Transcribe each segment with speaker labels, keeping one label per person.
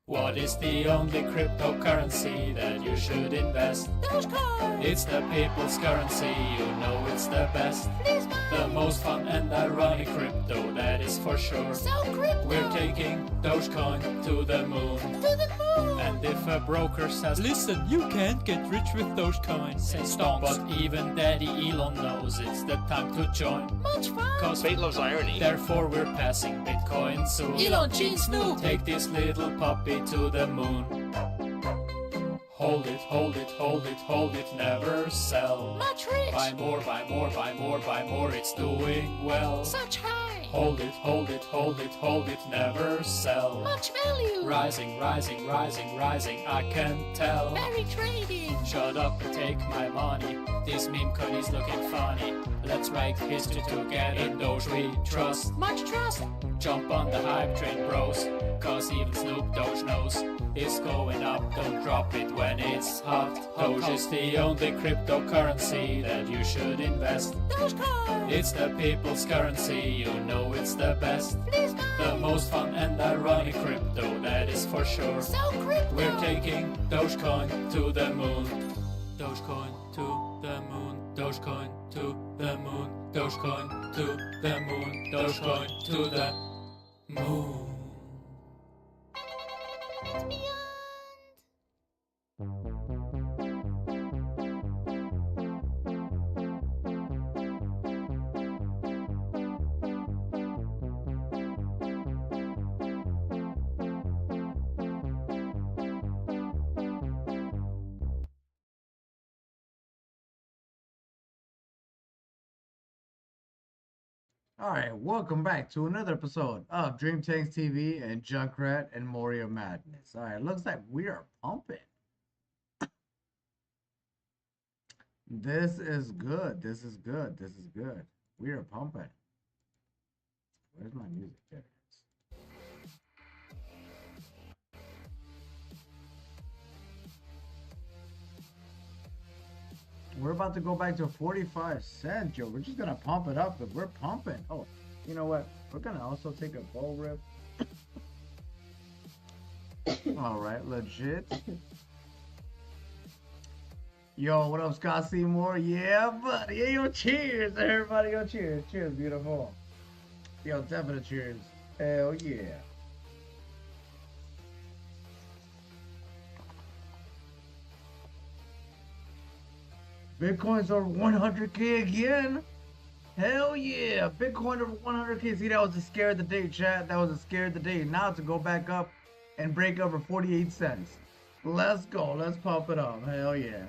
Speaker 1: What is the only cryptocurrency that you should invest?
Speaker 2: DogeCoin!
Speaker 1: It's the people's currency, you know it's the best.
Speaker 2: Please buy!
Speaker 1: The most fun and ironic crypto, that is for sure.
Speaker 2: So crypto!
Speaker 1: We're taking DogeCoin to the moon.
Speaker 2: To the moon!
Speaker 1: And if a broker says, listen, you can't get rich with Dogecoin, say stop. But even Daddy Elon knows it's the time to join.
Speaker 2: Much fun!
Speaker 1: Cause
Speaker 3: Fate loves irony.
Speaker 1: therefore we're passing Bitcoin soon.
Speaker 2: Elon Gene Snoop!
Speaker 1: Take this little puppy to the moon. Hold it, hold it, hold it, hold it, never sell.
Speaker 2: Much rich!
Speaker 1: Buy more, buy more, buy more, buy more, it's doing well.
Speaker 2: Such high!
Speaker 1: Hold it, hold it, hold it, hold it, never sell.
Speaker 2: Much value!
Speaker 1: Rising, rising, rising, rising, I can tell.
Speaker 2: Very trading!
Speaker 1: Shut up and take my money. This meme coin is looking funny. Let's write history together. In Doge we trust.
Speaker 2: Much trust!
Speaker 1: Jump on the hype train, bros. Cause even Snoop Doge knows it's going up. Don't drop it when it's hot. Doge is the only cryptocurrency that you should invest.
Speaker 2: DogeCoin!
Speaker 1: It's the people's currency, you know it's the best.
Speaker 2: Please buy!
Speaker 1: The most fun and ironic crypto, that is for sure.
Speaker 2: So crypto!
Speaker 1: We're taking Dogecoin to the moon. Dogecoin to the moon. Dogecoin to the moon. Dogecoin to the moon. Dogecoin to the moon.
Speaker 2: It's beyond!
Speaker 4: Alright, welcome back to another episode of Dream Tanks TV and Junkrat and Moria Madness. Alright, looks like we are pumping. This is good. This is good. This is good. We are pumping. Where's my music? There it is. We're about to go back to 45 cents, yo. We're just gonna pump it up because we're pumping. Oh, you know what? We're gonna also take a bull rip. All right, legit. Yo, what up, Scott Seymour? Yeah, buddy. Yeah, yo, cheers, everybody. Yo, cheers. Cheers, beautiful. Yo, definite cheers. Hell yeah. Bitcoin's over 100K again. Hell yeah. Bitcoin over 100K. See, that was a scare of the day, chat. That was a scare of the day. Now to go back up and break over 48 cents. Let's go. Let's pump it up. Hell yeah.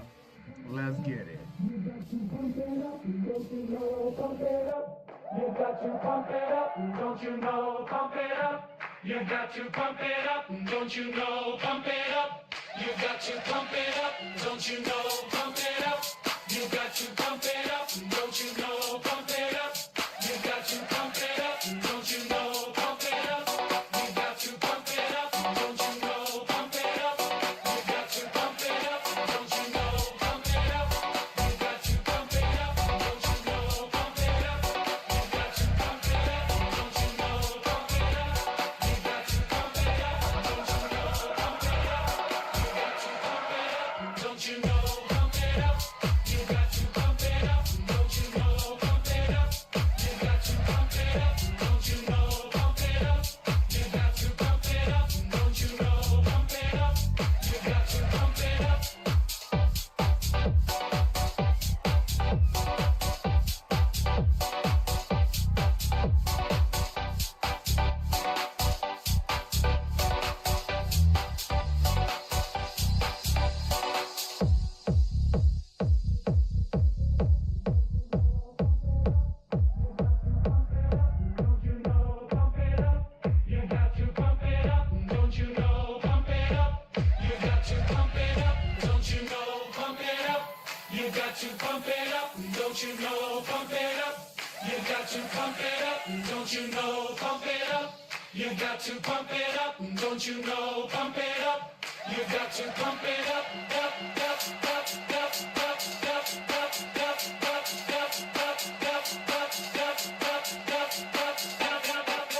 Speaker 4: Let's get it.
Speaker 5: You got to pump it up, don't you know, pump it up. You got to pump it up, don't you know, pump it up. You got to pump it up, don't you know, pump it up. You got to pump it up, don't you know, pump it up. You got to pump it up, don't you know, pump it up. You got to pump it up, don't you know, pump it up. You got to pump it up, don't you know, pump it up. You got to pump it up, don't you know, pump it up. You got to pump it up, don't you know, pump it up. You got to pump it up, don't you know, pump it up. You got to pump it up, don't you know, pump it up. You got to pump it up, don't you know, pump it up. You got to pump it up, don't you know, pump it up. You got to pump it up, don't you know, pump it up. You got to pump it up, don't you know, pump it up. You got to pump it up. Don't you know, pump it up. You got to pump it up. Don't you know, pump it up. You got to pump it up. Don't you know, pump it up. You got to pump it up. Don't you know, pump it up. You got to pump it up. Don't you know, pump it up. You got to pump it up. Don't you know, pump it up. You got to pump it up. Up, up, up, up, up, up, up, up, up, up, up, up,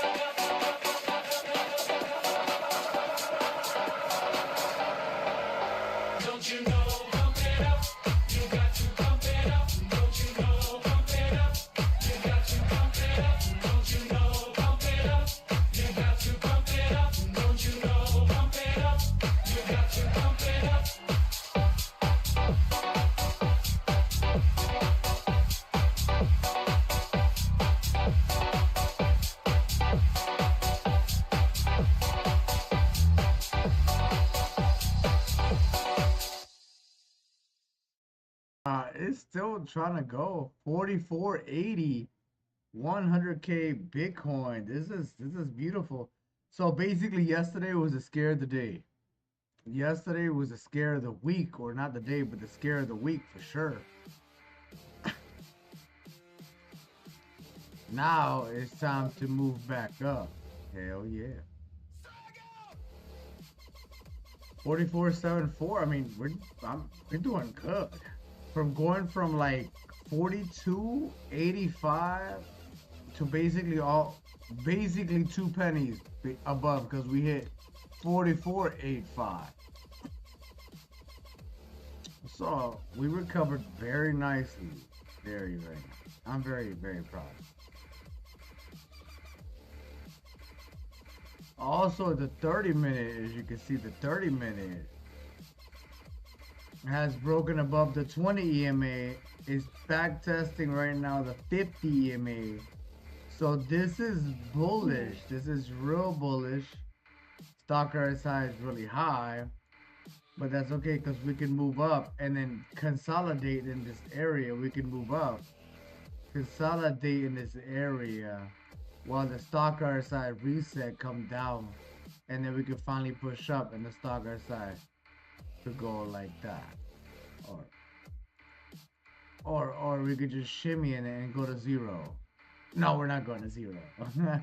Speaker 5: up, up, up, up, up, up.
Speaker 4: it's still trying to go. 4480, 100K Bitcoin. This is beautiful. So basically, yesterday was the scare of the day. Yesterday was the scare of the week, or not the day, but the scare of the week for sure. Now it's time to move back up. Hell yeah. 44.74. I mean, we're doing good. From going from like 42.85 to basically 2 pennies above, because we hit 44.85. So we recovered very nicely. Very, very nice. I'm very, very proud. Also, the 30-minute, as you can see, the 30-minute has broken above the 20 EMA. Is back testing right now the 50 EMA. So this is bullish. This is real bullish. Stock RSI is really high, but that's okay because we can move up and then consolidate in this area. We can move up, consolidate in this area, while the stock RSI reset come down, and then we can finally push up and the stock RSI could go like that, or we could just shimmy in it and go to 0. No, we're not going to 0. We're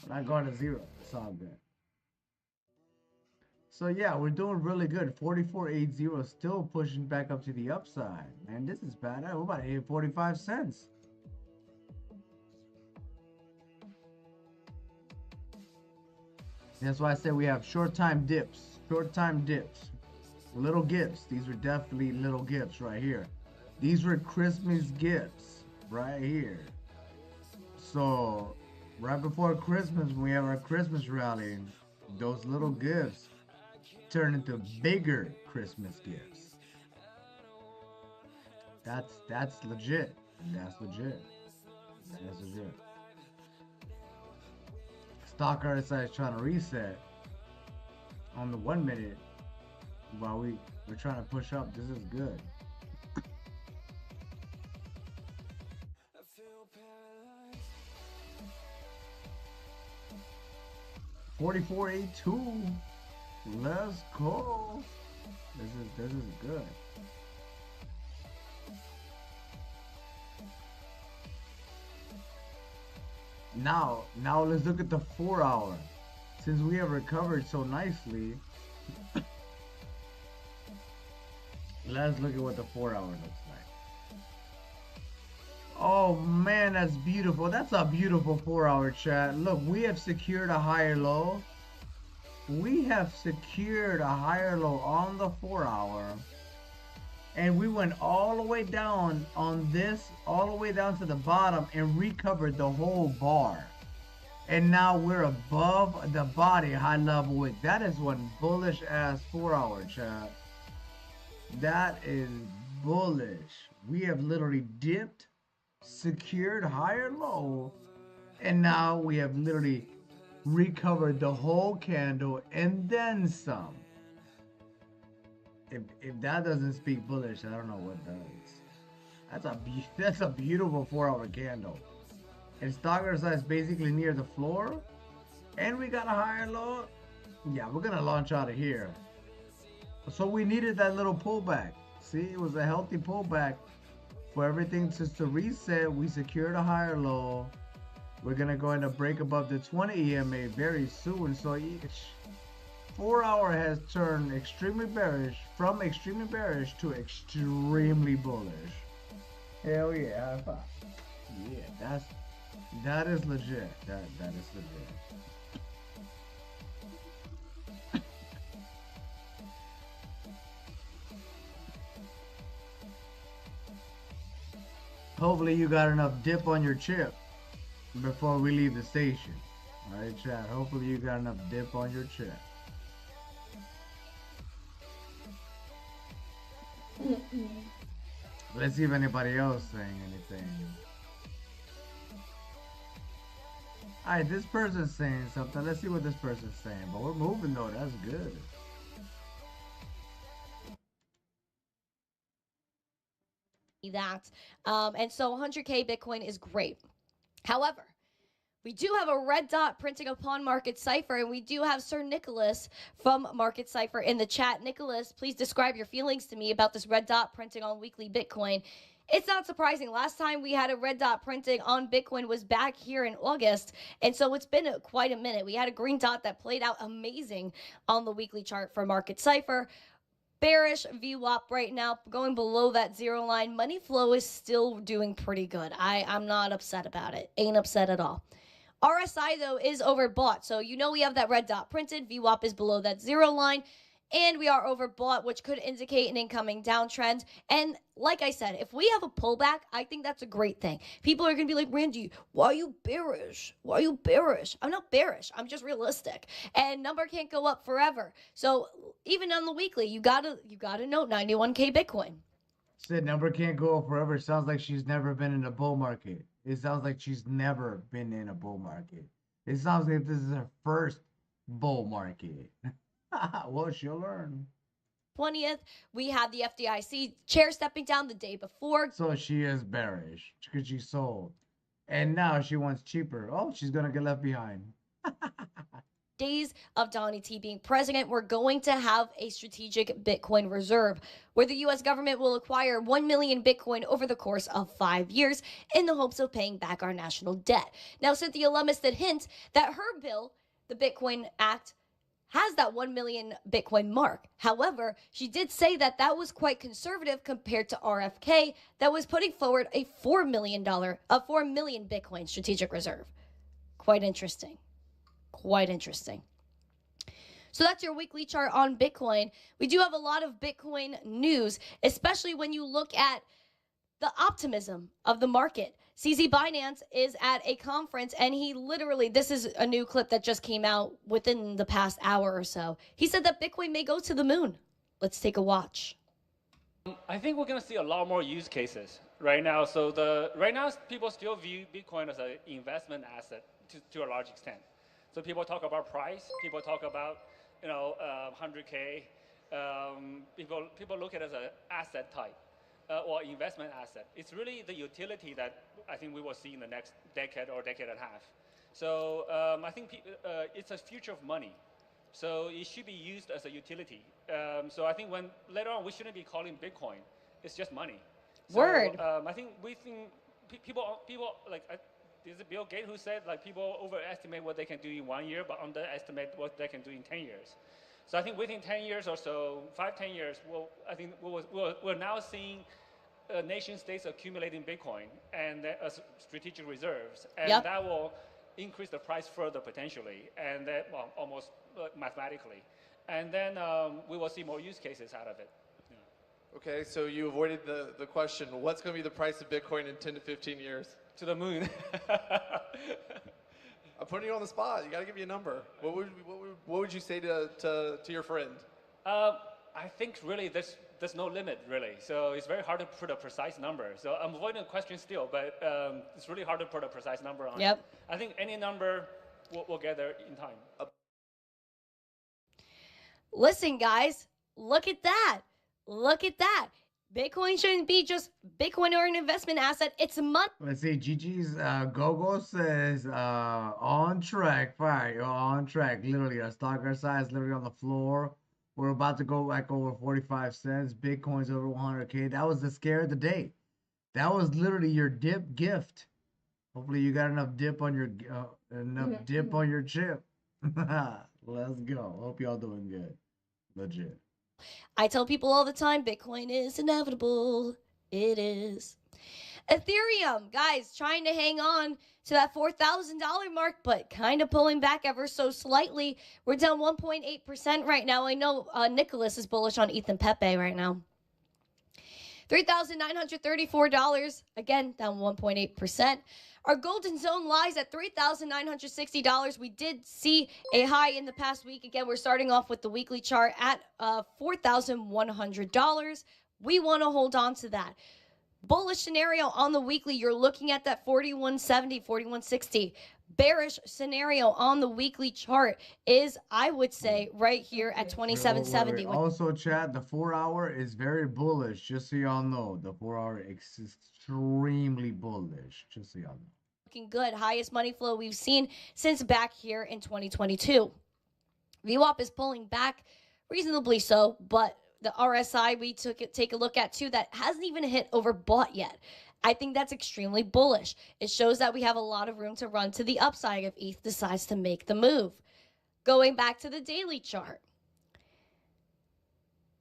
Speaker 4: not going to 0. It's all good. So yeah, we're doing really good. 44.80 still pushing back up to the upside. Man, this is bad. We're about to hit 45 cents. That's why I said we have short time dips. Short time dips. Little gifts. These were definitely little gifts right here. These were Christmas gifts right here. So right before Christmas, when we have our Christmas rally, those little gifts turn into bigger Christmas gifts. That's legit. That's legit. That's legit. Stock RSI is trying to reset on the 1 minute while we're trying to push up. This is good. 44.82. Let's go. This is good. Now let's look at the 4 hour. Since we have recovered so nicely, let's look at what the 4 hour looks like. Oh man, that's beautiful. That's a beautiful 4 hour, chat. Look, we have secured a higher low. We have secured a higher low on the 4 hour. And we went all the way down on this, all the way down to the bottom, and recovered the whole bar. And now we're above the body high level wick. That is one bullish ass 4 hour, chat. That is bullish. We have literally dipped, secured higher low, and now we have literally recovered the whole candle and then some. If that doesn't speak bullish, I don't know what does. That's a beautiful 4 hour candle. And stock RSI is basically near the floor, and we got a higher low. Yeah, we're gonna launch out of here. So we needed that little pullback. See, it was a healthy pullback for everything just to reset. We secured a higher low. We're gonna go into break above the 20 EMA very soon. So each 4 hour has turned extremely bearish, from extremely bearish to extremely bullish. Hell yeah, high five. Yeah, that is legit. That is legit. Hopefully you got enough dip on your chip before we leave the station. Alright, chat. Hopefully you got enough dip on your chip. Let's see if anybody else saying anything. Alright, this person's saying something. Let's see what this person's saying. But we're moving though. That's good.
Speaker 3: that. And so 100K Bitcoin is great. However, we do have a red dot printing upon Market Cipher, and we do have Sir Nicholas from Market Cipher in the chat. Nicholas, please describe your feelings to me about this red dot printing on weekly Bitcoin. It's not surprising. Last time we had a red dot printing on Bitcoin was back here in August, and so it's been quite a minute. We had a green dot that played out amazing on the weekly chart for Market Cipher. Bearish VWAP right now, going below that zero line. Money flow is still doing pretty good. I'm not upset about it. Ain't upset at all. RSI, though, is overbought. So you know we have that red dot printed. VWAP is below that zero line. And we are overbought, which could indicate an incoming downtrend. And like I said, if we have a pullback, I think that's a great thing. People are going to be like, Randy, why are you bearish? Why are you bearish? I'm not bearish. I'm just realistic. And number can't go up forever. So even on the weekly, you gotta note 91K Bitcoin.
Speaker 4: Said number can't go up forever. Sounds like she's never been in a bull market. It sounds like she's never been in a bull market. It sounds like this is her first bull market. Well, she'll learn.
Speaker 3: 20th, we had the FDIC chair stepping down the day before.
Speaker 4: So she is bearish because she sold. And now she wants cheaper. Oh, she's going to get left behind.
Speaker 3: Days of Donnie T being president, we're going to have a strategic Bitcoin reserve where the U.S. government will acquire 1 million Bitcoin over the course of 5 years in the hopes of paying back our national debt. Now, Cynthia Lummis did hint that her bill, the Bitcoin Act, has that 1 million Bitcoin mark. However, she did say that that was quite conservative compared to RFK that was putting forward a $4 million Bitcoin strategic reserve. Quite interesting. Quite interesting. So that's your weekly chart on Bitcoin. We do have a lot of Bitcoin news, especially when you look at the optimism of the market. CZ Binance is at a conference, and he literally, this is a new clip that just came out within the past hour or so. He said that Bitcoin may go to the moon. Let's take a watch.
Speaker 6: I think we're going to see a lot more use cases right now. So right now, people still view Bitcoin as an investment asset to a large extent. So people talk about price. People talk about 100K. People look at it as an asset type or investment asset. It's really the utility that I think we will see in the next decade or decade and a half. So I think it's a future of money. So it should be used as a utility. So I think later on we shouldn't be calling Bitcoin. It's just money. So,
Speaker 3: Word.
Speaker 6: I think people like. Is it Bill Gates who said like people overestimate what they can do in 1 year, but underestimate what they can do in 10 years? So I think within 10 years or so, 5-10 years, we're now seeing nation states accumulating Bitcoin and as strategic reserves, and that will increase the price further potentially, and almost mathematically, and then we will see more use cases out of it.
Speaker 7: Okay, so you avoided the question. What's going to be the price of Bitcoin in 10 to 15 years?
Speaker 6: To the moon.
Speaker 7: I'm putting you on the spot. You got to give me a number. What would you say to your friend?
Speaker 6: I think really there's no limit really. So it's very hard to put a precise number. So I'm avoiding the question still, but it's really hard to put a precise number on it. I think any number we'll get there in time.
Speaker 3: Listen, guys, look at that. Look at that. Bitcoin shouldn't be just Bitcoin or an investment asset. It's a money.
Speaker 4: Let's see. Gigi's Gogo says on track. Fire. You're on track. Literally, our stock size literally on the floor. We're about to go back over 45 cents. Bitcoin's over 100K. That was the scare of the day. That was literally your dip gift. Hopefully, you got enough dip on your dip on your chip. Let's go. Hope y'all doing good. Legit.
Speaker 3: I tell people all the time, Bitcoin is inevitable. It is. Ethereum, guys, trying to hang on to that $4,000 mark, but kind of pulling back ever so slightly. We're down 1.8% right now. I know Nicholas is bullish on ETH and Pepe right now. $3,934, again, down 1.8%. Our golden zone lies at $3,960. We did see a high in the past week. Again, we're starting off with the weekly chart at $4,100. We want to hold on to that. Bullish scenario on the weekly, you're looking at that 4170, 4160. bearish scenario on the weekly chart is, I would say, right here at 2770.
Speaker 4: Also, chat, the 4-hour is very bullish, just so y'all know. The 4-hour is extremely bullish, just so y'all know.
Speaker 3: Looking good. Highest money flow we've seen since back here in 2022. VWAP is pulling back reasonably so, but the RSI we take a look at too, that hasn't even hit overbought yet. I think that's extremely bullish. It shows that we have a lot of room to run to the upside if ETH decides to make the move. Going back to the daily chart.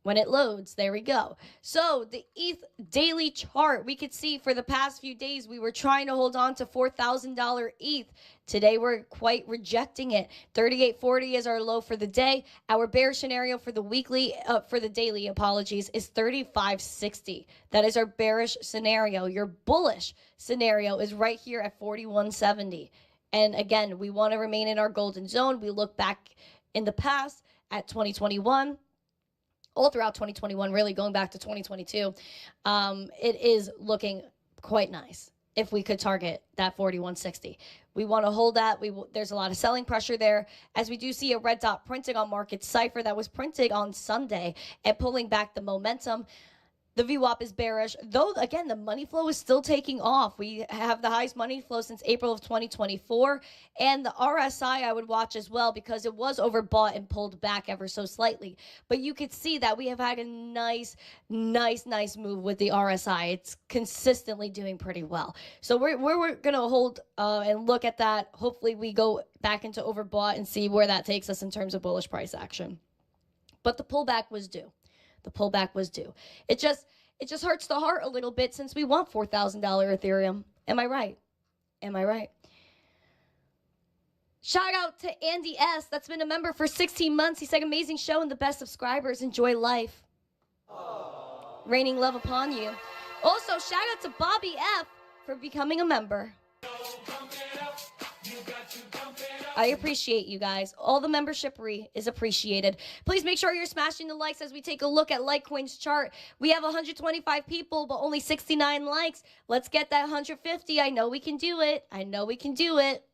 Speaker 3: When it loads, there we go. So the ETH daily chart, we could see for the past few days, we were trying to hold on to $4,000 ETH. Today, we're quite rejecting it. 38.40 is our low for the day. Our bear scenario for the weekly, for the daily, apologies, is 35.60. That is our bearish scenario. Your bullish scenario is right here at 41.70. And again, we want to remain in our golden zone. We look back in the past at 2021. All throughout 2021, really going back to 2022, it is looking quite nice if we could target that 41.60. We want to hold that. There's a lot of selling pressure there, as we do see a red dot printing on market cipher that was printed on Sunday and pulling back the momentum. The VWAP is bearish, though, again, the money flow is still taking off. We have the highest money flow since April of 2024. And the RSI I would watch as well, because it was overbought and pulled back ever so slightly. But you could see that we have had a nice move with the RSI. It's consistently doing pretty well. So we're going to hold and look at that. Hopefully we go back into overbought and see where that takes us in terms of bullish price action. But the pullback was due. The pullback was due. It just hurts the heart a little bit since we want $4,000 Ethereum. Am I right? Am I right? Shout out to Andy S. That's been a member for 16 months. He said, amazing show and the best subscribers. Enjoy life. Aww. Raining love upon you. Also, shout out to Bobby F. for becoming a member. I appreciate you guys. All the membership is appreciated. Please make sure you're smashing the likes as we take a look at Litecoin's chart. We have 125 people, but only 69 likes. Let's get that 150. I know we can do it. I know we can do it.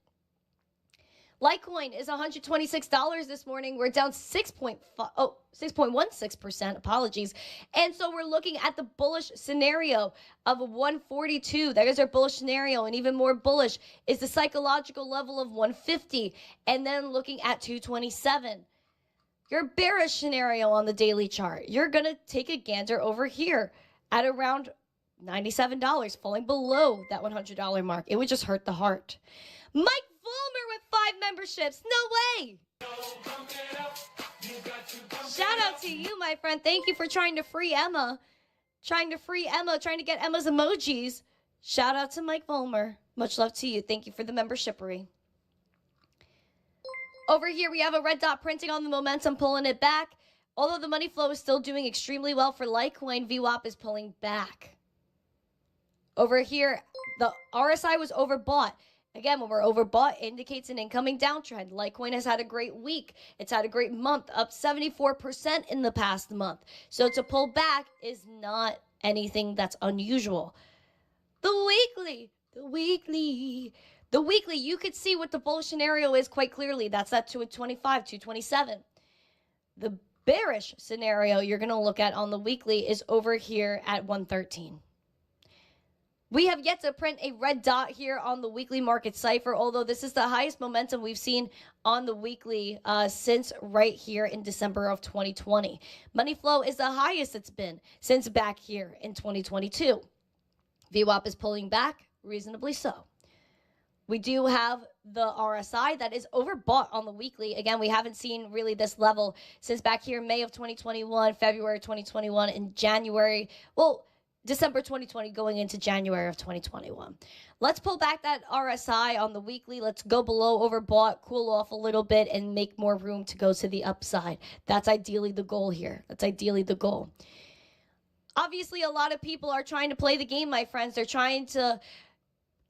Speaker 3: Litecoin is $126 this morning. We're down 6.16%, apologies. And so we're looking at the bullish scenario of 142. That is our bullish scenario. And even more bullish is the psychological level of 150. And then looking at 227. Your bearish scenario on the daily chart, you're going to take a gander over here at around $97, falling below that $100 mark. It would just hurt the heart. Mike Fulmer with 5 memberships. No way. Shout out to you, my friend. Thank you for trying to free Emma. Trying to get Emma's emojis. Shout out to Mike Fulmer. Much love to you. Thank you for the membershippery. Over here, we have a red dot printing on the momentum, pulling it back. Although the money flow is still doing extremely well for Litecoin, VWAP is pulling back. Over here, the RSI was overbought. Again, when we're overbought, it indicates an incoming downtrend. Litecoin has had a great week. It's had a great month, up 74% in the past month. So to pull back is not anything that's unusual. The weekly, you could see what the bullish scenario is quite clearly. That's at 225, 227. The bearish scenario you're going to look at on the weekly is over here at 113. We have yet to print a red dot here on the weekly market cipher, although this is the highest momentum we've seen on the weekly since right here in December of 2020. Money flow is the highest it's been since back here in 2022. VWAP is pulling back, reasonably so. We do have the RSI that is overbought on the weekly. Again, we haven't seen really this level since back here in May of 2021, February 2021, and January. December 2020 going into January of 2021. Let's pull back that RSI on the weekly. Let's go below overbought, cool off a little bit, and make more room to go to the upside. That's ideally the goal here. That's ideally the goal. Obviously, a lot of people are trying to play the game, my friends. They're trying to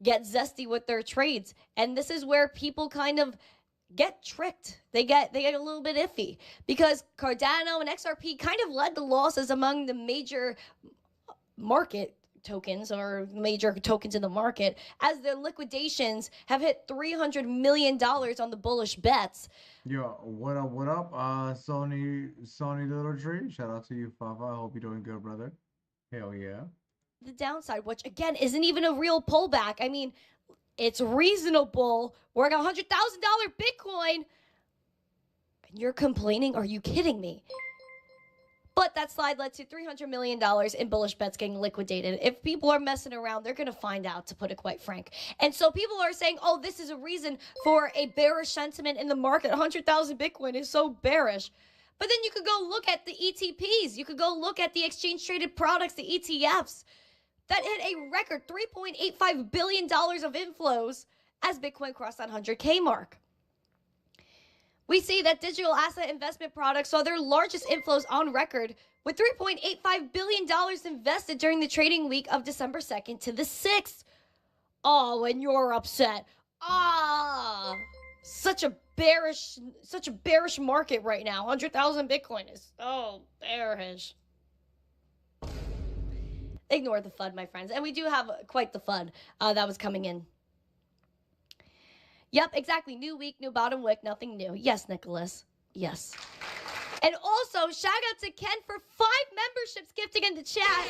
Speaker 3: get zesty with their trades. And this is where people kind of get tricked. They get a little bit iffy because Cardano and XRP kind of led the losses among the major market tokens or major tokens in the market, as their liquidations have hit $300 million on the bullish bets.
Speaker 4: Yo, what up, what up? Sony Little Tree, shout out to you, Fafa. I hope you're doing good, brother. Hell yeah.
Speaker 3: The downside, which again isn't even a real pullback. I mean, it's reasonable. We're at $100,000 Bitcoin. And you're complaining? Are you kidding me? But that slide led to $300 million in bullish bets getting liquidated. If people are messing around, they're going to find out, to put it quite frank. And so people are saying, oh, this is a reason for a bearish sentiment in the market. 100,000 Bitcoin is so bearish. But then you could go look at the ETPs. You could go look at the exchange-traded products, the ETFs, that hit a record $3.85 billion of inflows as Bitcoin crossed that 100K mark. We see that digital asset investment products saw their largest inflows on record, with $3.85 billion invested during the trading week of December 2nd to the 6th. Oh, and you're upset. Such a bearish market right now. 100,000 Bitcoin is so bearish. Ignore the FUD, my friends. And we do have quite the FUD that was coming in. Yep, exactly. New week, new bottom wick, nothing new. Yes, Nicholas. Yes. And also, shout out to Ken for 5 memberships gifting in the chat.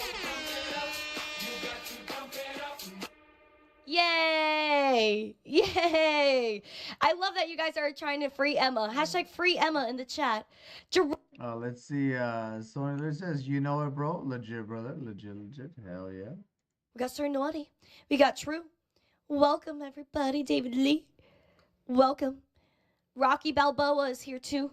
Speaker 3: Yay! Yay! I love that you guys are trying to free Emma. Hashtag free Emma in the chat.
Speaker 4: Let's see. Sony says, you know it, bro. Legit, brother. Legit. Hell yeah.
Speaker 3: We got Sir Naughty. We got True. Welcome, everybody. David Lee. Welcome. Rocky Balboa is here too.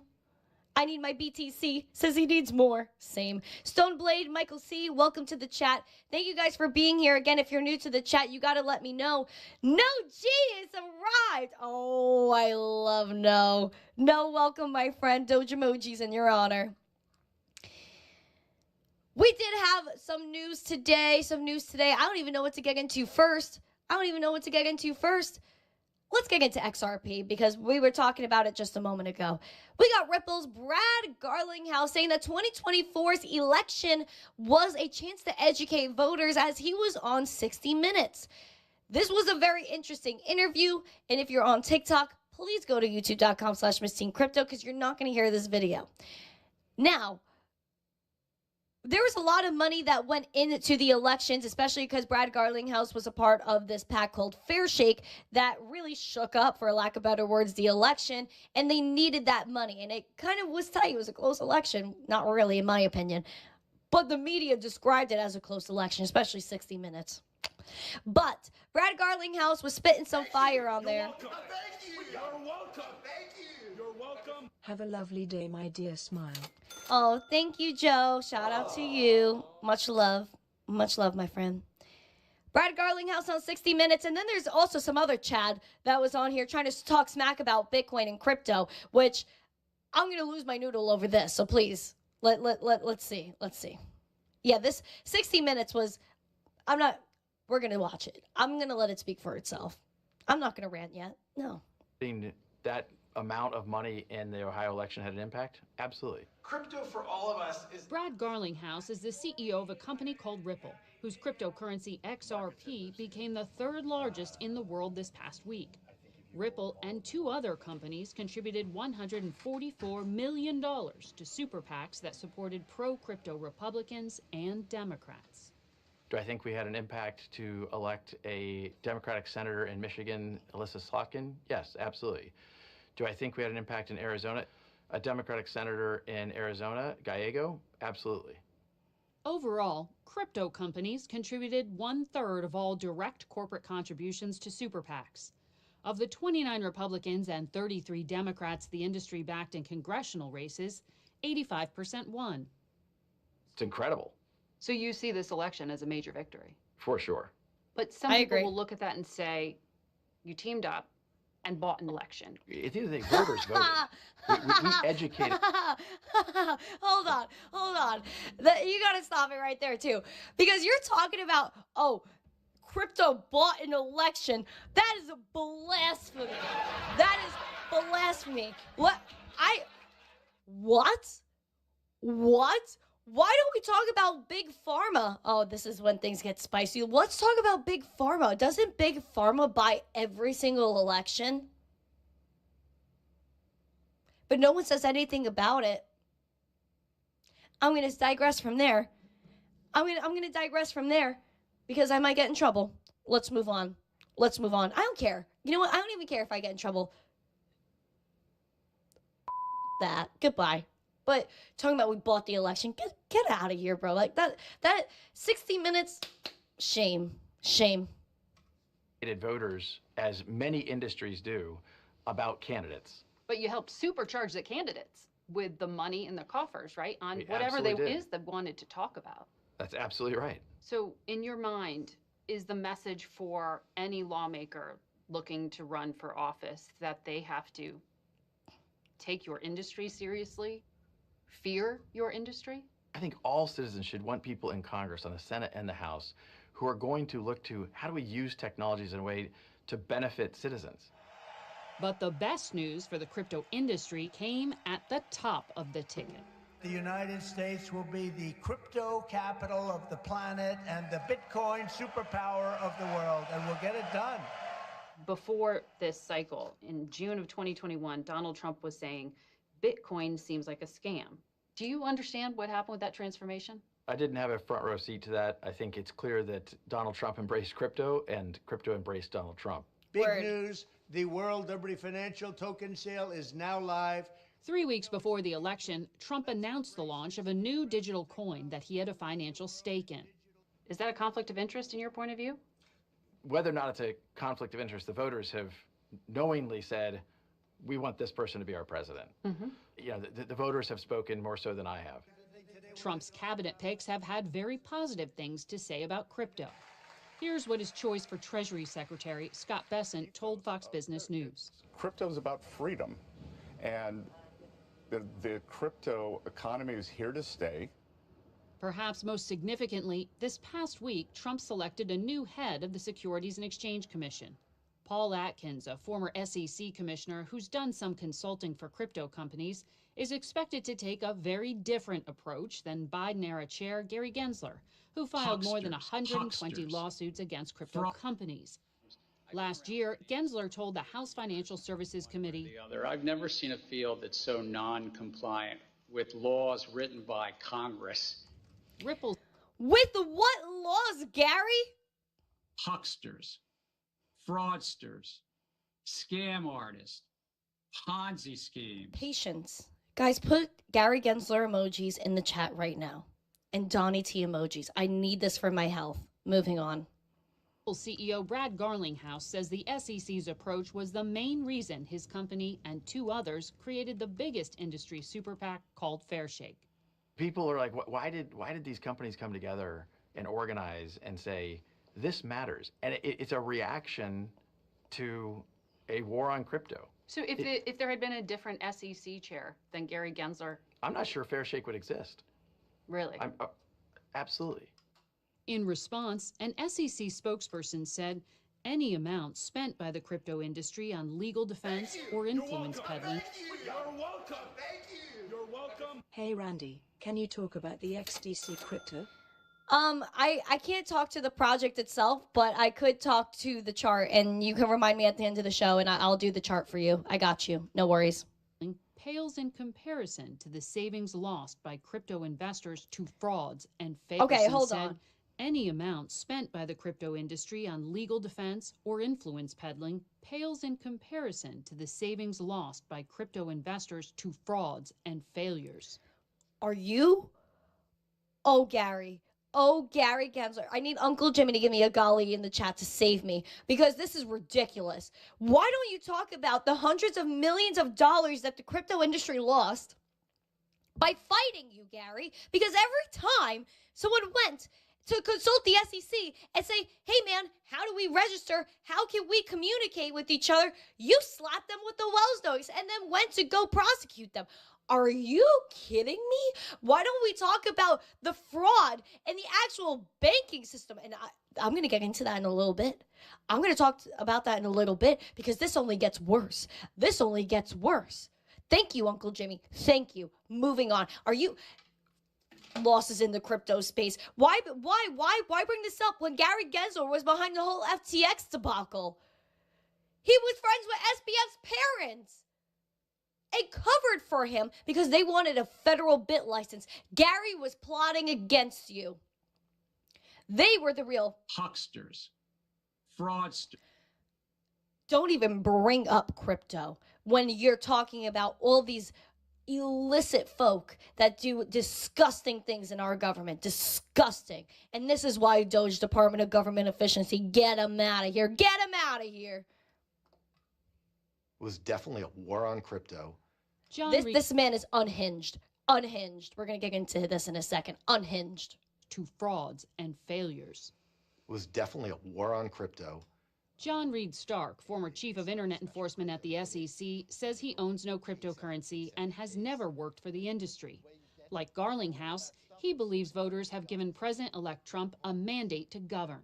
Speaker 3: I need my BTC. Says he needs more. Same. Stoneblade, Michael C. Welcome to the chat. Thank you guys for being here. Again, if you're new to the chat, you got to let me know. No G is arrived. Oh, I love No. No, welcome, my friend. Doge emojis in your honor. We did have some news today. I don't even know what to get into first. Let's get into XRP because we were talking about it just a moment ago. We got Ripple's Brad Garlinghouse saying that 2024's election was a chance to educate voters as he was on 60 Minutes. This was a very interesting interview, and if you're on TikTok, please go to youtube.com/MissTeenCrypto because you're not going to hear this video. Now, there was a lot of money that went into the elections, especially because Brad Garlinghouse was a part of this PAC called Fair Shake that really shook up, for lack of better words, the election, and they needed that money. And it kind of was tight. It was a close election. Not really, in my opinion. But the media described it as a close election, especially 60 Minutes. But Brad Garlinghouse was spitting some fire on there.
Speaker 5: You're welcome. Thank you. You're welcome.
Speaker 8: Have a lovely day, my dear. Smile.
Speaker 3: Oh, thank you, Joe. Shout out to you. Much love. Much love, my friend. Brad Garlinghouse on 60 Minutes. And then there's also some other Chad that was on here trying to talk smack about Bitcoin and crypto, which I'm going to lose my noodle over this. So please, let's see. Yeah, this 60 Minutes was, we're going to watch it. I'm going to let it speak for itself. I'm not going to rant yet. No.
Speaker 9: That amount of money in the Ohio election had an impact? Absolutely.
Speaker 10: Crypto for all of us is...
Speaker 11: Brad Garlinghouse is the CEO of a company called Ripple, whose cryptocurrency XRP became the 3rd largest in the world this past week. Ripple and 2 other companies contributed $144 million to super PACs that supported pro-crypto Republicans and Democrats.
Speaker 9: Do I think we had an impact to elect a Democratic senator in Michigan, Alyssa Slotkin? Yes, absolutely. Do I think we had an impact in Arizona? A Democratic senator in Arizona, Gallego? Absolutely.
Speaker 11: Overall, crypto companies contributed 1/3 of all direct corporate contributions to super PACs. Of the 29 Republicans and 33 Democrats the industry backed in congressional races, 85% won.
Speaker 9: It's incredible.
Speaker 12: So you see this election as a major victory?
Speaker 9: For sure.
Speaker 12: But some people will look at that and say, you teamed up and bought an election.
Speaker 9: At the end of the day, voters voted. we educated.
Speaker 3: Hold on. You got to stop it right there, too. Because you're talking about, crypto bought an election. That is a blasphemy. That is blasphemy. What? Why don't we talk about Big Pharma? Oh, this is when things get spicy. Let's talk about Big Pharma. Doesn't Big Pharma buy every single election? But no one says anything about it. I'm going to digress from there. I'm going to digress from there because I might get in trouble. Let's move on. Let's move on. I don't care. You know what? I don't even care if I get in trouble. That. Goodbye. But talking about we bought the election, get out of here, bro. Like that 60 minutes, shame.
Speaker 9: Voters, as many industries do, about candidates.
Speaker 12: But you helped supercharge the candidates with the money in the coffers, right? On
Speaker 9: We
Speaker 12: whatever
Speaker 9: absolutely
Speaker 12: they wanted to talk about.
Speaker 9: That's absolutely right.
Speaker 12: So in your mind, is the message for any lawmaker looking to run for office that they have to take your industry seriously? Fear your industry?
Speaker 9: I think all citizens should want people in Congress, on the Senate and the House, who are going to look to how do we use technologies in a way to benefit citizens.
Speaker 11: But the best news for the crypto industry came at the top of the ticket.
Speaker 13: The United States will be the crypto capital of the planet and the Bitcoin superpower of the world, and we'll get it done.
Speaker 12: Before this cycle, in June of 2021, Donald Trump was saying, Bitcoin seems like a scam. Do you understand what happened with that transformation?
Speaker 9: I didn't have a front row seat to that. I think it's clear that Donald Trump embraced crypto and crypto embraced Donald Trump.
Speaker 13: Big news, the World Liberty Financial Token Sale is now live.
Speaker 11: 3 weeks before the election, Trump announced the launch of a new digital coin that he had a financial stake in.
Speaker 12: Is that a conflict of interest in your point of view?
Speaker 9: Whether or not it's a conflict of interest, the voters have knowingly said, we want this person to be our president.
Speaker 12: Mm-hmm.
Speaker 9: You know, the voters have spoken more so than I have.
Speaker 11: Trump's cabinet picks have had very positive things to say about crypto. Here's what his choice for Treasury Secretary, Scott Bessent, told Fox Business News.
Speaker 14: Crypto is about freedom, and the crypto economy is here to stay.
Speaker 11: Perhaps most significantly, this past week, Trump selected a new head of the Securities and Exchange Commission. Paul Atkins, a former SEC commissioner who's done some consulting for crypto companies, is expected to take a very different approach than Biden-era chair Gary Gensler, who filed more than 120 lawsuits against crypto companies. Last year, Gensler told the House Financial Services Committee,
Speaker 15: I've never seen a field that's so non-compliant with laws written by Congress.
Speaker 11: Ripple.
Speaker 3: With what laws, Gary?
Speaker 16: Hucksters, fraudsters, scam artists, Ponzi schemes.
Speaker 3: Patience. Guys, put Gary Gensler emojis in the chat right now. And Donnie T emojis. I need this for my health. Moving on.
Speaker 11: CEO Brad Garlinghouse says the SEC's approach was the main reason his company and two others created the biggest industry super PAC called Fairshake.
Speaker 9: People are like, why did these companies come together and organize and say, this matters? And it's a reaction to a war on crypto.
Speaker 12: So if there had been a different SEC chair than Gary Gensler?
Speaker 9: I'm not sure Fairshake would exist.
Speaker 12: Really?
Speaker 9: Absolutely.
Speaker 11: In response, an SEC spokesperson said any amount spent by the crypto industry on legal defense or influence peddling.
Speaker 5: You're welcome. Thank you. You're welcome.
Speaker 8: Hey Randy, can you talk about the XDC crypto?
Speaker 3: I can't talk to the project itself, but I could talk to the chart, and you can remind me at the end of the show, and I'll do the chart for you. I got you. No worries.
Speaker 11: Pales in comparison to the savings lost by crypto investors to frauds and fakes.
Speaker 3: Okay, hold on.
Speaker 11: Any amount spent by the crypto industry on legal defense or influence peddling pales in comparison to the savings lost by crypto investors to frauds and failures.
Speaker 3: Are you? Oh, Gary Gensler. I need Uncle Jimmy to give me a golly in the chat to save me, because this is ridiculous. Why don't you talk about the hundreds of millions of dollars that the crypto industry lost by fighting you, Gary? Because every time someone went to consult the SEC and say, hey man, how do we register? How can we communicate with each other? You slapped them with the Wells notice and then went to go prosecute them. Are you kidding me? Why don't we talk about the fraud and the actual banking system? And I'm going to get into that in a little bit. I'm going to talk about that in a little bit, because this only gets worse. This only gets worse. Thank you, Uncle Jimmy. Thank you. Moving on. Are you... losses in the crypto space. Why bring this up when Gary Gensler was behind the whole FTX debacle? He was friends with SBF's parents. It covered for him because they wanted a federal bit license. Gary was plotting against you. They were the real
Speaker 16: hucksters, fraudsters.
Speaker 3: Don't even bring up crypto when you're talking about all these illicit folk that do disgusting things in our government. Disgusting. And this is why Doge Department of Government Efficiency, get them out of here. Get them out of here.
Speaker 17: It was definitely a war on crypto.
Speaker 3: This man is unhinged. Unhinged. We're going to get into this in a second. Unhinged.
Speaker 11: To frauds and failures.
Speaker 17: It was definitely a war on crypto.
Speaker 11: John Reed Stark, former chief of internet enforcement at the SEC, says he owns no cryptocurrency and has never worked for the industry. Like Garlinghouse, he believes voters have given President-elect Trump a mandate to govern.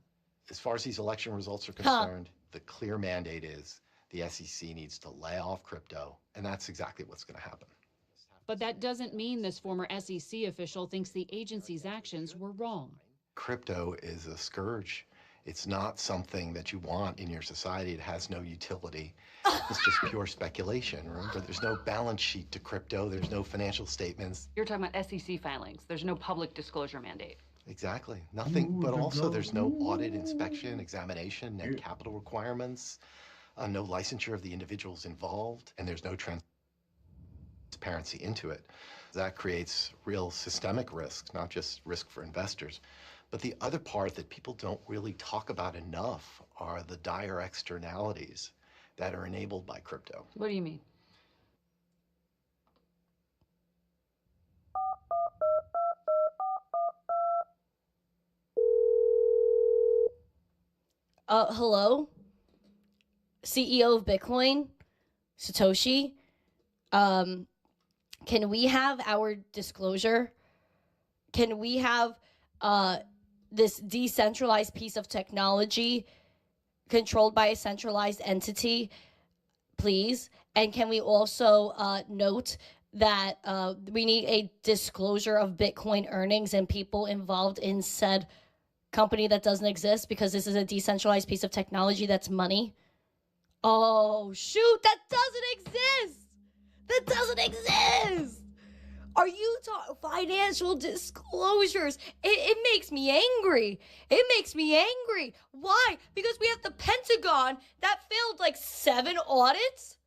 Speaker 17: As far as these election results are concerned, the clear mandate is the SEC needs to lay off crypto, and that's exactly what's going to happen.
Speaker 11: But that doesn't mean this former SEC official thinks the agency's actions were wrong.
Speaker 17: Crypto is a scourge. It's not something that you want in your society. It has no utility. It's just pure speculation. Remember, there's no balance sheet to crypto. There's no financial statements.
Speaker 12: You're talking about SEC filings. There's no public disclosure mandate.
Speaker 17: Exactly. Nothing, but also there's no audit, inspection, examination, net capital requirements, no licensure of the individuals involved, and there's no transparency into it. That creates real systemic risk, not just risk for investors. But the other part that people don't really talk about enough are the dire externalities that are enabled by crypto.
Speaker 12: What do you mean?
Speaker 3: Hello? CEO of Bitcoin, Satoshi, can we have our disclosure? Can we have this decentralized piece of technology controlled by a centralized entity, please? And can we also note that we need a disclosure of Bitcoin earnings and people involved in said company that doesn't exist, because this is a decentralized piece of technology that's money? Oh, shoot, that doesn't exist! That doesn't exist! Are you talking financial disclosures? It makes me angry. It makes me angry. Why? Because we have the Pentagon that failed like 7 audits?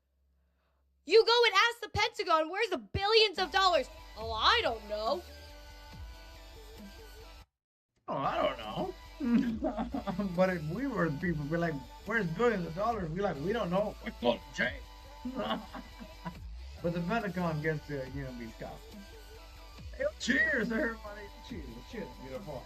Speaker 3: You go and ask the Pentagon, where's the billions of dollars? Oh, I don't know.
Speaker 4: Oh, I don't know. But if we were the people, we're like, where's billions of dollars? We're like, we don't know. We're called Jay. But the Pentagon gets to, be scoffed. Hey, cheers, everybody. Cheers. Cheers, beautiful.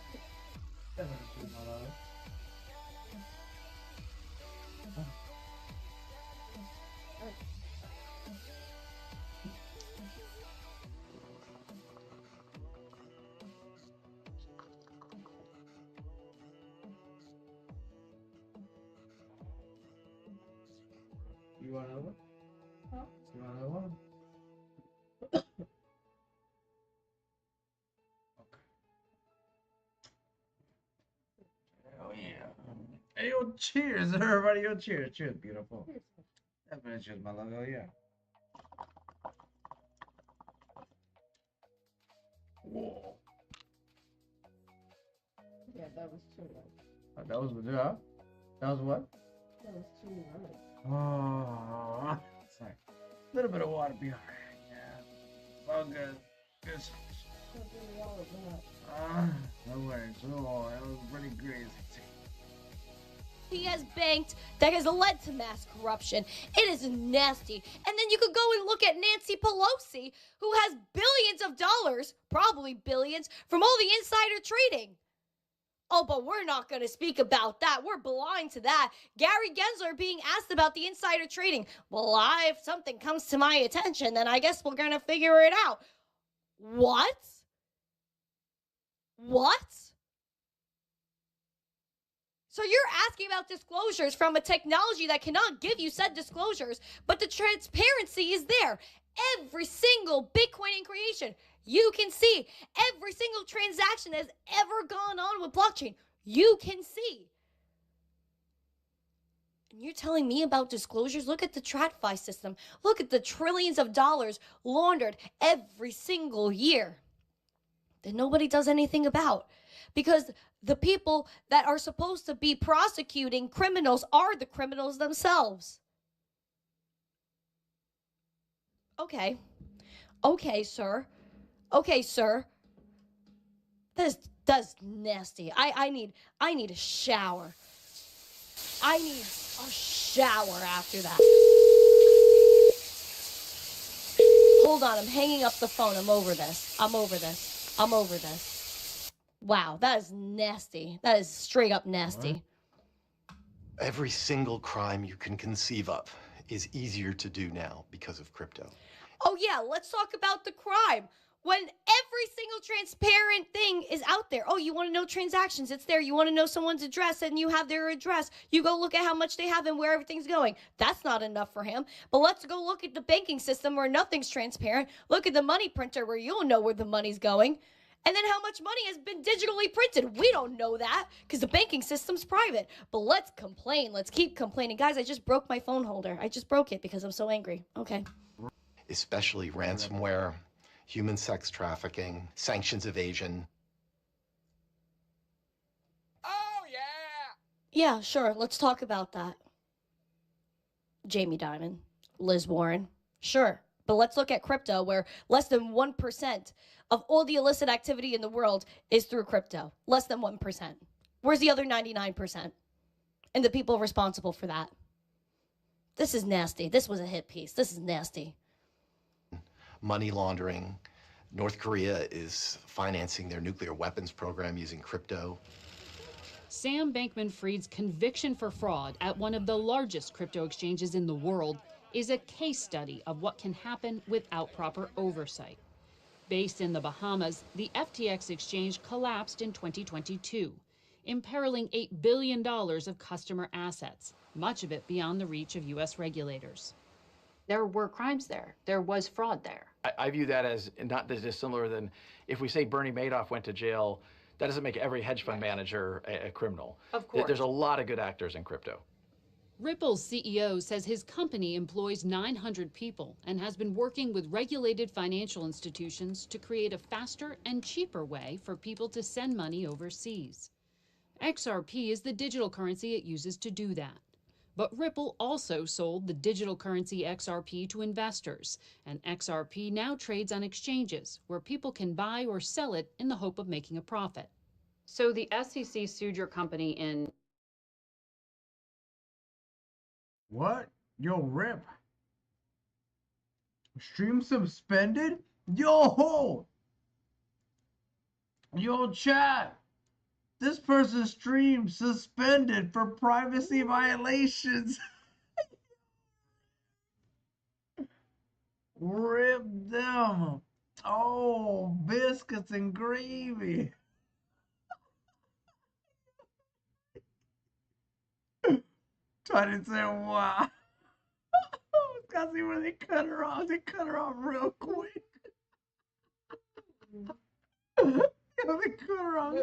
Speaker 4: You want another one? You want another one? Oh yeah. Hey, yo, cheers, everybody. Yo, cheers. Cheers, beautiful. Definitely cheers, my love. Oh yeah. Whoa.
Speaker 2: Yeah, that was too much.
Speaker 4: That was what? That was what?
Speaker 2: That was too much.
Speaker 4: Oh, sorry. A little bit of water be alright. Yeah. All good. Good. No worries. Oh, that was pretty crazy.
Speaker 3: He has banked that has led to mass corruption. It is nasty. And then you could go and look at Nancy Pelosi, who has billions of dollars, probably billions, from all the insider trading. Oh, but we're not going to speak about that. We're blind to that. Gary Gensler being asked about the insider trading. Well, if something comes to my attention, then I guess we're going to figure it out. What? What? So you're asking about disclosures from a technology that cannot give you said disclosures, but the transparency is there. every single Bitcoin in creation. You can see every single transaction that's ever gone on with blockchain. You can see. And you're telling me about disclosures? Look at the TradFi system. Look at the trillions of dollars laundered every single year that nobody does anything about. Because the people that are supposed to be prosecuting criminals are the criminals themselves. Okay. Okay, sir. Okay, sir. That's nasty. I need a shower. I need a shower after that. Hold on, I'm hanging up the phone. I'm over this. I'm over this. Wow, that is nasty. That is straight up nasty.
Speaker 17: Every single crime you can conceive of is easier to do now because of crypto.
Speaker 3: Oh yeah, let's talk about the crime. When every single transparent thing is out there. Oh, you want to know transactions? It's there. You want to know someone's address and you have their address. You go look at how much they have and where everything's going. That's not enough for him. But let's go look at the banking system where nothing's transparent. Look at the money printer where you'll know where the money's going. And then how much money has been digitally printed. We don't know that because the banking system's private. But let's complain. Let's keep complaining. Guys, I just broke my phone holder. I just broke it because I'm so angry. Okay.
Speaker 17: Especially ransomware, human sex trafficking, sanctions evasion.
Speaker 3: Oh, yeah. Yeah, sure. Let's talk about that. Jamie Dimon, Liz Warren. Sure. But let's look at crypto where less than 1% of all the illicit activity in the world is through crypto. Less than 1%. Where's the other 99%? And the people responsible for that. This is nasty. This was a hit piece. This is nasty.
Speaker 17: Money laundering. North Korea is financing their nuclear weapons program using crypto.
Speaker 11: Sam Bankman-Fried's conviction for fraud at one of the largest crypto exchanges in the world is a case study of what can happen without proper oversight. Based in the Bahamas, the FTX exchange collapsed in 2022, imperiling $8 billion of customer assets, much of it beyond the reach of U.S. regulators.
Speaker 12: There were crimes there. There was fraud there.
Speaker 9: I view that as not as dissimilar than if we say Bernie Madoff went to jail, that doesn't make every hedge fund manager a criminal.
Speaker 12: Of course.
Speaker 9: There's a lot of good actors in crypto.
Speaker 11: Ripple's CEO says his company employs 900 people and has been working with regulated financial institutions to create a faster and cheaper way for people to send money overseas. XRP is the digital currency it uses to do that. But Ripple also sold the digital currency XRP to investors, and XRP now trades on exchanges where people can buy or sell it in the hope of making a profit.
Speaker 12: So the SEC sued your company in...
Speaker 4: What? Yo, Rip. Stream suspended? Yo! Yo, chat. This person's stream suspended for privacy violations. Rip them. Oh, biscuits and gravy. Trying to say why. Gotta see where they cut her off. They cut her off real quick. They cut her off.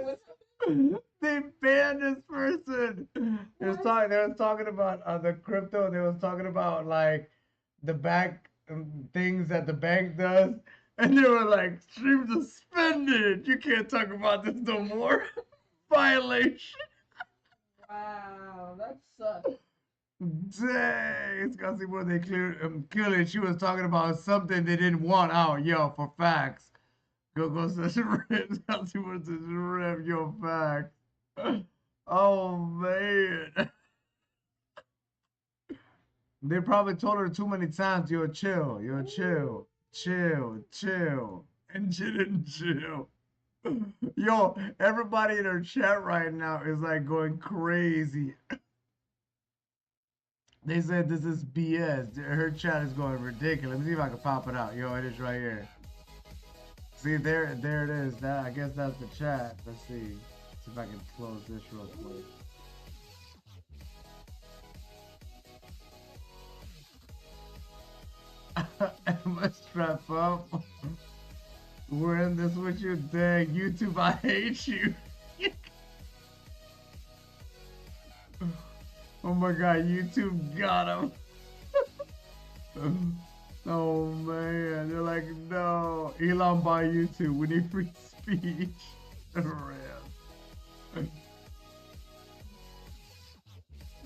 Speaker 4: They banned this person. They was talking about the crypto. They was talking about like the back things that the bank does, and they were like, "Stream suspended. You can't talk about this no more." Violation.
Speaker 2: Wow, that sucks.
Speaker 4: Dang, it's gotta see where they clearly she was talking about something they didn't want out. Yo, for facts. Go says Rip. Gotta see where it says Rip. Yo, facts. Oh man. They probably told her too many times, yo, chill, and she didn't chill. Yo, everybody in her chat right now is like going crazy. They said this is BS. Her chat is going ridiculous. Let me see if I can pop it out. Yo, it is right here. See, there it is. That, I guess that's the chat. Let's see. See if I can close this real quick. Emma, strap up. We're in this with you. Dang, YouTube, I hate you. Oh my god, YouTube got him. Oh man, they're like, no. Elon buy YouTube. We need free speech.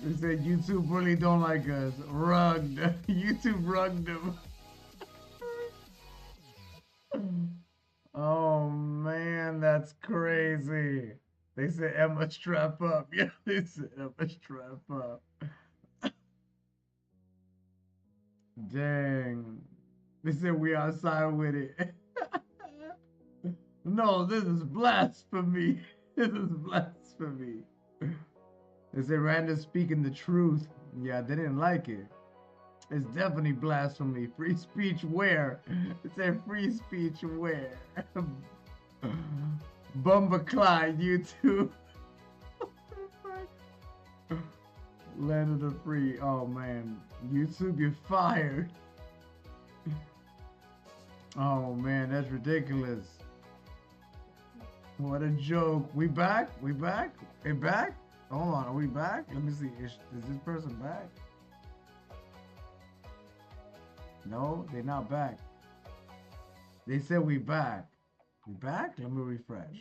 Speaker 4: They said YouTube really don't like us. Rugged. YouTube rugged them. Oh man, that's crazy. They said Emma strap up. Yeah, they said Emma strap up. Dang. They said we outside with it. No, this is blasphemy. This is blasphemy. They said Randall speaking the truth. Yeah, they didn't like it. It's definitely blasphemy. Free speech where? It said free speech where? Bumba Clyde, YouTube. Land of the free. Oh man. YouTube, you're fired. Oh man, that's ridiculous. What a joke. We back? We back? We back? Hold on, are we back? Let me see. Is this person back? No, they're not back. They said we back. We back? Let me refresh.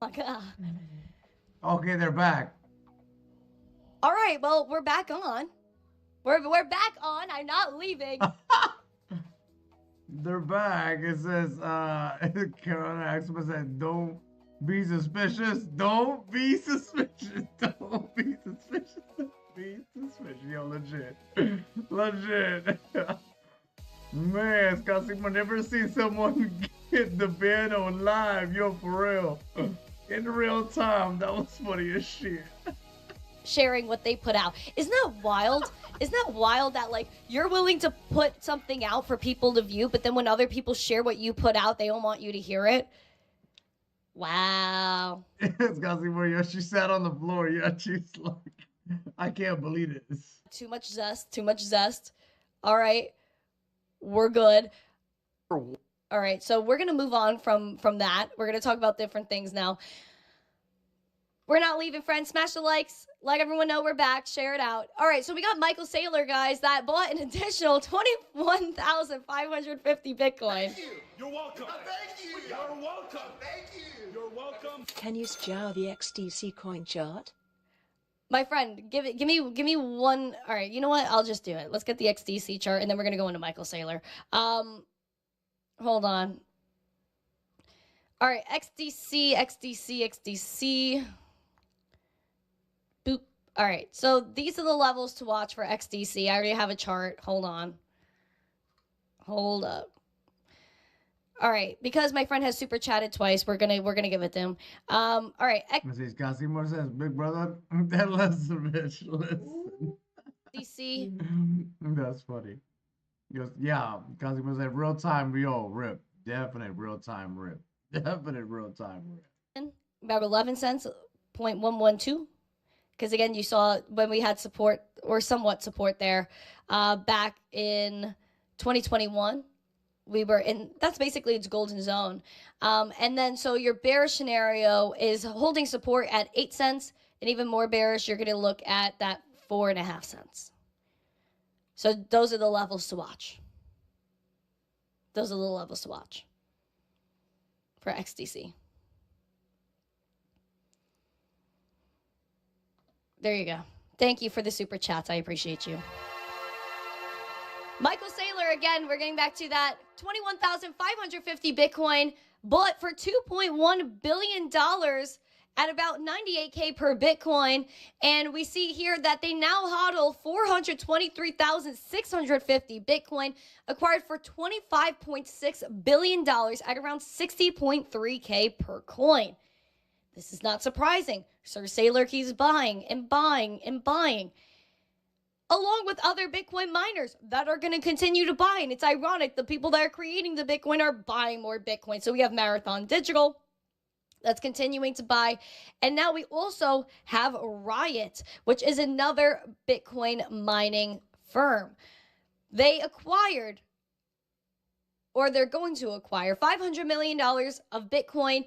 Speaker 3: Oh my God.
Speaker 4: Okay, they're back.
Speaker 3: All right, well, we're back on. We're back on. I'm not leaving.
Speaker 4: They're back. It says, Carolina Axel said, don't be suspicious. Don't be suspicious. Don't be suspicious. Don't be suspicious. Yo, legit. Legit. Man, Scott Sigmund, never seen someone get the ban on live. Yo, for real. In real time. That was funny as shit.
Speaker 3: Sharing what they put out. Isn't that wild? Isn't that wild that, like, you're willing to put something out for people to view, but then when other people share what you put out, they don't want you to hear it? Wow.
Speaker 4: She sat on the floor. Yeah, she's like, I can't believe this.
Speaker 3: Too much zest. Too much zest. All right. We're good. All right. So we're going to move on from that. We're going to talk about different things now. We're not leaving, friends. Smash the likes. Let everyone know we're back. Share it out. All right, so we got Michael Saylor, guys, that bought an additional 21,550 Bitcoin.
Speaker 5: Thank you. You're welcome. Thank you. You're welcome. Thank you. You're welcome.
Speaker 8: Can you scour the XDC coin chart?
Speaker 3: My friend, give me one. All right, you know what? I'll just do it. Let's get the XDC chart, and then we're gonna go into Michael Saylor. Hold on. All right, XDC. Boop. All right, so these are the levels to watch for XDC. I already have a chart. Hold on. Hold up. All right, because my friend has super chatted twice, we're gonna give it to him. All right.
Speaker 4: Casimir says, "Big brother, that listen, bitch, listen."
Speaker 3: XDC.
Speaker 4: That's funny. He goes, yeah, Casimir said, "Real time, real rip, definite real time rip, definite real time rip."
Speaker 3: About 11 cents, 0.112. Because again, you saw when we had support or somewhat support there back in 2021. We were in, that's basically its golden zone. And then so your bearish scenario is holding support at 8 cents, and even more bearish, you're going to look at that 4.5 cents. So those are the levels to watch. Those are the levels to watch for XDC. There you go. Thank you for the super chats. I appreciate you. Michael Saylor, again, we're getting back to that 21,550 Bitcoin, bought for $2.1 billion at about 98K per Bitcoin. And we see here that they now hodl 423,650 Bitcoin, acquired for $25.6 billion at around 60.3K per coin. This is not surprising. Sir Saylor keeps buying and buying and buying, along with other Bitcoin miners that are going to continue to buy. And it's ironic, the people that are creating the Bitcoin are buying more Bitcoin. So we have Marathon Digital that's continuing to buy. And now we also have Riot, which is another Bitcoin mining firm. They acquired, or they're going to acquire, $500 million of Bitcoin.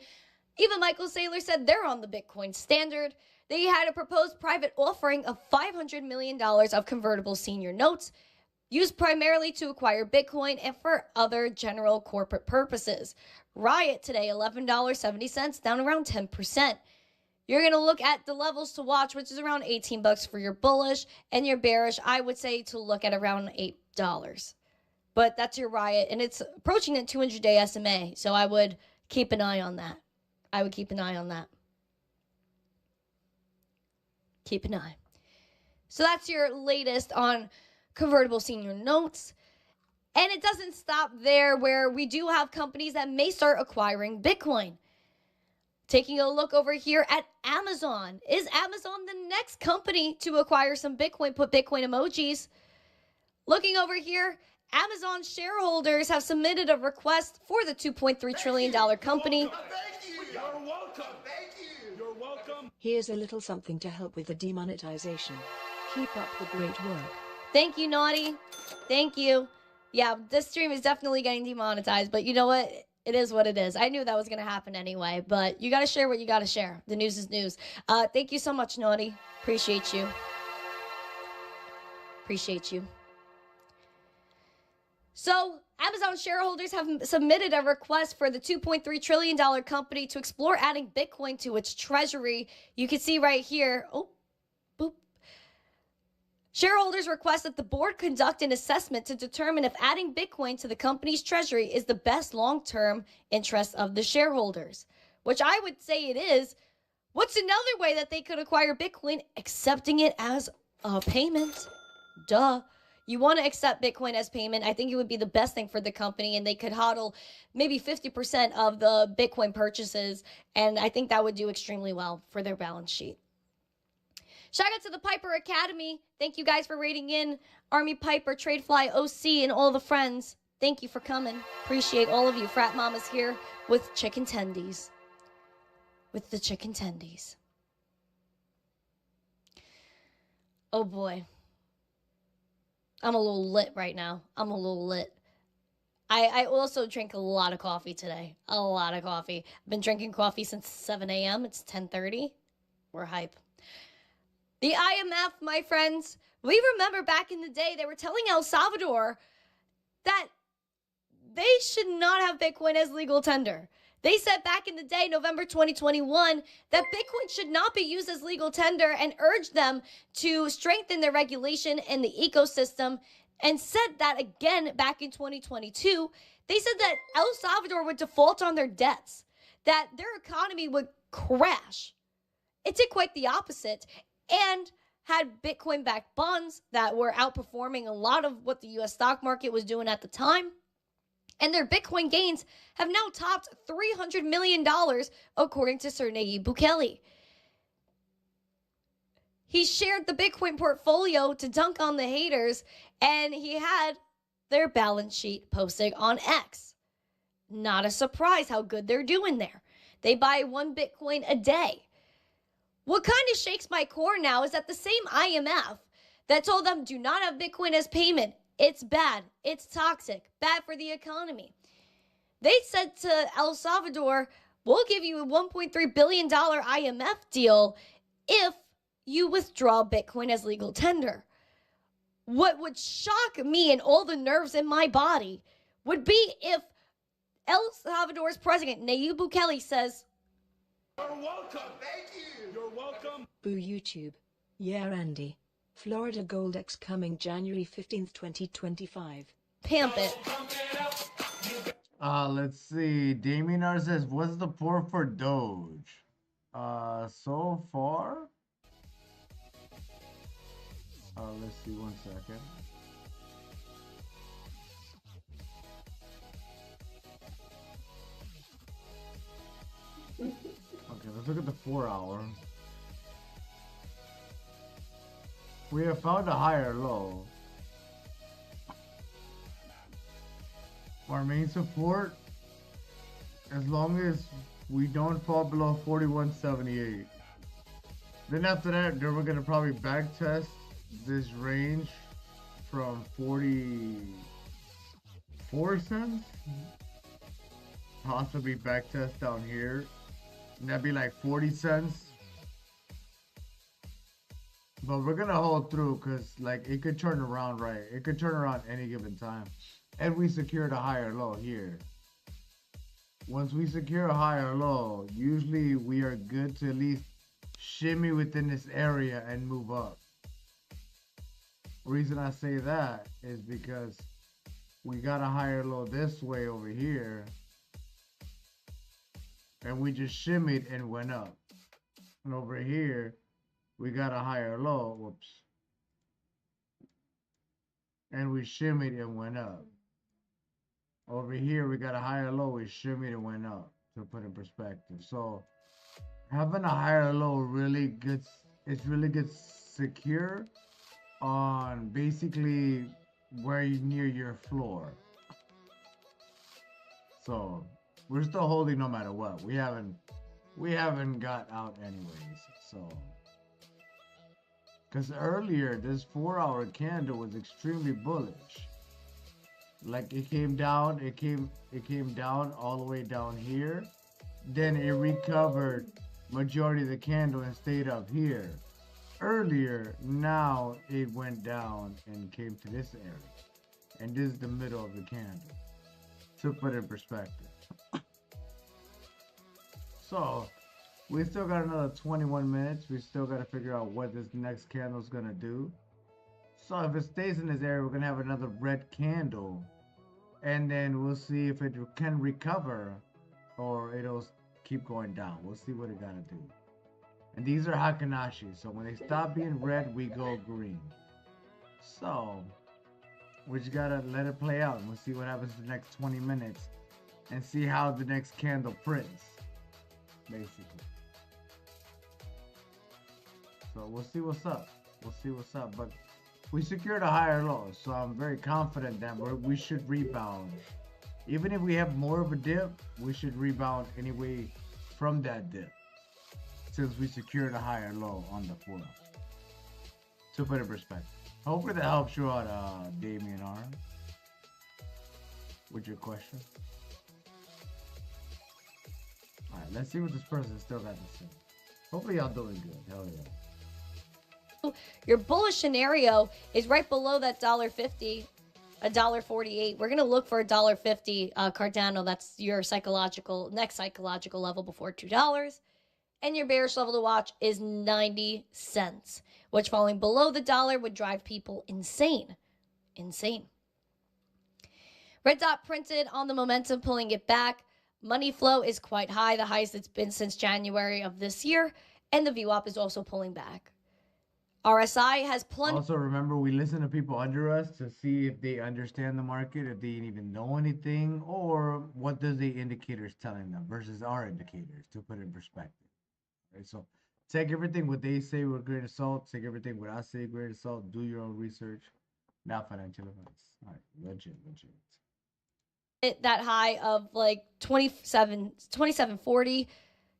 Speaker 3: Even Michael Saylor said they're on the Bitcoin standard. They had a proposed private offering of $500 million of convertible senior notes, used primarily to acquire Bitcoin and for other general corporate purposes. Riot today, $11.70, down around 10%. You're going to look at the levels to watch, which is around $18 for your bullish, and your bearish, I would say to look at around $8. But that's your Riot, and it's approaching the 200-day SMA, so I would keep an eye on that. Keep an eye. So that's your latest on convertible senior notes. And it doesn't stop there, where we do have companies that may start acquiring Bitcoin. Taking a look over here at Amazon. Is Amazon the next company to acquire some Bitcoin? Put Bitcoin emojis. Looking over here, Amazon shareholders have submitted a request for the $2.3 trillion company.
Speaker 5: You're welcome. Thank you. You're welcome.
Speaker 8: Here's a little something to help with the demonetization. Keep up the great work.
Speaker 3: Thank you, Naughty. Thank you. Yeah, this stream is definitely getting demonetized, but you know what? It is what it is. I knew that was going to happen anyway, but you got to share what you got to share. The news is news. Thank you so much, Naughty. Appreciate you. So, Amazon shareholders have submitted a request for the $2.3 trillion company to explore adding Bitcoin to its treasury. You can see right here. Oh, boop. Shareholders request that the board conduct an assessment to determine if adding Bitcoin to the company's treasury is the best long-term interest of the shareholders, which I would say it is. What's another way that they could acquire Bitcoin? Accepting it as a payment. Duh. You want to accept Bitcoin as payment. I think it would be the best thing for the company, and they could hodl maybe 50% of the Bitcoin purchases, and I think that would do extremely well for their balance sheet. Shout out to the Piper Academy. Thank you guys for rating in. Army Piper, Tradefly, OC, and all the friends. Thank you for coming. Appreciate all of you. Frat Mamas here with chicken tendies. With the chicken tendies. Oh boy. I'm a little lit right now. I also drank a lot of coffee today. A lot of coffee. I've been drinking coffee since 7 a.m. It's 10:30. We're hype. The IMF, my friends, we remember back in the day, they were telling El Salvador that they should not have Bitcoin as legal tender. They said back in the day, November 2021, that Bitcoin should not be used as legal tender and urged them to strengthen their regulation and the ecosystem, and said that again back in 2022. They said that El Salvador would default on their debts, that their economy would crash. It did quite the opposite, and had Bitcoin-backed bonds that were outperforming a lot of what the U.S. stock market was doing at the time. And their Bitcoin gains have now topped $300 million, according to Sir Nayib Bukele. He shared the Bitcoin portfolio to dunk on the haters, and he had their balance sheet posted on X. Not a surprise how good they're doing there. They buy 1 Bitcoin a day. What kind of shakes my core now is that the same IMF that told them do not have Bitcoin as payment, it's bad, it's toxic, bad for the economy. They said to El Salvador, we'll give you a $1.3 billion IMF deal if you withdraw Bitcoin as legal tender. What would shock me and all the nerves in my body would be if El Salvador's president, Nayib Bukele, says,
Speaker 5: You're welcome. Thank you. You're welcome.
Speaker 8: Boo YouTube. Yeah, Andy. Florida Gold X coming January 15th, 2025.
Speaker 3: Pimp it.
Speaker 4: Let's see. Damien R says, what's the pour for Doge? So far? Let's see, 1 second. Okay, let's look at the 4 hour. We have found a higher low. Our main support, as long as we don't fall below 41.78. Then after that, then we're gonna probably back test this range from 44 cents, possibly back test down here, and that'd be like 40 cents. But we're gonna hold through because like it could turn around, right? It could turn around any given time. And we secured a higher low here. Once we secure a higher low, usually we are good to at least shimmy within this area and move up. The reason I say that is because we got a higher low this way over here, and we just shimmied and went up. And over here, we got a higher low, whoops, and we shimmied and went up. Over here, we got a higher low, we shimmied and went up, to put in perspective. So having a higher low really gets, it's really good secure on basically where you near your floor. So we're still holding no matter what. We haven't got out anyways. So because earlier this 4-hour candle was extremely bullish. Like it came down, it came down all the way down here. Then it recovered majority of the candle and stayed up here. Earlier, now it went down and came to this area. And this is the middle of the candle, to put it in perspective. So, we still got another 21 minutes. We still got to figure out what this next candle is going to do. So, if it stays in this area, we're going to have another red candle. And then we'll see if it can recover or it'll keep going down. We'll see what it got to do. And these are Hakanashi, so when they stop being red, we go green. So, we just gotta let it play out, and we'll see what happens in the next 20 minutes, and see how the next candle prints, basically. So we'll see what's up. We'll see what's up, but we secured a higher low, so I'm very confident that we should rebound. Even if we have more of a dip, we should rebound anyway from that dip, since we secured a higher low on the 4. To put it in perspective. Hopefully that helps you out, Damien R. With your question. Alright, let's see what this person still got to say. Hopefully y'all doing good. Hell yeah.
Speaker 3: Your bullish scenario is right below that $1.50, $1.48. We're gonna look for $1.50 Cardano. That's your next psychological level before $2. And your bearish level to watch is 90 cents, which falling below the dollar would drive people insane. Insane. Red dot printed on the momentum, pulling it back. Money flow is quite high, the highest it's been since January of this year. And the VWAP is also pulling back. RSI has plunged.
Speaker 4: Also, remember, we listen to people under us to see if they understand the market, if they even know anything, or what does the indicators telling them versus our indicators, to put it in perspective. Right? So take everything what they say with a grain of salt, take everything what I say with a grain of salt, do your own research, not financial advice. All right, legit.
Speaker 3: That high of like 27.40.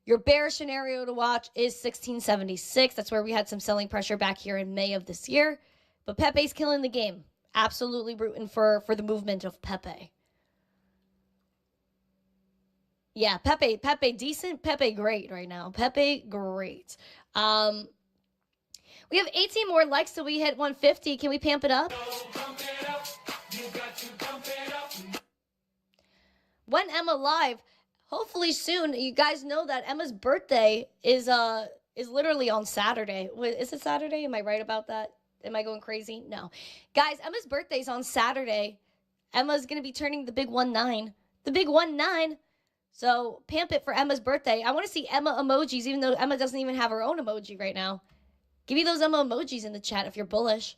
Speaker 3: Your bearish scenario to watch is 1676. That's where we had some selling pressure back here in May of this year. But Pepe's killing the game. Absolutely rooting for the movement of Pepe. Yeah, Pepe decent. Pepe great right now. Pepe great. We have 18 more likes till we hit 150. Can we pamp it up? When Emma live, hopefully soon. You guys know that Emma's birthday is literally on Saturday. Is it Saturday? Am I right about that? Am I going crazy? No. Guys, Emma's birthday is on Saturday. Emma's going to be turning the big 19. The big 19. So pamp it for Emma's birthday. I want to see Emma emojis, even though Emma doesn't even have her own emoji right now. Give me those Emma emojis in the chat if you're bullish.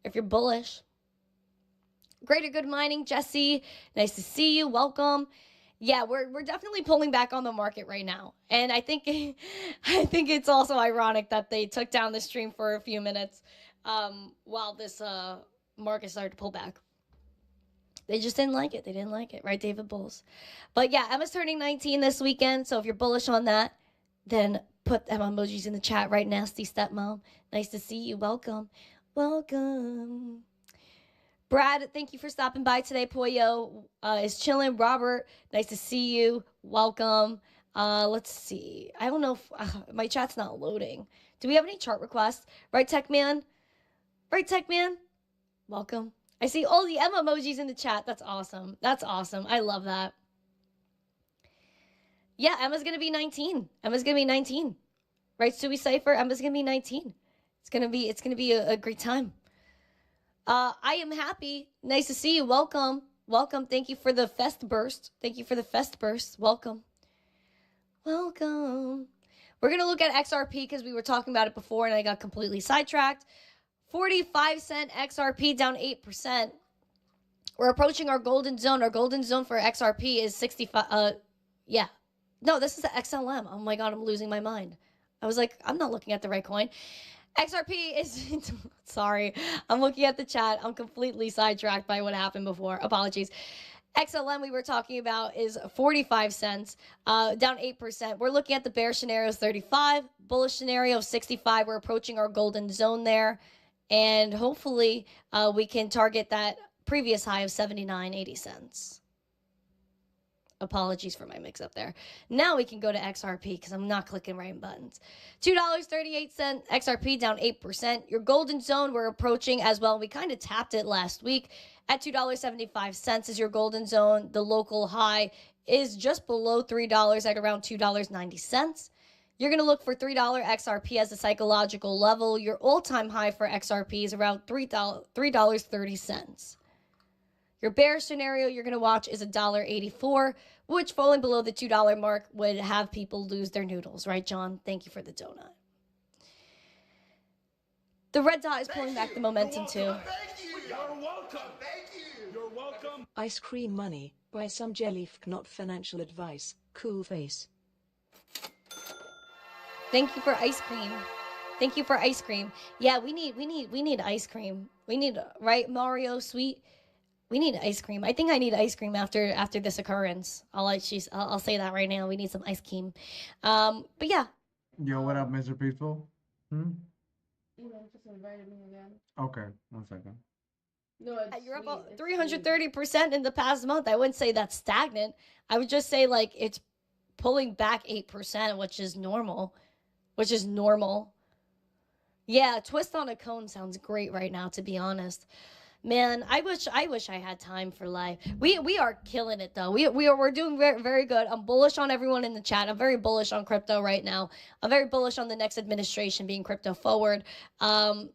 Speaker 3: If you're bullish. Greater Good Mining, Jesse. Nice to see you. Welcome. Yeah, we're definitely pulling back on the market right now. And I think it's also ironic that they took down the stream for a few minutes while this market started to pull back. They just didn't like it. They didn't like it, right, David Bulls? But yeah, Emma's turning 19 this weekend, so if you're bullish on that, then put Emma emojis in the chat, right, nasty stepmom? Nice to see you. Welcome. Welcome. Brad, thank you for stopping by today. Poyo is chilling. Robert, nice to see you. Welcome. Let's see. I don't know if my chat's not loading. Do we have any chart requests? Right, Tech Man? Right, Tech Man? Welcome. I see all the M emojis in the chat. That's awesome. That's awesome. I love that. Yeah, Emma's going to be 19. Emma's going to be 19. Right, Sui Cypher? Emma's going to be 19. It's going to be a great time. I am happy. Nice to see you. Welcome. Welcome. Thank you for the fest burst. Thank you for the fest burst. Welcome. Welcome. We're going to look at XRP because we were talking about it before and I got completely sidetracked. 45-cent XRP down 8%. We're approaching our golden zone. Our golden zone for XRP is 65. Yeah. No, this is the XLM. Oh my God, I'm losing my mind. I was like, I'm not looking at the right coin. XRP is, sorry, I'm looking at the chat. I'm completely sidetracked by what happened before. Apologies. XLM we were talking about is 45 cents, down 8%. We're looking at the bear scenario 35, bullish scenario 65. We're approaching our golden zone there. And hopefully we can target that previous high of 79.80 cents. Apologies for my mix-up there. Now we can go to XRP because I'm not clicking right buttons. $2.38 XRP down 8%. Your golden zone we're approaching as well. We kind of tapped it last week at $2.75 is your golden zone. The local high is just below $3 at around $2.90. You're going to look for $3 XRP as a psychological level. Your all-time high for XRP is around $3.30. Your bear scenario you're going to watch is $1.84, which falling below the $2 mark would have people lose their noodles. Right, John? Thank you for the donut. The red dot is pulling back the momentum, too.
Speaker 5: You're welcome. Thank you. You're welcome.
Speaker 8: Ice cream money, buy some jelly, not financial advice. Cool face.
Speaker 3: Thank you for ice cream. Thank you for ice cream. Yeah, we need ice cream. We need, right, Mario, sweet? We need ice cream. I think I need ice cream after this occurrence. I'll say that right now. We need some ice cream. But yeah.
Speaker 4: Yo, what up, Mr. Peaceful?
Speaker 2: You just invited me again.
Speaker 4: Okay, 1 second.
Speaker 2: No, it's
Speaker 3: You're
Speaker 2: sweet.
Speaker 3: up
Speaker 2: It's
Speaker 3: 330% in the past month. I wouldn't say that's stagnant. I would just say like it's pulling back 8%, which is normal. Yeah, twist on a cone sounds great right now, to be honest. Man, I wish I had time for life. We are killing it though. We're doing very, very good. I'm bullish on everyone in the chat. I'm very bullish on crypto right now. I'm very bullish on the next administration being crypto forward. But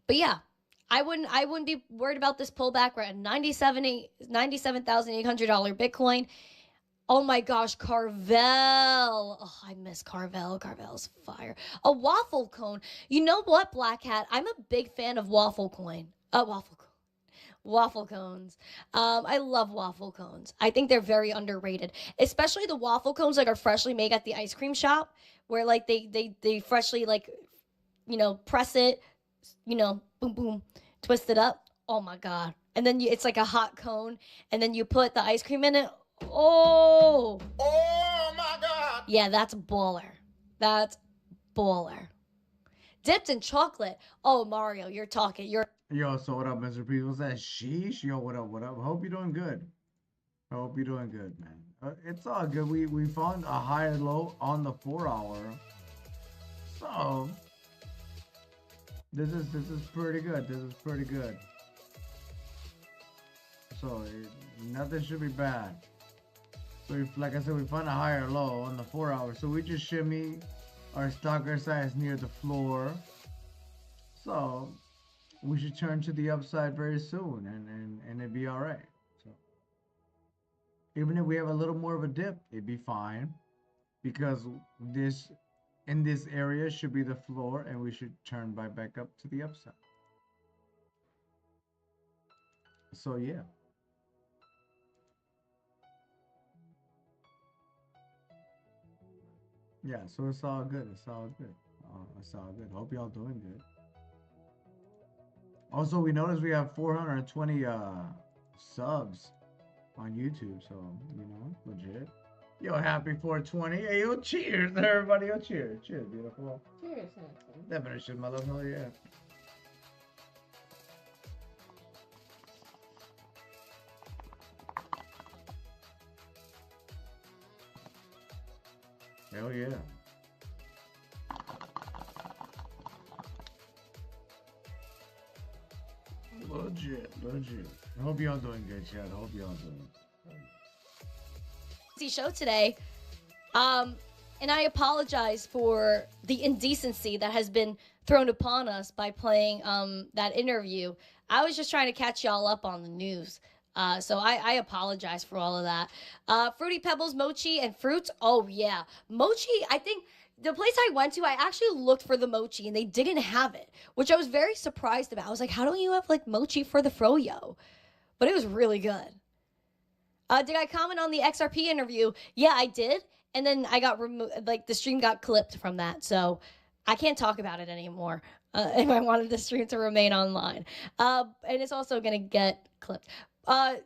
Speaker 3: yeah, I wouldn't be worried about this pullback. We're at $97,800 Bitcoin. Oh my gosh, Carvel. Oh, I miss Carvel. Carvel's fire. A waffle cone. You know what, Black Hat? I'm a big fan of waffle coins. I love waffle cones. I think they're very underrated, especially the waffle cones like are freshly made at the ice cream shop, where like they freshly like, press it, boom boom, twist it up. Oh my God! And then it's like a hot cone, and then you put the ice cream in it. Oh my God! Yeah, that's baller. That's baller. Dipped in chocolate. Oh, Mario, you're talking.
Speaker 4: Yo, so what up, Mr. P? What's that? Sheesh? Yo, what up? What up? Hope you're doing good. I hope you're doing good, man. It's all good. We found a higher low on the 4-hour. So this is pretty good. This is pretty good. So nothing should be bad. So like I said, we found a higher low on the 4-hour. So we just shimmy our stalker size near the floor. So we should turn to the upside very soon and it'd be all right. So even if we have a little more of a dip, it'd be fine because this in this area should be the floor and we should turn back up to the upside. So yeah. Yeah, so it's all good. It's all good. It's all good. Hope y'all doing good. Also, we noticed we have 420 subs on YouTube, so legit. Yo, happy 420. Hey, yo, cheers, everybody. Yo, cheers. Cheers, beautiful.
Speaker 2: Cheers, handsome.
Speaker 4: Definition, motherfucker, yeah. Hell yeah. Legit. I hope y'all doing good, chat. I hope y'all doing good.
Speaker 3: Show today. And I apologize for the indecency that has been thrown upon us by playing that interview. I was just trying to catch y'all up on the news. So I apologize for all of that. Fruity Pebbles, mochi, and fruits. Oh, yeah. Mochi, I think the place I went to, I actually looked for the mochi, and they didn't have it, which I was very surprised about. I was like, how don't you have, like, mochi for the froyo? But it was really good. Did I comment on the XRP interview? Yeah, I did. And then I got removed, like, the stream got clipped from that. So I can't talk about it anymore if I wanted the stream to remain online. And it's also going to get clipped.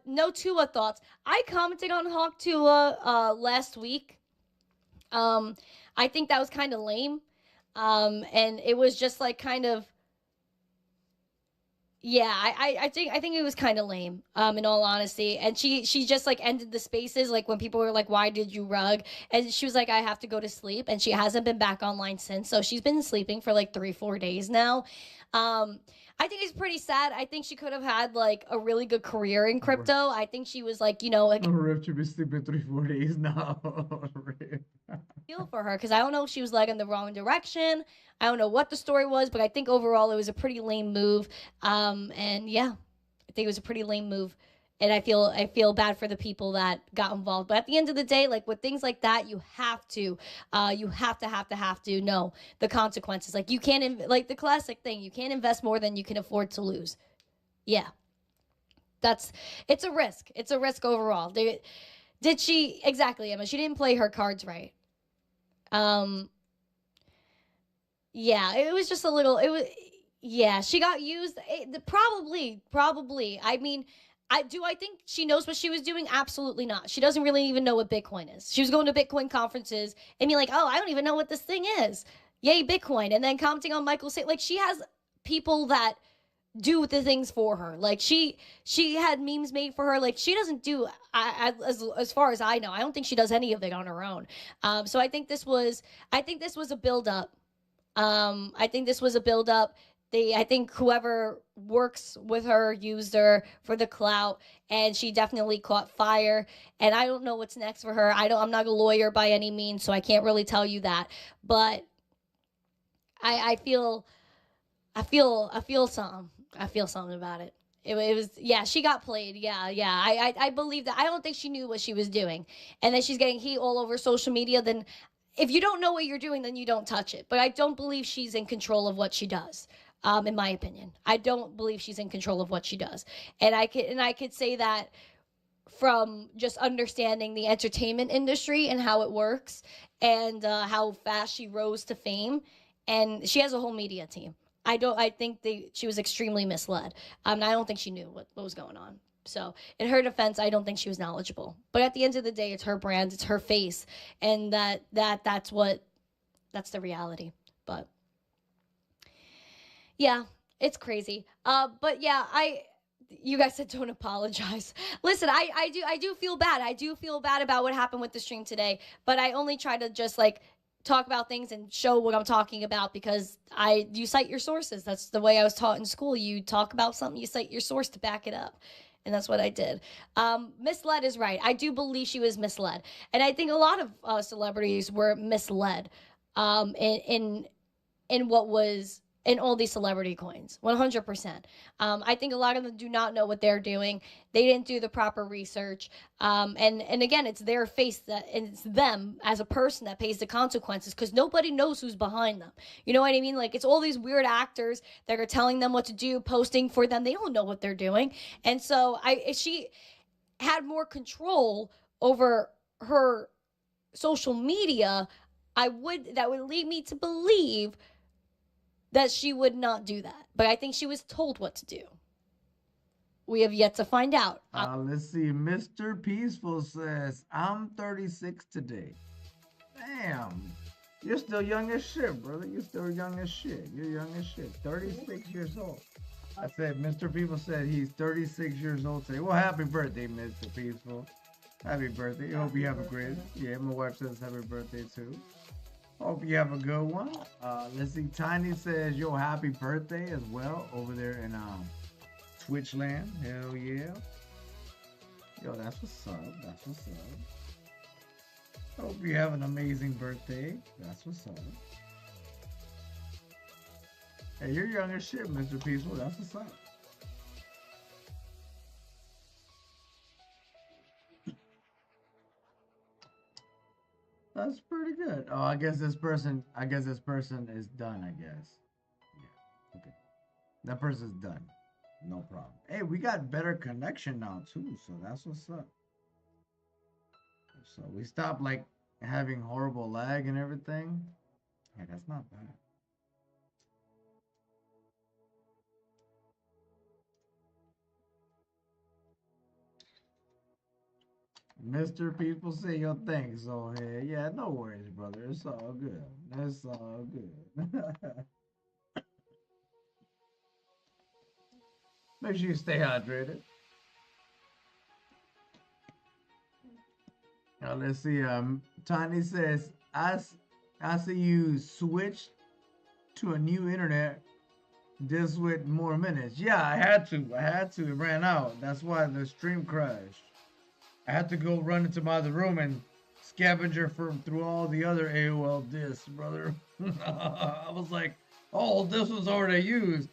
Speaker 3: No Tua thoughts. I commented on Hawk Tua last week. I think that was kind of lame. And it was just like kind of, yeah, I think it was kind of lame, in all honesty. And she just like ended the spaces, like when people were like, why did you rug? And she was like, I have to go to sleep. And she hasn't been back online since. So she's been sleeping for like 3-4 days now. I think it's pretty sad. I think she could have had like a really good career in crypto. I think she was like, you know, like
Speaker 4: Rip should be sleeping 3-4 days now.
Speaker 3: feel for her, because I don't know if she was like in the wrong direction. I don't know what the story was, but I think overall it was a pretty lame move. And yeah, I think it was a pretty lame move. And I feel bad for the people that got involved. But at the end of the day, like with things like that, you have to know the consequences. Like you can't, like the classic thing, you can't invest more than you can afford to lose. Yeah. It's a risk. It's a risk overall. Did she, exactly, Emma, she didn't play her cards right. Yeah, it was just a little, she got used. Probably. I mean, I think she knows what she was doing? Absolutely not. She doesn't really even know what Bitcoin is. She was going to Bitcoin conferences and be like, oh, I don't even know what this thing is. Yay, Bitcoin. And then commenting on Michael say, like, she has people that do the things for her. Like she had memes made for her. Like she doesn't do, as far as I know, I don't think she does any of it on her own. So I think this was a build up. I think whoever works with her used her for the clout, and she definitely caught fire. And I don't know what's next for her. I'm not a lawyer by any means, so I can't really tell you that. But I feel something. I feel something about it. It was, yeah, she got played. Yeah. I believe that. I don't think she knew what she was doing. And then she's getting heat all over social media. Then if you don't know what you're doing, then you don't touch it. But I don't believe she's in control of what she does. In my opinion, I don't believe she's in control of what she does. And I could say that from just understanding the entertainment industry and how it works and how fast she rose to fame. And she has a whole media team. I think she was extremely misled. I don't think she knew what was going on. So in her defense, I don't think she was knowledgeable. But at the end of the day, it's her brand, it's her face, and that's the reality. But yeah, it's crazy. But yeah, you guys said don't apologize. Listen, I do feel bad. I do feel bad about what happened with the stream today. But I only try to just like talk about things and show what I'm talking about because you cite your sources. That's the way I was taught in school. You talk about something, you cite your source to back it up. And that's what I did. Misled is right. I do believe she was misled. And I think a lot of celebrities were misled in what was in all these celebrity coins, 100%. I think a lot of them do not know what they're doing. They didn't do the proper research. And again, it's their face and it's them as a person that pays the consequences because nobody knows who's behind them. You know what I mean? Like it's all these weird actors that are telling them what to do, posting for them. They don't know what they're doing. And so if she had more control over her social media, that would lead me to believe that she would not do that. But I think she was told what to do. We have yet to find out.
Speaker 4: Let's see. Mr. Peaceful says, I'm 36 today. Damn. You're still young as shit, brother. You're still young as shit. You're young as shit. 36 years old. I said, Mr. Peaceful said he's 36 years old today. Well, happy birthday, Mr. Peaceful. Happy birthday. Hope you have a great. Yeah, my wife says happy birthday too. Hope you have a good one. Let's see. Tiny says, yo, happy birthday as well over there in Twitch land. Hell yeah. Yo, that's what's up. That's what's up. Hope you have an amazing birthday. That's what's up. Hey, you're young as shit, Mr. Peaceful. That's what's up. That's pretty good. Oh, I guess this person is done, I guess. Yeah. Okay. That person's done. No problem. Hey, we got better connection now too, so that's what's up. So we stopped like having horrible lag and everything. Yeah, that's not bad. Mr. People say your thanks on here. Yeah, no worries, brother. It's all good. It's all good. Make sure you stay hydrated. Now let's see. Tiny says, I see you switched to a new internet just with more minutes. Yeah, I had to. It ran out. That's why the stream crashed. I had to go run into my other room and scavenger through all the other AOL discs, brother. I was like, oh, this was already used.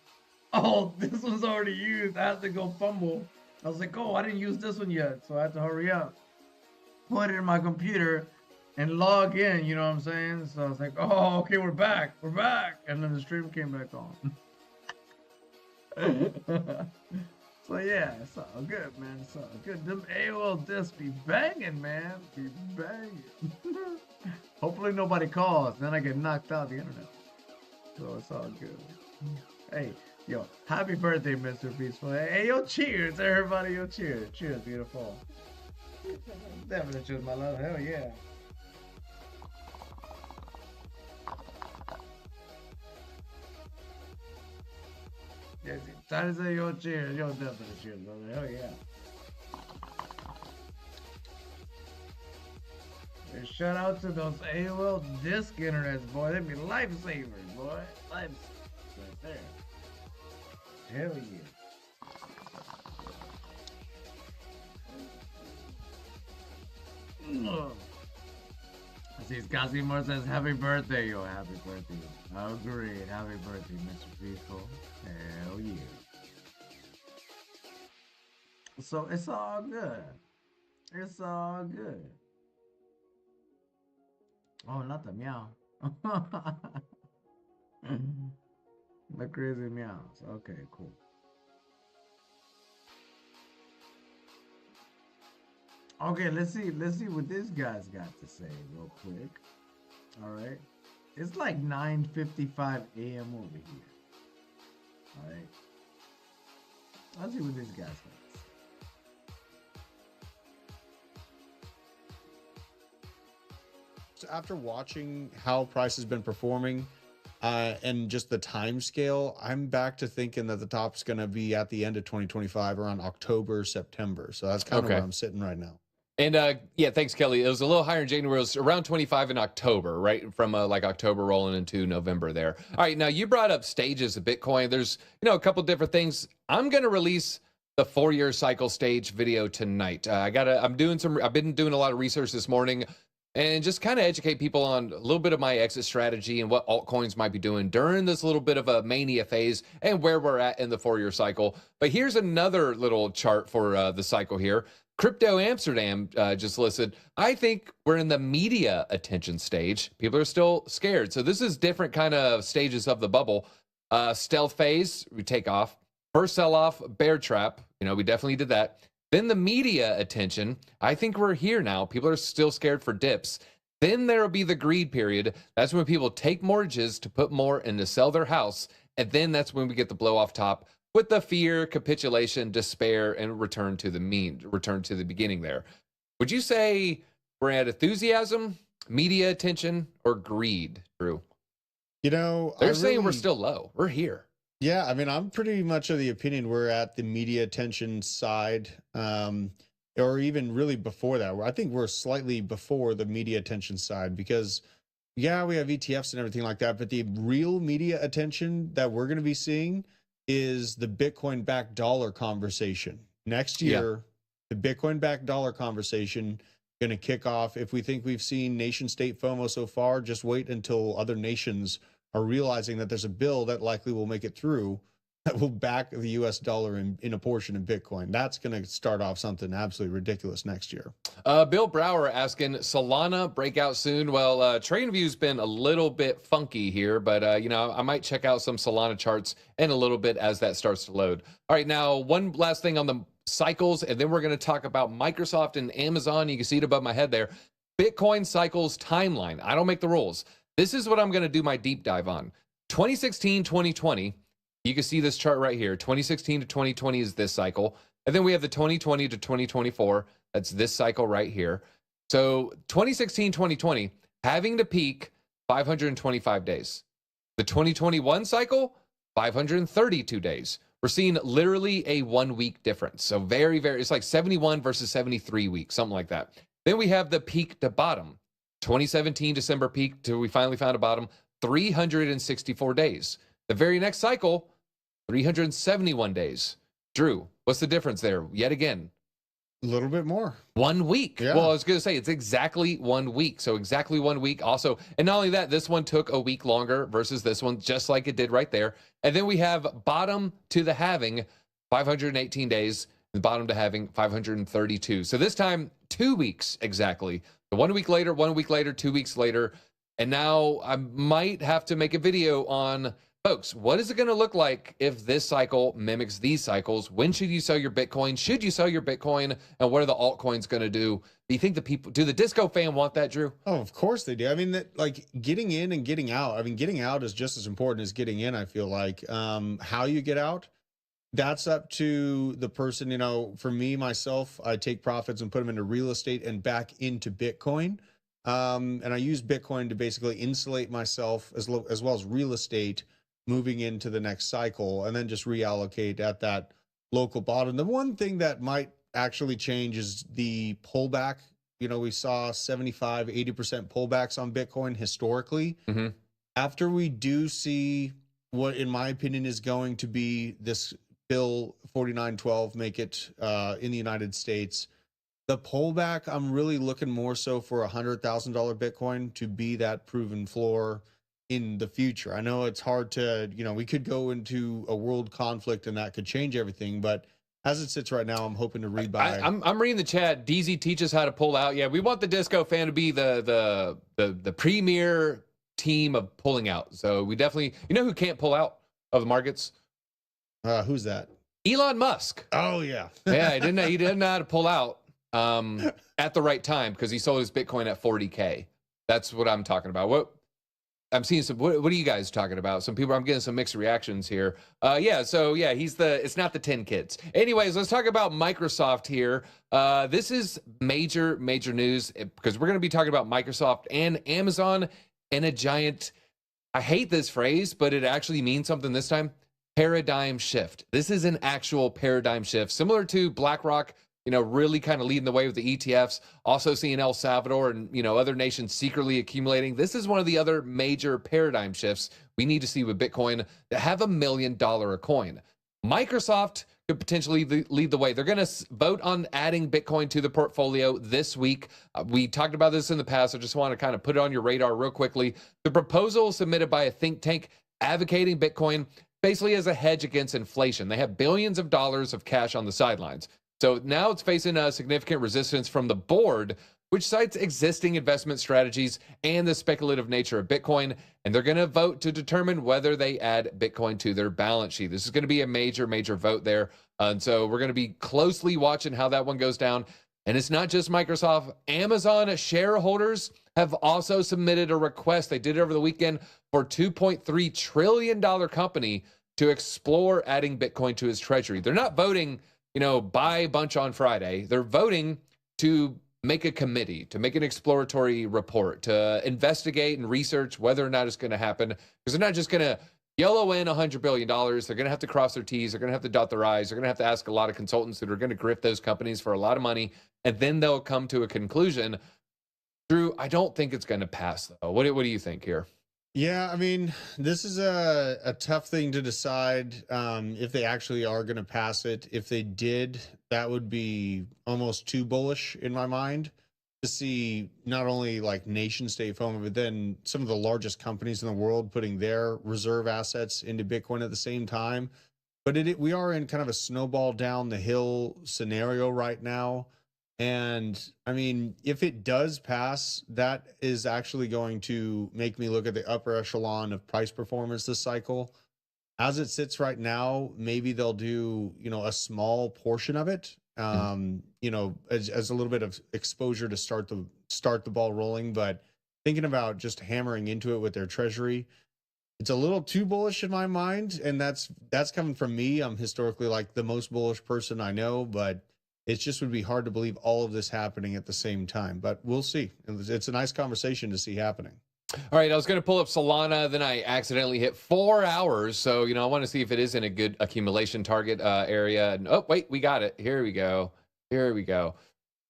Speaker 4: Oh, this one's already used. I had to go fumble. I was like, oh, I didn't use this one yet. So I had to hurry up, put it in my computer, and log in, you know what I'm saying? So I was like, oh, okay, we're back. We're back. And then the stream came back on. So yeah, it's all good, man. It's all good. Them AOL discs be banging, man. Be banging. Hopefully nobody calls. Then I get knocked out of the internet. So it's all good. Hey, yo, happy birthday, Mr. Peaceful. Hey, yo, cheers, everybody. Yo, cheers. Cheers, beautiful. Definitely cheers, my love. Hell yeah. Yes, time to say yo cheers. Yo, definitely cheers, brother. Hell yeah. And shout out to those AOL disc internets, boy. They be lifesavers, boy. Lifesavers right there. Hell yeah. I see Casimir says happy birthday, yo. Happy birthday. Oh, great. Happy birthday, Mr. Peaceful. Hell yeah. So it's all good. It's all good. Oh, not the meow. The crazy meows. Okay, cool. Okay, let's see what this guy's got to say real quick. All right. It's like 9:55 a.m. over here. All right. Let's see what this guy's got to say.
Speaker 18: So after watching how price has been performing and just the time scale, I'm back to thinking that the top's going to be at the end of 2025 around October, September. So that's kind of where I'm sitting right now.
Speaker 19: And yeah, thanks, Kelly. It was a little higher in January. It was around 25 in October, right? From like October rolling into November there. All right, now you brought up stages of Bitcoin. There's, a couple different things. I'm going to release the 4-year cycle stage video tonight. I've been doing a lot of research this morning and just kind of educate people on a little bit of my exit strategy and what altcoins might be doing during this little bit of a mania phase and where we're at in the 4-year cycle. But here's another little chart for the cycle here. Crypto Amsterdam just listed, I think we're in the media attention stage. People are still scared. So this is different kind of stages of the bubble. Stealth phase, we take off. First sell-off, bear trap. We definitely did that. Then the media attention. I think we're here now. People are still scared for dips. Then there will be the greed period. That's when people take mortgages to put more and to sell their house. And then that's when we get the blow off top with the fear, capitulation, despair, and return to the beginning there. Would you say we're at enthusiasm, media attention, or greed, Drew? They're saying we're still low. We're here.
Speaker 18: Yeah, I mean, I'm pretty much of the opinion we're at the media attention side. or even really before that. I think we're slightly before the media attention side because, yeah, we have ETFs and everything like that, but the real media attention that we're going to be seeing is the Bitcoin-backed dollar conversation. Next year, the Bitcoin-backed dollar conversation going to kick off. If we think we've seen nation-state FOMO so far, just wait until other nations are realizing that there's a bill that likely will make it through that will back the US dollar in a portion of Bitcoin. That's going to start off something absolutely ridiculous next year.
Speaker 19: Bill Brower asking, Solana breakout soon? Well, TradingView's been a little bit funky here, but, you know, I might check out some Solana charts in a little bit as that starts to load. All right, now, one last thing on the cycles, and then we're going to talk about Microsoft and Amazon. You can see it above my head there. Bitcoin cycles timeline. I don't make the rules. This is what I'm going to do my deep dive on. 2016, 2020. You can see this chart right here. 2016 to 2020 is this cycle. And then we have the 2020 to 2024. That's this cycle right here. So 2016, 2020, having to peak 525 days. The 2021 cycle, 532 days. We're seeing literally a 1 week difference. So very, it's like 71 versus 73 weeks, something like that. Then we have the peak to bottom. 2017 December peak till we finally found a bottom, 364 days. The very next cycle, 371 days. Drew, what's the difference there? Yet again,
Speaker 18: a little bit more.
Speaker 19: 1 week.
Speaker 18: Yeah.
Speaker 19: Well, I was going to say it's exactly 1 week. So exactly 1 week also. And not only that, this one took a week longer versus this one, just like it did right there. And then we have bottom to the halving, 518 days, and bottom to halving, 532. So this time, 2 weeks exactly. 1 week later, 1 week later, 2 weeks later. And now I might have to make a video on, folks, what is it going to look like if this cycle mimics these cycles? When should you sell your Bitcoin? Should you sell your Bitcoin? And what are the altcoins going to do? Do you think the people, do the disco fan want that, Drew?
Speaker 18: Oh, of course they do. I mean, like getting in and getting out. I mean, getting out is just as important as getting in, I feel like. How you get out, that's up to the person. You know, for me, myself, I take profits and put them into real estate and back into Bitcoin. And I use Bitcoin to basically insulate myself as well as real estate moving into the next cycle, and then just reallocate at that local bottom. The one thing that might actually change is the pullback. You know, we saw 75, 80% pullbacks on Bitcoin historically.
Speaker 19: Mm-hmm.
Speaker 18: After we do see what, in my opinion, is going to be this bill 4912 make it in the United States, the pullback, I'm really looking more so for $100,000 Bitcoin to be that proven floor in the future. I know it's hard to, you know, we could go into a world conflict and that could change everything, but as it sits right now, I'm hoping to rebuy.
Speaker 19: I'm reading the chat. DZ teaches how to pull out. Yeah, we want the disco fan to be the premier team of pulling out. So we definitely, you know who can't pull out of the markets?
Speaker 18: Who's that?
Speaker 19: Elon Musk.
Speaker 18: Oh yeah.
Speaker 19: Yeah, he didn't know how to pull out at the right time because he sold his Bitcoin at 40K. That's what I'm talking about. What I'm seeing some, what are you guys talking about? Some people, I'm getting some mixed reactions here. So it's not the 10 kids. Anyways, let's talk about Microsoft here. This is major news because we're going to be talking about Microsoft and Amazon and a giant, I hate this phrase, but it actually means something this time, paradigm shift. This is an actual paradigm shift, similar to BlackRock, you know, really kind of leading the way with the ETFs, also seeing El Salvador and, you know, other nations secretly accumulating. This is one of the other major paradigm shifts we need to see with Bitcoin to have $1 million a coin. Microsoft could potentially lead the way. They're going to vote on adding Bitcoin to the portfolio this week. We talked about this in the past. I just want to kind of put it on your radar real quickly. The proposal submitted by a think tank advocating Bitcoin basically as a hedge against inflation. They have billions of dollars of cash on the sidelines. So now it's facing a significant resistance from the board, which cites existing investment strategies and the speculative nature of Bitcoin. And they're going to vote to determine whether they add Bitcoin to their balance sheet. This is going to be a major vote there. And so we're going to be closely watching how that one goes down. And it's not just Microsoft. Amazon shareholders have also submitted a request. They did it over the weekend for $2.3 trillion company to explore adding Bitcoin to its treasury. They're not voting, you know, buy a bunch on Friday. They're voting to make a committee, to make an exploratory report, to investigate and research whether or not it's going to happen. Because they're not just going to YOLO in $100 billion. They're going to have to cross their T's. They're going to have to dot their I's. They're going to have to ask a lot of consultants that are going to grift those companies for a lot of money. And then they'll come to a conclusion. Drew, I don't think it's going to pass, though. What do you think here?
Speaker 18: Yeah, I mean, this is a tough thing to decide if they actually are going to pass it. If they did, that would be almost too bullish in my mind to see not only like nation state FOMO, but then some of the largest companies in the world putting their reserve assets into Bitcoin at the same time. But we are in kind of a snowball down the hill scenario right now. And I mean, if it does pass, that is actually going to make me look at the upper echelon of price performance this cycle. As it sits right now, maybe they'll do, a small portion of it, as a little bit of exposure to start the ball rolling. But thinking about just hammering into it with their treasury, it's a little too bullish in my mind. And that's coming from me. I'm historically like the most bullish person I know, but it just would be hard to believe all of this happening at the same time, but we'll see. It's a nice conversation to see happening.
Speaker 19: All right, I was going to pull up Solana, then I accidentally hit 4 hours. So, I want to see if it is in a good accumulation target area. And, oh, wait, we got it. Here we go.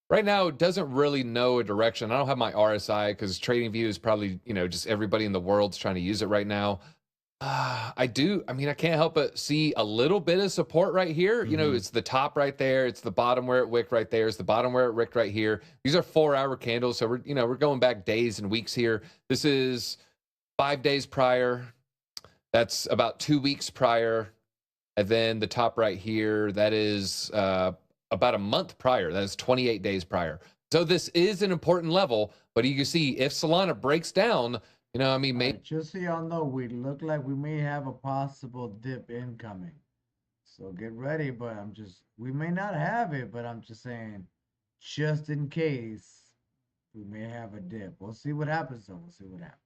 Speaker 19: Right now, it doesn't really know a direction. I don't have my RSI because TradingView is probably, just everybody in the world's trying to use it right now. I can't help but see a little bit of support right here. It's the top right there. It's the bottom where it wicked right there. It's the bottom where it wicked right here. These are 4-hour candles. So we're going back days and weeks here. This is 5 days prior. That's about 2 weeks prior. And then the top right here, that is about a month prior. That is 28 days prior. So this is an important level, but you can see if Solana breaks down, maybe.
Speaker 4: Just so y'all know, we look like we may have a possible dip incoming. So get ready, but we may not have it, but I'm just saying, just in case, we may have a dip. We'll see what happens, though. We'll see what happens.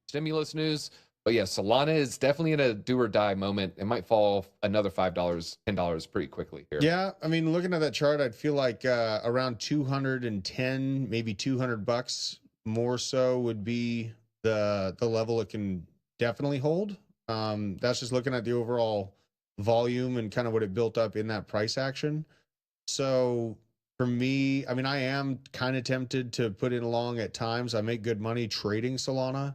Speaker 19: Stimulus news. But yeah, Solana is definitely in a do or die moment. It might fall another $5, $10 pretty quickly here.
Speaker 18: Yeah, I mean, looking at that chart, I'd feel like around 210, maybe $200 more so would be the level it can definitely hold. That's just looking at the overall volume and kind of what it built up in that price action. So for me, I mean, I am kind of tempted to put it along at times. I make good money trading Solana.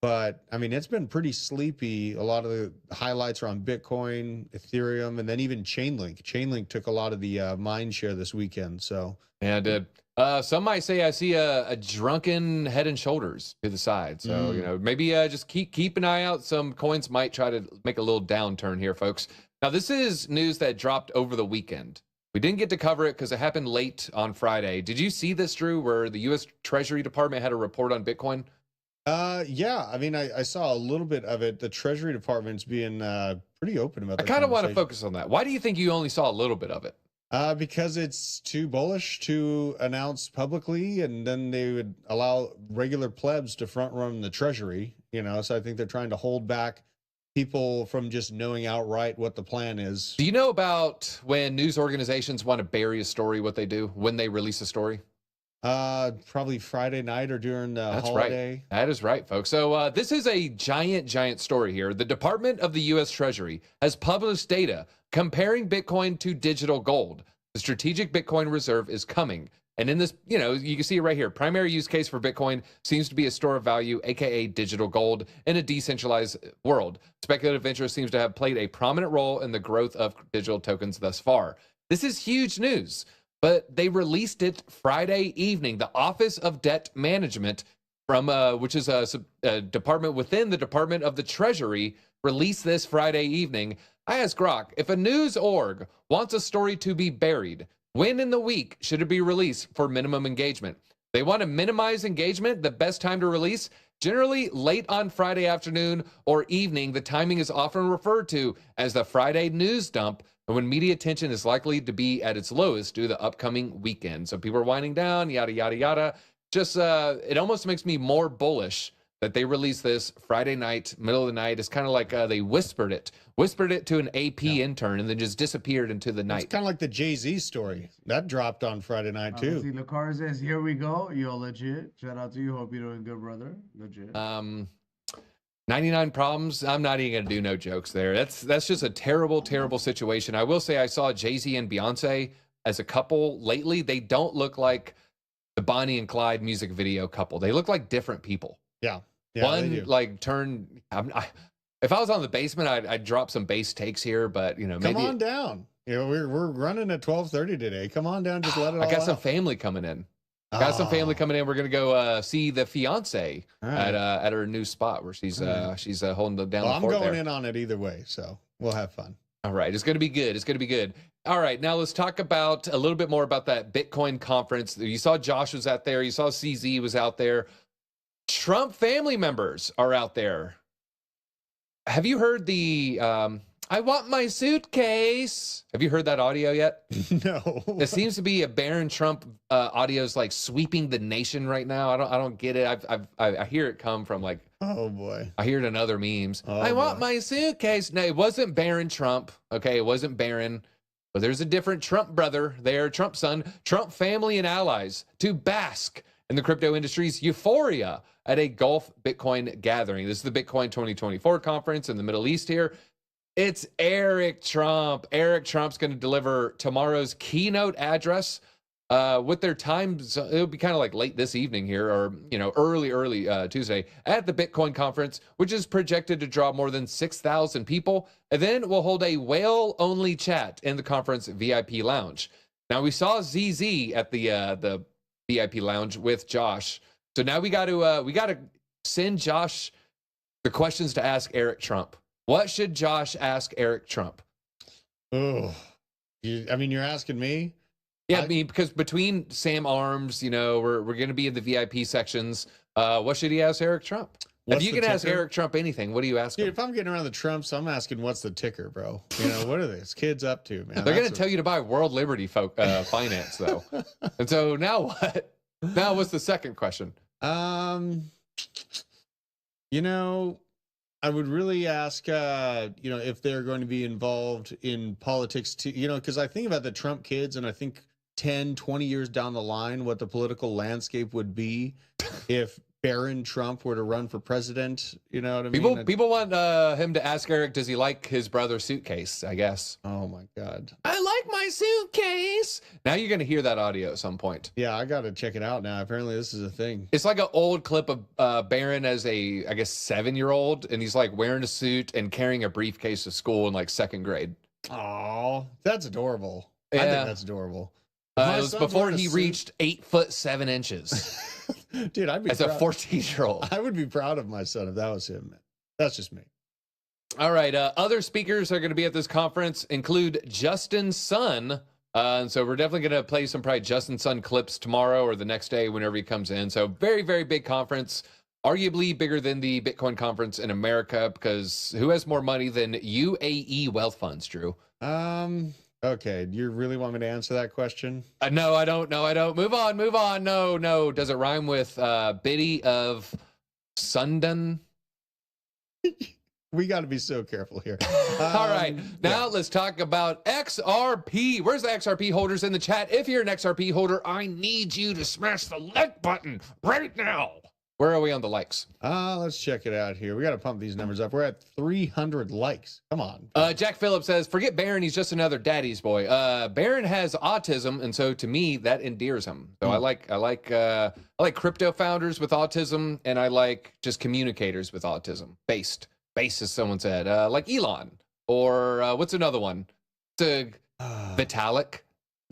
Speaker 18: But I mean, it's been pretty sleepy. A lot of the highlights are on Bitcoin, Ethereum, and then even Chainlink. Chainlink took a lot of the mind share this weekend. So
Speaker 19: yeah, it did. Some might say I see a drunken Head and Shoulders to the side. So maybe just keep an eye out. Some coins might try to make a little downturn here, folks. Now this is news that dropped over the weekend. We didn't get to cover it because it happened late on Friday. Did you see this, Drew? Where the U.S. Treasury Department had a report on Bitcoin?
Speaker 18: Yeah, I mean, I saw a little bit of it. The Treasury Department's being pretty open about that.
Speaker 19: I kind of want to focus on that. Why do you think you only saw a little bit of it?
Speaker 18: Because it's too bullish to announce publicly, and then they would allow regular plebs to front run the Treasury, so I think they're trying to hold back people from just knowing outright what the plan is.
Speaker 19: Do you know about when news organizations want to bury a story, what they do when they release a story?
Speaker 18: Probably Friday night or during the holiday.
Speaker 19: Right. That is right, folks. So this is a giant story here. The Department of the U.S. Treasury has published data comparing Bitcoin to digital gold. The strategic Bitcoin reserve is coming. And in this, you can see it right here. Primary use case for Bitcoin seems to be a store of value, aka digital gold, in a decentralized world. Speculative interest seems to have played a prominent role in the growth of digital tokens thus far. This is huge news. But they released it Friday evening. The Office of Debt Management, which is a department within the Department of the Treasury, released this Friday evening. I asked Grok, if a news org wants a story to be buried, when in the week should it be released for minimum engagement? They want to minimize engagement. The best time to release? Generally late on Friday afternoon or evening. The timing is often referred to as the Friday news dump, and when media attention is likely to be at its lowest due to the upcoming weekend. So people are winding down, yada, yada, yada. Just, it almost makes me more bullish that they released this Friday night, middle of the night. It's kind of like they whispered it to an AP intern and then just disappeared into the night.
Speaker 18: It's kind of like the Jay-Z story. That dropped on Friday night, too.
Speaker 4: See, Lacar says, here we go. You're legit. Shout out to you. Hope you're doing good, brother. Legit.
Speaker 19: 99 problems. I'm not even gonna do no jokes there. That's just a terrible, terrible situation. I will say I saw Jay-Z and Beyonce as a couple lately. They don't look like the Bonnie and Clyde music video couple. They look like different people.
Speaker 18: Yeah.
Speaker 19: One like turned. If I was on the basement, I'd drop some base takes here, but you know, maybe
Speaker 18: come on down. You know, we're running at 12:30 today. Come on down, just let it all
Speaker 19: I got some
Speaker 18: out.
Speaker 19: family coming in. Got some family coming in. We're gonna go see the fiance at her new spot where she's holding the down.
Speaker 18: Well,
Speaker 19: the
Speaker 18: I'm
Speaker 19: fort
Speaker 18: going
Speaker 19: there.
Speaker 18: in on it either way, so we'll have fun.
Speaker 19: All right, it's gonna be good. It's gonna be good. All right, now let's talk about a little bit more about that Bitcoin conference. You saw Josh was out there. You saw CZ was out there. Trump family members are out there. Have you heard the I want my suitcase? Have you heard that audio yet?
Speaker 18: No.
Speaker 19: It seems to be a Barron Trump audio's like sweeping the nation right now. I don't get it. I hear it come from like,
Speaker 18: oh boy.
Speaker 19: I hear it in other memes.
Speaker 18: Oh,
Speaker 19: I want my suitcase. No, it wasn't Barron Trump. Okay, it wasn't Barron. But there's a different Trump brother there, Trump son, Trump family and allies to bask in the crypto industry's euphoria at a Gulf Bitcoin gathering. This is the Bitcoin 2024 conference in the Middle East here. It's Eric Trump. Eric Trump's going to deliver tomorrow's keynote address with their times. It'll be kind of like late this evening here, or you know, early Tuesday at the Bitcoin conference, which is projected to draw more than 6,000 people. And then we'll hold a whale-only chat in the conference VIP lounge. Now we saw ZZ at the VIP lounge with Josh. So now we got to send Josh the questions to ask Eric Trump. What should Josh ask Eric Trump?
Speaker 18: Oh, I mean, you're asking me?
Speaker 19: Yeah, I mean, because between Sam Arms, you know, we're going to be in the VIP sections. What should he ask Eric Trump? If you can ask Eric Trump anything, what do you ask him?
Speaker 18: If I'm getting around the Trumps, I'm asking what's the ticker, bro? You know, what are these kids up to, man?
Speaker 19: They're going to tell you to buy World Liberty Finance, though. And so now what? Now what's the second question?
Speaker 18: You know, I would really ask, you know, if they're going to be involved in politics too, you know, because I think about the Trump kids and I think 10, 20 years down the line, what the political landscape would be if Barron Trump were to run for president. You know what I mean?
Speaker 19: People want him to ask Eric, does he like his brother's suitcase, I guess.
Speaker 18: Oh my God.
Speaker 19: I like my suitcase. Now you're going to hear that audio at some point.
Speaker 18: Yeah, I got to check it out now. Apparently this is a thing.
Speaker 19: It's like an old clip of Barron as a, I guess, 7-year-old. And he's like wearing a suit and carrying a briefcase to school in like 2nd grade.
Speaker 18: Oh, that's adorable.
Speaker 19: Yeah.
Speaker 18: I think that's adorable.
Speaker 19: It was before he reached 8'7".
Speaker 18: Dude, I'd be
Speaker 19: as a 14-year-old.
Speaker 18: I would be proud of my son if that was him, man. That's just me.
Speaker 19: All right. Other speakers are going to be at this conference include Justin Sun. And so we're definitely going to play some probably Justin Sun clips tomorrow or the next day whenever he comes in. So very, very big conference. Arguably bigger than the Bitcoin conference in America, because who has more money than UAE wealth funds, Drew?
Speaker 18: Okay, you really want me to answer that question?
Speaker 19: No, I don't. No, I don't. Move on. No. Does it rhyme with Biddy of Sundon?
Speaker 18: We got to be so careful here.
Speaker 19: All right. Now let's talk about XRP. Where's the XRP holders in the chat? If you're an XRP holder, I need you to smash the like button right now. Where are we on the likes?
Speaker 18: Let's check it out here. We got to pump these numbers up. We're at 300 likes. Come on.
Speaker 19: Jack Phillips says, forget Barron. He's just another daddy's boy. Barron has autism, and so to me, that endears him. So I like crypto founders with autism, and I like just communicators with autism. Based, as someone said. Like Elon. Or what's another one? Vitalik.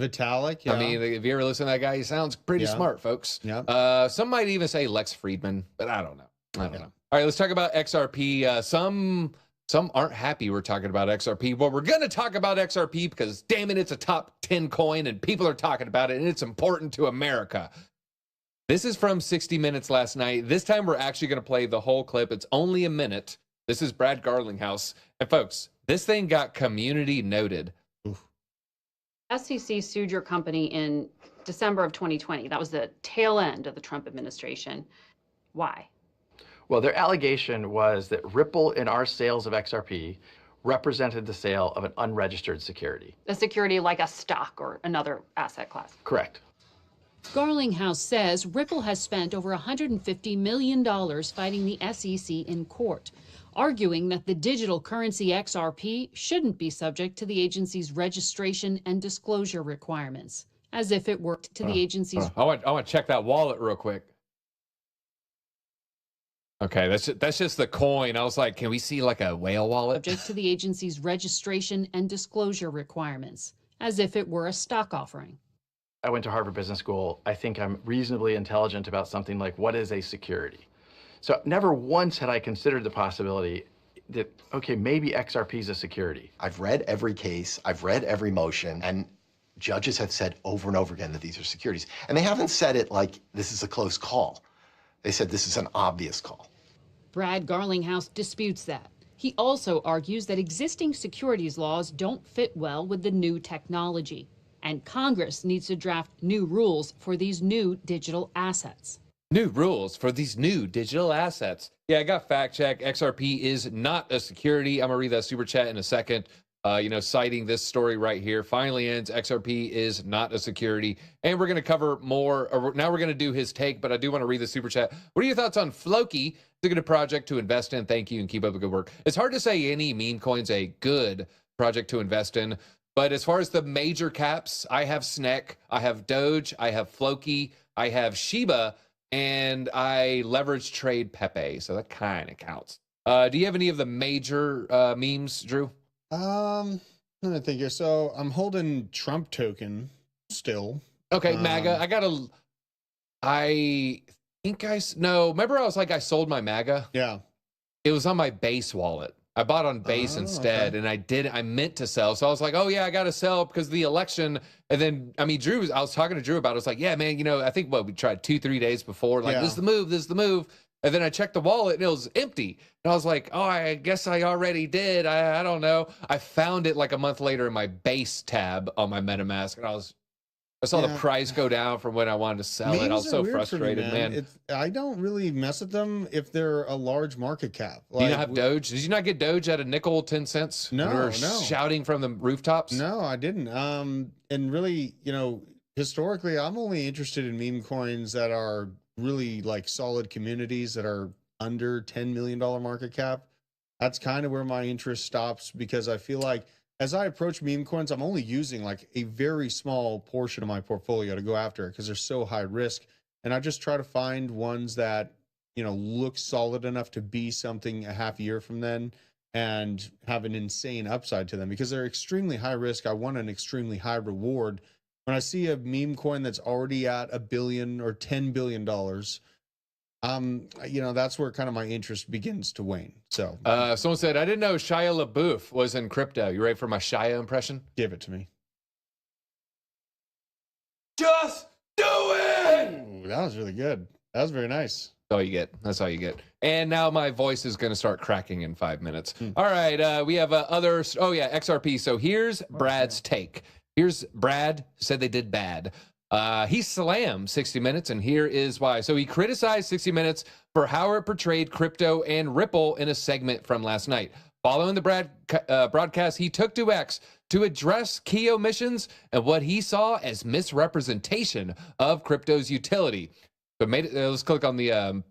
Speaker 18: Vitalik, yeah.
Speaker 19: I mean, if you ever listen to that guy, he sounds pretty smart, folks.
Speaker 18: Yeah.
Speaker 19: Some might even say Lex Friedman, but I don't know. All right, let's talk about XRP. Some aren't happy we're talking about XRP. Well, we're going to talk about XRP because, damn it, it's a top 10 coin, and people are talking about it, and it's important to America. This is from 60 Minutes last night. This time, we're actually going to play the whole clip. It's only a minute. This is Brad Garlinghouse. And, folks, this thing got community noted.
Speaker 12: SEC sued your company in December of 2020. That was the tail end of the Trump administration. Why?
Speaker 9: Well, their allegation was that Ripple in our sales of XRP represented the sale of an unregistered security.
Speaker 12: A security like a stock or another asset class.
Speaker 9: Correct.
Speaker 11: Garlinghouse says Ripple has spent over $150 million fighting the SEC in court, arguing that the digital currency XRP shouldn't be subject to the agency's registration and disclosure requirements, as if it worked to the agency's...
Speaker 19: I want to check that wallet real quick. Okay, that's just the coin. I was like, can we see like a whale wallet?
Speaker 11: Subject to the agency's registration and disclosure requirements, as if it were a stock offering.
Speaker 9: I went to Harvard Business School. I think I'm reasonably intelligent about something like what is a security. So never once had I considered the possibility that, okay, maybe XRP is a security.
Speaker 17: I've read every case, I've read every motion, and judges have said over and over again that these are securities. And they haven't said it like this is a close call. They said this is an obvious call.
Speaker 11: Brad Garlinghouse disputes that. He also argues that existing securities laws don't fit well with the new technology, and Congress needs to draft new rules for these new digital assets.
Speaker 19: New rules for these new digital assets. Yeah, I got fact check. XRP is not a security. I'm gonna read that super chat in a second. Citing this story right here. Finally ends, XRP is not a security. And we're going to cover more. Now we're going to do his take, but I do want to read the super chat. What are your thoughts on Floki? It's a good project to invest in. Thank you and keep up the good work. It's hard to say any meme coin's a good project to invest in. But as far as the major caps, I have SNEC, I have Doge, I have Floki, I have Shiba, and I leverage trade Pepe. So that kind of counts. Do you have any of the major memes, Drew?
Speaker 18: Let me think here. So I'm holding Trump token still.
Speaker 19: Okay, MAGA. Remember I was like, I sold my MAGA?
Speaker 18: Yeah.
Speaker 19: It was on my Base wallet. I bought on Base instead, and I meant to sell. So I was like, oh yeah, I got to sell because of the election. And then, I was talking to Drew about it. I was like, yeah, man, I think we tried 2-3 days before. Like, this is the move. And then I checked the wallet and it was empty. And I was like, oh, I guess I already did. I don't know. I found it like a month later in my Base tab on my MetaMask. And I saw the price go down from when I wanted to sell it. I was so frustrated, man.
Speaker 18: I don't really mess with them if they're a large market cap.
Speaker 19: Do you not have Doge? Did you not get Doge at a nickel, 10 cents?
Speaker 18: No,
Speaker 19: we were shouting from the rooftops?
Speaker 18: No, I didn't. And really, historically, I'm only interested in meme coins that are really like solid communities that are under $10 million market cap. That's kind of where my interest stops, because I feel like as I approach meme coins, I'm only using like a very small portion of my portfolio to go after it because they're so high risk. And I just try to find ones that, look solid enough to be something a half year from then and have an insane upside to them, because they're extremely high risk. I want an extremely high reward. When I see a meme coin that's already at $1 billion or $10 billion, that's where kind of my interest begins to wane. So,
Speaker 19: someone said, I didn't know Shia LaBeouf was in crypto. You ready for my Shia impression?
Speaker 18: Give it to me.
Speaker 19: Just do it!
Speaker 18: Ooh, that was really good. That was very nice.
Speaker 19: That's all you get. That's all you get. And now my voice is going to start cracking in 5 minutes. All right. We have others. Oh, yeah, XRP. So here's Brad's take. Here's Brad said they did bad. He slammed 60 Minutes, and here is why. So he criticized 60 Minutes for how it portrayed crypto and Ripple in a segment from last night. Following the broadcast, he took to X to address key omissions and what he saw as misrepresentation of crypto's utility. So let's click on the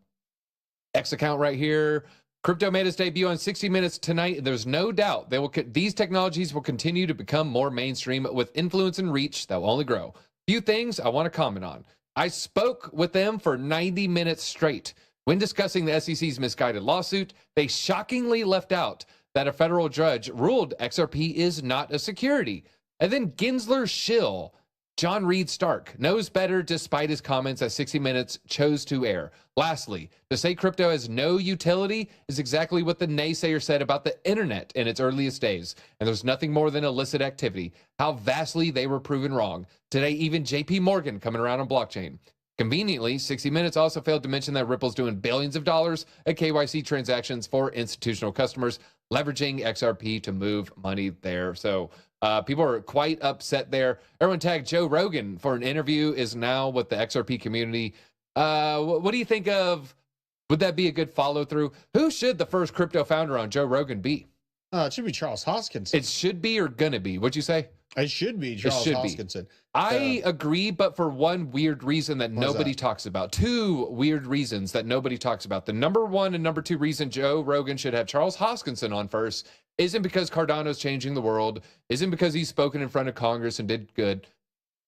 Speaker 19: X account right here. Crypto made its debut on 60 Minutes tonight, and there's no doubt these technologies will continue to become more mainstream with influence and reach that will only grow. Few things I want to comment on. I spoke with them for 90 minutes straight. When discussing the SEC's misguided lawsuit, they shockingly left out that a federal judge ruled XRP is not a security. And then Gensler shill John Reed Stark knows better despite his comments that 60 Minutes chose to air. Lastly, to say crypto has no utility is exactly what the naysayer said about the internet in its earliest days, and there's nothing more than illicit activity. How vastly they were proven wrong. Today, even JP Morgan coming around on blockchain. Conveniently, 60 Minutes also failed to mention that Ripple's doing billions of dollars at KYC transactions for institutional customers, leveraging XRP to move money there. So people are quite upset there. Everyone tagged Joe Rogan for an interview is now with the XRP community. What do you think of, would that be a good follow through? Who should the first crypto founder on Joe Rogan be?
Speaker 18: It should be Charles Hoskinson.
Speaker 19: It should be or gonna be? What'd you say?
Speaker 18: It should be Charles
Speaker 19: should be.
Speaker 18: Hoskinson.
Speaker 19: I agree, but for one weird reason that nobody talks about. Two weird reasons that nobody talks about. The number one and number two reason Joe Rogan should have Charles Hoskinson on first isn't because Cardano's changing the world, isn't because he's spoken in front of Congress and did good.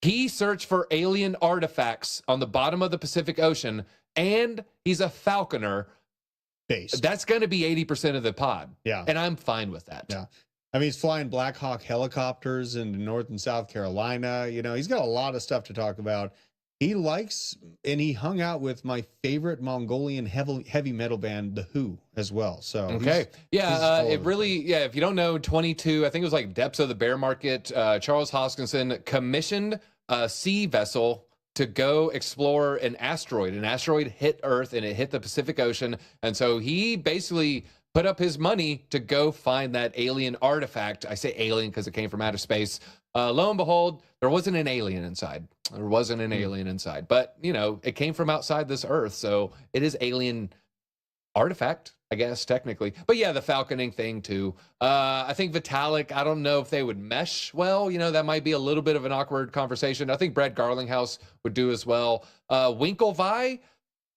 Speaker 19: He searched for alien artifacts on the bottom of the Pacific Ocean, and he's a falconer. That's going to be 80% of the pod.
Speaker 18: Yeah.
Speaker 19: And I'm fine with that.
Speaker 18: Yeah. I mean, he's flying Black Hawk helicopters into North and South Carolina. You know, he's got a lot of stuff to talk about. He likes, and he hung out with my favorite Mongolian heavy metal band, The Who, as well. So
Speaker 19: okay, it really, if you don't know, 22, I think it was like depths of the bear market. Charles Hoskinson commissioned a sea vessel to go explore an asteroid. An asteroid hit Earth and it hit the Pacific Ocean, and so he basically put up his money to go find that alien artifact. I say alien because it came from outer space. Lo and behold, there wasn't an alien inside. There wasn't an alien inside. But, you know, it came from outside this Earth, so it is alien artifact, I guess, technically. But yeah, the falconing thing, too. I think Vitalik, I don't know if they would mesh well. You know, that might be a little bit of an awkward conversation. I think Brad Garlinghouse would do as well. Winklevi,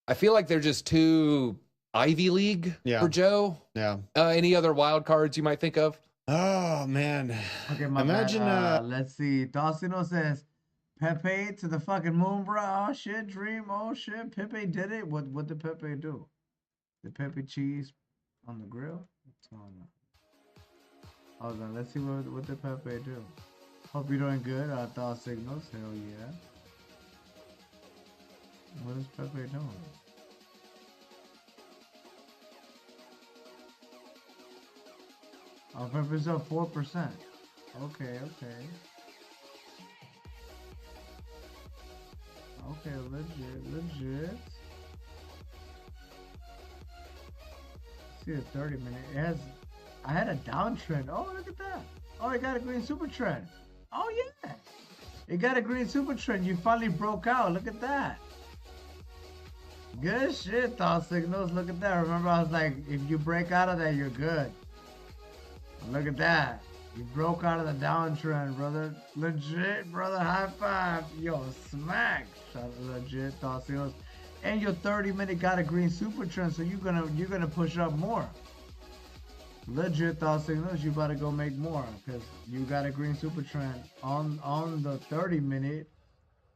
Speaker 19: I feel like they're just too Ivy League for Joe.
Speaker 18: Yeah.
Speaker 19: Any other wild cards you might think of?
Speaker 18: Oh man.
Speaker 4: Okay,
Speaker 18: Imagine.
Speaker 4: Let's see. Dawsino says, Pepe to the fucking moon, bro. Oh shit, Dream. Oh shit, Pepe did it. What did Pepe do? The Pepe cheese on the grill. What's going on? Hold on. Let's see what did Pepe do. Hope you're doing good. Thought signals. Hell yeah. What is Pepe doing? Oh, Pepe's up 4%. Okay. Okay, legit. See a 30-minute. I had a downtrend. Oh, look at that. Oh, it got a green super trend. Oh yeah. It got a green super trend. You finally broke out. Look at that. Good shit, Thought Signals. Look at that. Remember, I was like, if you break out of that, you're good. Look at that. You broke out of the downtrend, brother. Legit, brother. High five. Yo, smack. Legit, Thought Signals. And your 30-minute got a green super trend, so you're gonna push up more. Legit, Thought Signals. You better go make more, because you got a green super trend on the 30-minute,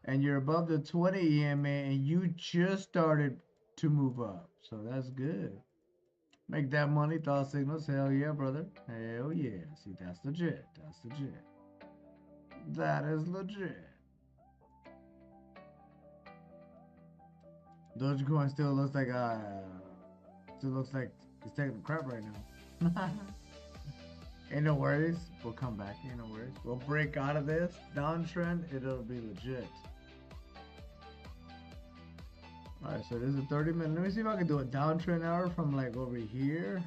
Speaker 4: and you're above the 20 EMA, and you just started to move up. So that's good. Make that money, Thought Signals. Hell yeah, brother. Hell yeah. See, that's legit. That's legit. That is legit. DogeCoin still looks like it's taking a crap right now. Ain't no worries. We'll come back. Ain't no worries. We'll break out of this downtrend. It'll be legit. Alright, so this is a 30-minute. Let me see if I can do a downtrend hour from like over here.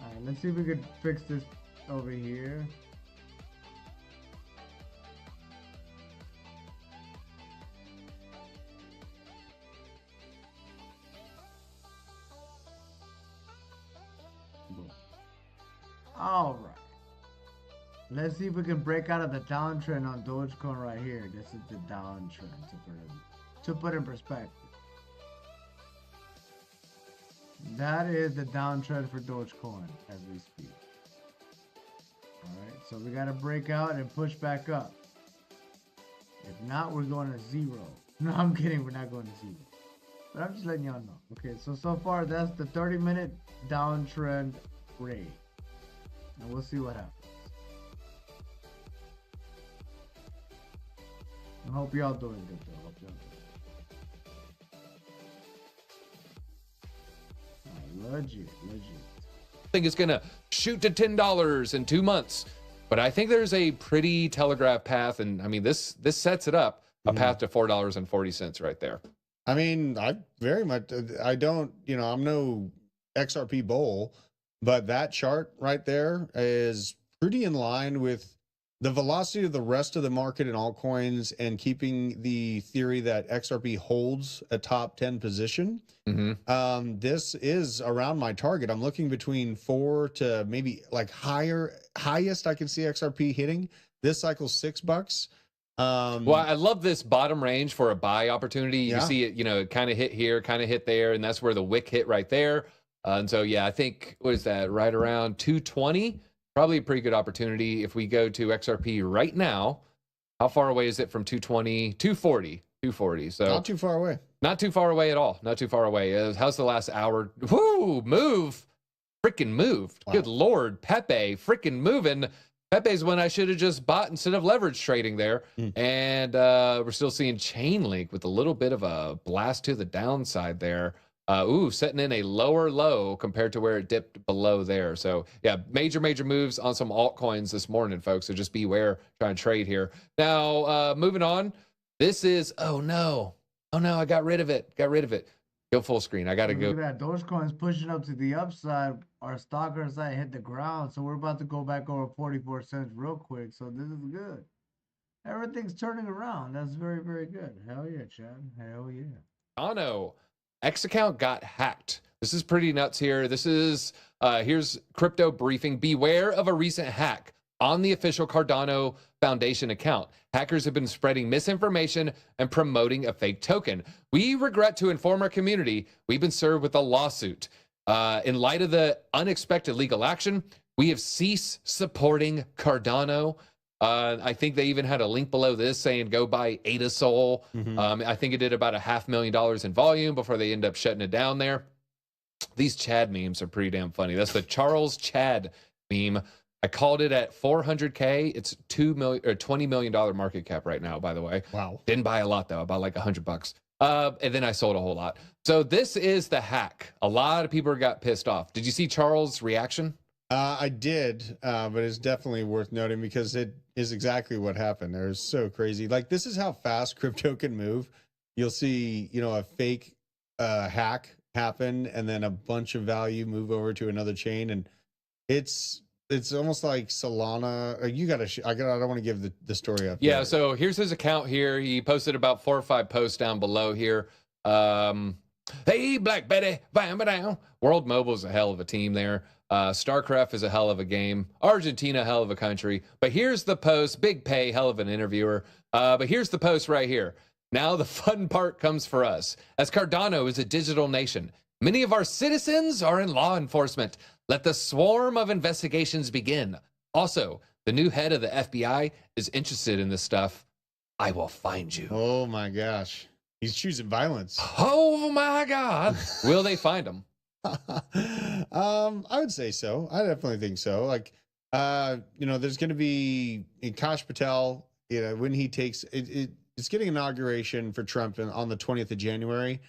Speaker 4: Alright, let's see if we could fix this over here. Alright. Let's see if we can break out of the downtrend on DogeCoin right here. This is the downtrend to put in perspective. That is the downtrend for DogeCoin as we speak. Alright, so we gotta break out and push back up. If not, we're going to zero. No, I'm kidding, we're not going to zero. But I'm just letting y'all know. Okay, so far that's the 30-minute downtrend rate. And we'll see what happens. I hope y'all doing good though. Hope y'all doing good. Legit.
Speaker 19: I think it's gonna shoot to $10 in 2 months, but I think there's a pretty telegraphed path, and I mean this sets it up a path to $4.40 right there.
Speaker 18: I mean, I don't, I'm no XRP bull, but that chart right there is pretty in line with the velocity of the rest of the market in altcoins and keeping the theory that XRP holds a top 10 position, this is around my target. I'm looking between 4 to maybe like highest I can see XRP hitting this cycle $6.
Speaker 19: Well, I love this bottom range for a buy opportunity. You
Speaker 18: Yeah.
Speaker 19: see it, you know, kind of hit here, kind of hit there, and that's where the wick hit right there. And so, yeah, I think, what is that, right around 220? Probably a pretty good opportunity if we go to XRP right now. How far away is it from 220? 240. 240. So
Speaker 18: Not too far away.
Speaker 19: Not too far away at all. Not too far away. How's the last hour? Whoo, move. Freaking moved.
Speaker 18: Wow.
Speaker 19: Good Lord, Pepe, freaking moving. Pepe's one I should have just bought instead of leverage trading there. And we're still seeing Chainlink with a little bit of a blast to the downside there. Setting in a lower low compared to where it dipped below there. So, yeah, major moves on some altcoins this morning, folks. So just beware trying to trade here. Now, moving on. This is, oh no, I got rid of it. Go full screen. I got to go.
Speaker 4: Look at that. Dogecoin's pushing up to the upside. Our stocker side hit the ground. So we're about to go back over 44 cents real quick. So this is good. Everything's turning around. That's very, very good. Hell yeah, Chad. Hell yeah.
Speaker 19: Cardano X account got hacked. This is pretty nuts here. This is, here's crypto briefing. Beware of a recent hack on the official Cardano Foundation account. Hackers have been spreading misinformation and promoting a fake token. We regret to inform our community we've been served with a lawsuit. In light of the unexpected legal action, we have ceased supporting Cardano. I think they even had a link below this saying go buy Ada Soul. I think it did about $500,000 in volume before they end up shutting it down there. These Chad memes are pretty damn funny. That's the Charles Chad meme. I called it at 400K. It's $20 million market cap right now, by the way.
Speaker 18: Wow.
Speaker 19: Didn't buy a lot though. I bought like $100. And then I sold a whole lot. So this is the hack. A lot of people got pissed off. Did you see Charles' reaction?
Speaker 18: I did, but it's definitely worth noting because it is exactly what happened. It was so crazy. Like, this is how fast crypto can move. You'll see, you know, a fake hack happen and then a bunch of value move over to another chain. And it's almost like Solana. I don't want to give the story up.
Speaker 19: Yeah, so here's his account here. He posted about 4 or 5 posts down below here. Hey, Black Betty, bam, down. World Mobile's a hell of a team there. StarCraft is a hell of a game. Argentina, hell of a country. But here's the post. Big pay, hell of an interviewer. But here's the post right here. Now the fun part comes for us. As Cardano is a digital nation, many of our citizens are in law enforcement. Let the swarm of investigations begin. Also, the new head of the FBI is interested in this stuff. I will find you.
Speaker 18: Oh my gosh. He's choosing violence.
Speaker 19: Oh my God. Will they find him?
Speaker 18: I would say so. I definitely think so. Like, you know, there's going to be Kash Patel, you know, when he takes it's getting inauguration for Trump on the 20th of January.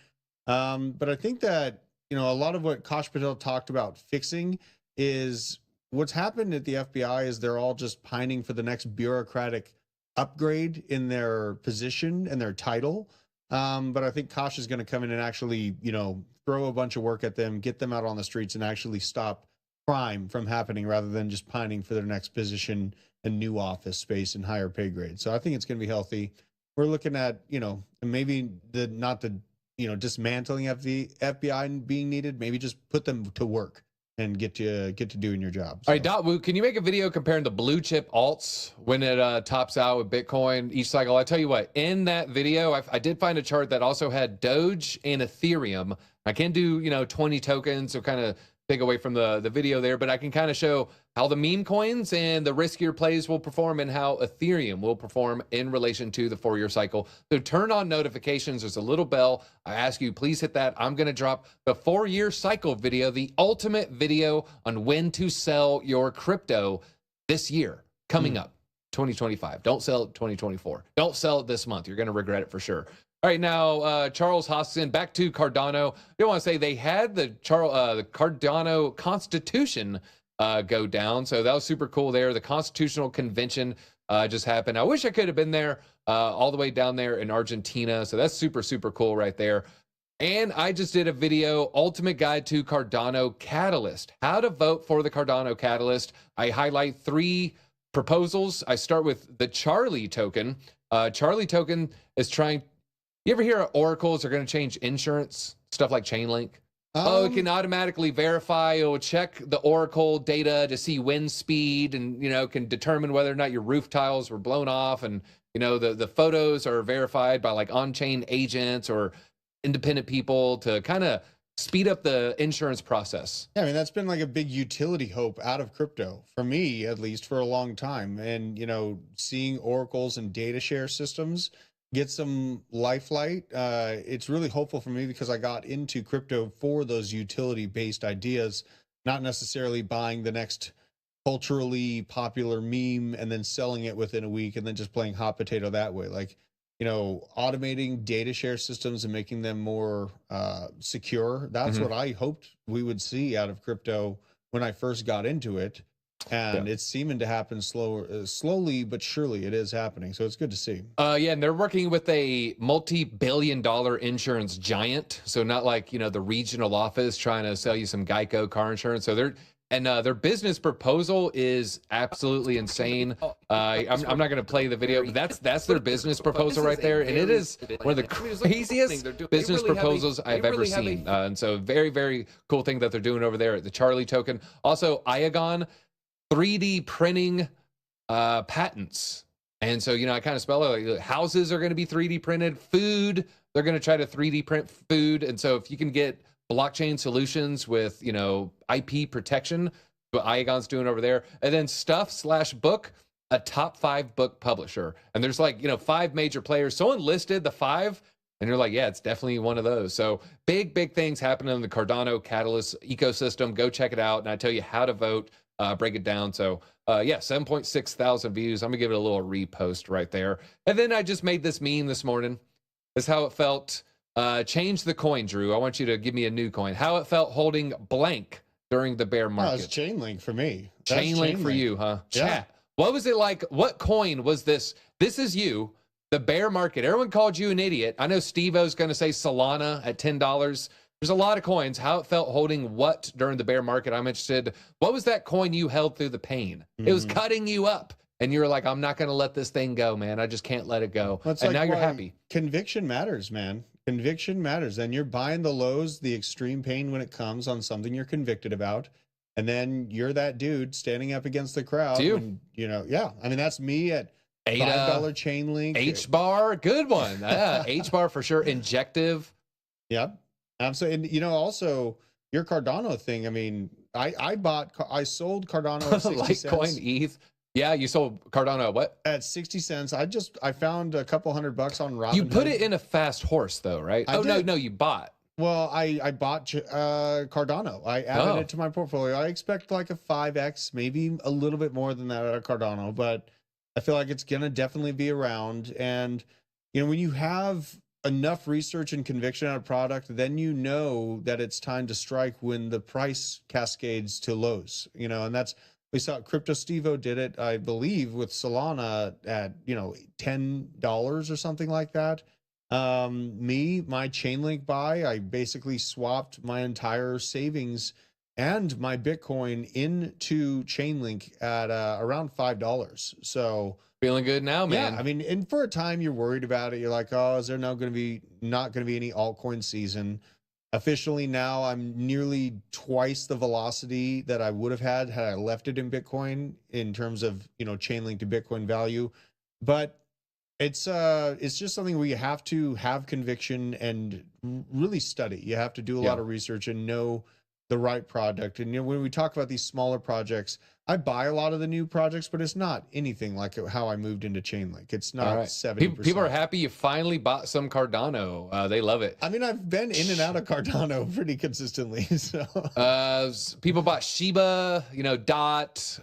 Speaker 18: But I think that, you know, a lot of what Kash Patel talked about fixing is what's happened at the FBI is they're all just pining for the next bureaucratic upgrade in their position and their title. But I think Kash is going to come in and actually, you know, throw a bunch of work at them, get them out on the streets and actually stop crime from happening rather than just pining for their next position and new office space and higher pay grade. So I think it's going to be healthy. We're looking at, you know, maybe not the dismantling of the FBI being needed, maybe just put them to work and get to doing your job. So.
Speaker 19: All right, Dotwoo, can you make a video comparing the blue chip alts when it tops out with Bitcoin each cycle? I tell you what, in that video, I did find a chart that also had Doge and Ethereum. I can do, 20 tokens, so kind of take away from the video there, but I can kind of show how the meme coins and the riskier plays will perform and how Ethereum will perform in relation to the 4-year cycle. So turn on notifications. There's a little bell. I ask you, please hit that. I'm going to drop the 4-year cycle video, the ultimate video on when to sell your crypto this year, coming up, 2025. Don't sell it 2024. Don't sell it this month. You're going to regret it for sure. All right, now, Charles Hoskinson, back to Cardano. I want to say they had the Cardano Constitution go down, so that was super cool there. The Constitutional Convention just happened. I wish I could have been there all the way down there in Argentina, so that's super, super cool right there. And I just did a video, Ultimate Guide to Cardano Catalyst, how to vote for the Cardano Catalyst. I highlight 3 proposals. I start with the Charlie token. Charlie token is trying. You ever hear oracles are going to change insurance stuff like Chainlink? It can automatically verify. It will check the oracle data to see wind speed, and can determine whether or not your roof tiles were blown off, and the photos are verified by like on-chain agents or independent people to kind of speed up the insurance process.
Speaker 18: Yeah, I mean, that's been like a big utility hope out of crypto, for me at least, for a long time. And seeing oracles and data share systems get some lifelight, it's really hopeful for me, because I got into crypto for those utility based ideas, not necessarily buying the next culturally popular meme and then selling it within a week and then just playing hot potato that way. Like, automating data share systems and making them more secure. That's what I hoped we would see out of crypto when I first got into it. And it's seeming to happen slowly, but surely it is happening. So it's good to see.
Speaker 19: Yeah, and they're working with a multi-billion-dollar insurance giant. So not like, the regional office trying to sell you some Geico car insurance. So their business proposal is absolutely insane. I'm not going to play the video, but that's their business proposal right there. And it is one of the craziest business proposals I've ever seen. And so very, very cool thing that they're doing over there at the Charlie token. Also, Iagon 3D printing patents. And so, I kind of spell it like houses are going to be 3D printed, food, they're going to try to 3D print food. And so if you can get blockchain solutions with, IP protection, what Iagon's doing over there. And then Stuff/Book, a top 5 book publisher. And there's like, 5 major players. Someone listed the 5, and you're like, yeah, it's definitely one of those. So big things happening in the Cardano Catalyst ecosystem. Go check it out. And I tell you how to vote, break it down. So 7.6 thousand views. I'm gonna give it a little repost right there. And then I just made this meme this morning. That's how it felt. Change the coin, Drew. I want you to give me a new coin. How it felt holding blank during the bear market.
Speaker 18: It's Chainlink for me.
Speaker 19: Chainlink for you, huh?
Speaker 18: Yeah.
Speaker 19: Chat. What was it like? What coin was this? This is you, the bear market. Everyone called you an idiot. I know Steve-O's going to say Solana at $10. There's a lot of coins. How it felt holding what during the bear market? I'm interested. What was that coin you held through the pain? It was cutting you up. And you're like, I'm not going to let this thing go, man. I just can't let it go.
Speaker 18: Well,
Speaker 19: and now you're happy.
Speaker 18: Conviction matters, man. Conviction matters. Then you're buying the lows, the extreme pain when it comes on something you're convicted about. And then you're that dude standing up against the crowd. And, yeah. I mean, that's me at $5 Chainlink.
Speaker 19: H-bar, good one. H-bar for sure. Injective.
Speaker 18: Yep. Absolutely. And, also your Cardano thing. I mean, I sold Cardano at 60 cents.
Speaker 19: Litecoin, ETH. Yeah, you sold Cardano at what?
Speaker 18: At 60 cents. I found a couple $100 on Robinhood.
Speaker 19: You put it in a fast horse though, right? No, you bought.
Speaker 18: Well, I bought Cardano. I added it to my portfolio. I expect like a 5x, maybe a little bit more than that out of Cardano, but I feel like it's going to definitely be around. And, when you have enough research and conviction on a product, then you know that it's time to strike when the price cascades to lows, and that's, we saw Crypto Steve-O did it, I believe, with Solana at, $10 or something like that. My Chainlink buy, I basically swapped my entire savings and my Bitcoin into Chainlink at around $5. So
Speaker 19: feeling good now, man.
Speaker 18: Yeah, I mean, and for a time you're worried about it. You're like, oh, is there not going to be any altcoin season? Officially now, I'm nearly twice the velocity that I would have had I left it in Bitcoin in terms of, Chainlink to Bitcoin value. But it's just something where you have to have conviction and really study. You have to do a lot of research and know the right product. And when we talk about these smaller projects, I buy a lot of the new projects, but it's not anything like how I moved into Chainlink. It's not 70%.
Speaker 19: People are happy you finally bought some Cardano. They love it.
Speaker 18: I mean, I've been in and out of Cardano pretty consistently. So
Speaker 19: people bought Shiba, DOT,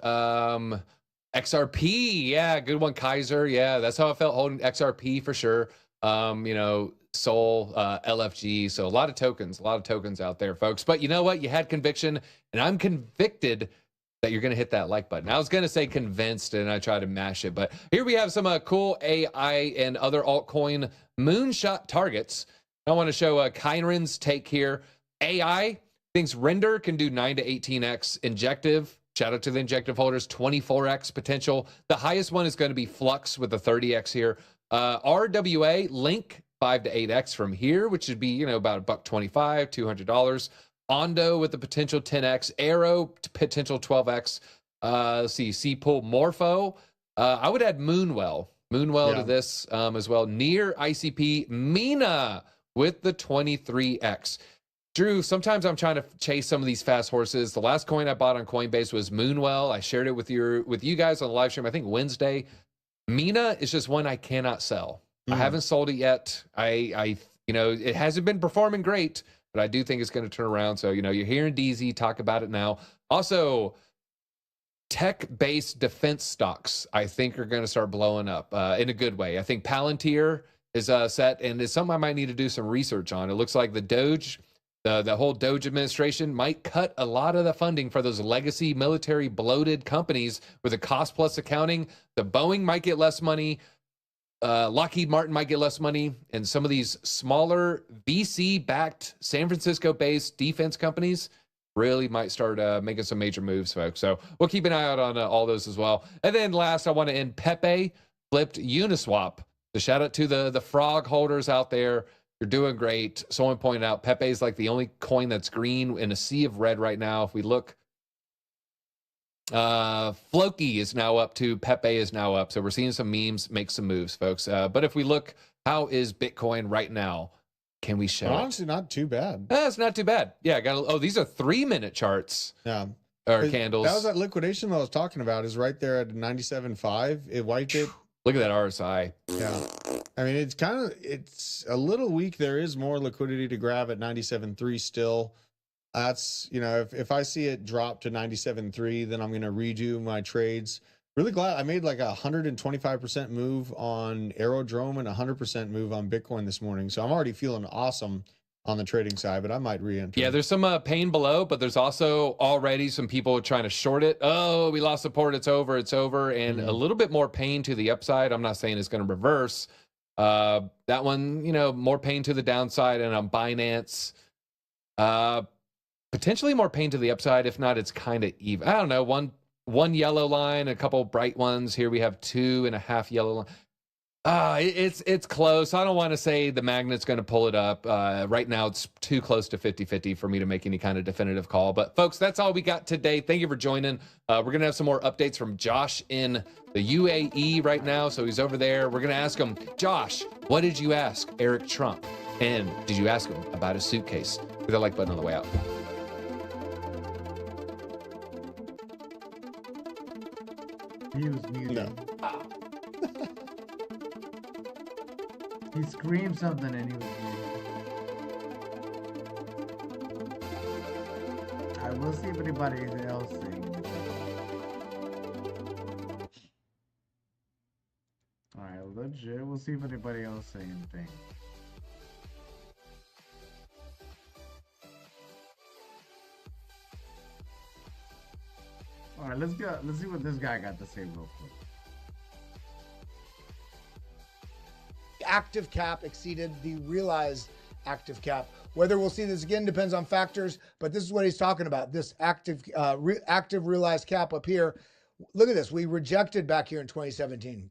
Speaker 19: XRP. Yeah, good one. Kaiser. Yeah, that's how I felt holding XRP for sure. Sol, LFG. So a lot of tokens out there, folks. But you know what? You had conviction, and I'm convicted that you're going to hit that like button. I was going to say convinced, and I tried to mash it. But here we have some cool AI and other altcoin moonshot targets. I want to show Kyron's take here. AI thinks Render can do 9 to 18x. Injective Shout out to the injective holders, 24x potential. The highest one is going to be Flux with a 30x here. RWA, Link, 5 to 8x from here, which would be, you know, about $125, $200. Ondo with the potential 10x. Arrow, potential 12x. Let's see, C-Pool, Morpho. I would add Moonwell to this as well. Near ICP, Mina with the 23x. Drew, sometimes I'm trying to chase some of these fast horses. The last coin I bought on Coinbase was Moonwell. I shared it with you guys on the live stream, I think Wednesday. Mina is just one I cannot sell. I haven't sold it yet. I you know, it hasn't been performing great, but I do think it's going to turn around. So, you know, you're hearing DZ talk about it now. Also, tech-based defense stocks, I think, are going to start blowing up in a good way. I think Palantir is set, and it's something I might need to do some research on. It looks like the Doge, the whole Doge administration might cut a lot of the funding for those legacy military bloated companies with a cost-plus accounting. The Boeing might get less money. Lockheed Martin might get less money. And some of these smaller VC-backed San Francisco-based defense companies really might start making some major moves, folks. So we'll keep an eye out on all those as well. And then last, I want to end Pepe flipped Uniswap. So shout out to the frog holders out there. You're doing great. Someone pointed out Pepe is like the only coin that's green in a sea of red right now. If we look, Floki is now up too. Pepe is now up. So we're seeing some memes make some moves, folks. But if we look, how is Bitcoin right now? Can we show?
Speaker 18: Honestly, not too bad.
Speaker 19: It's not too bad. Yeah, these are 3-minute charts.
Speaker 18: Yeah.
Speaker 19: Or candles.
Speaker 18: That was that liquidation that I was talking about, is right there at 97.5. It wiped it.
Speaker 19: Look at that RSI.
Speaker 18: Yeah. I mean, it's a little weak. There is more liquidity to grab at 97.3 still. That's, you know, if I see it drop to 97.3, then I'm going to redo my trades. Really glad I made like a 125% move on Aerodrome and 100% move on Bitcoin this morning. So I'm already feeling awesome on the trading side, but I might re-enter.
Speaker 19: Yeah, there's some pain below, but there's also already some people trying to short it. Oh, we lost support. It's over. It's over. And a little bit more pain to the upside. I'm not saying it's going to reverse. That one, you know, more pain to the downside. And on Binance, potentially more pain to the upside. If not, it's kind of even. I don't know. One yellow line, a couple bright ones. Here we have 2.5 yellow lines. It's close. I don't want to say the magnet's going to pull it up. Right now, it's too close to 50-50 for me to make any kind of definitive call. But, folks, that's all we got today. Thank you for joining. We're going to have some more updates from Josh in the UAE right now. So he's over there. We're going to ask him, Josh, what did you ask Eric Trump? And did you ask him about his suitcase? Hit that like button on the way out.
Speaker 4: He was muted.
Speaker 18: No.
Speaker 4: He screamed something and he was muted. I will see if anybody else sings. Alright, legit. We'll see if anybody else say anything. Alright, let's go. Let's see what this guy got to say real quick.
Speaker 20: Active cap exceeded the realized active cap. Whether we'll see this again depends on factors, but this is what he's talking about. This active realized cap up here. Look at this. We rejected back here in 2017.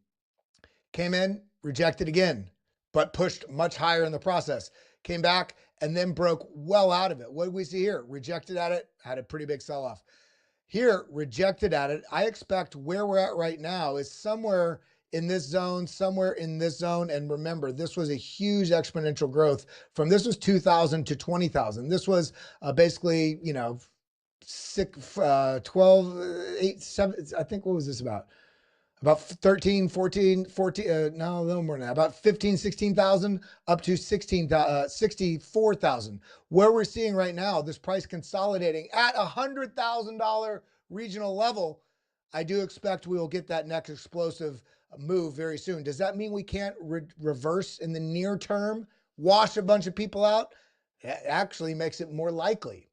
Speaker 20: Came in, rejected again, but pushed much higher in the process. Came back and then broke well out of it. What do we see here? Rejected at it, had a pretty big sell-off. Here, rejected at it. I expect where we're at right now is somewhere in this zone, somewhere in this zone. And remember, this was a huge exponential growth from this was 2,000 to 20,000. This was basically, you know, 12, 8, 7, I think, what was this about? About 13, 14, no, a little more than that, about 15, 16,000 up to 64,000. Where we're seeing right now, this price consolidating at $100,000 regional level, I do expect we will get that next explosive move very soon. Does that mean we can't reverse in the near term, wash a bunch of people out? It actually makes it more likely.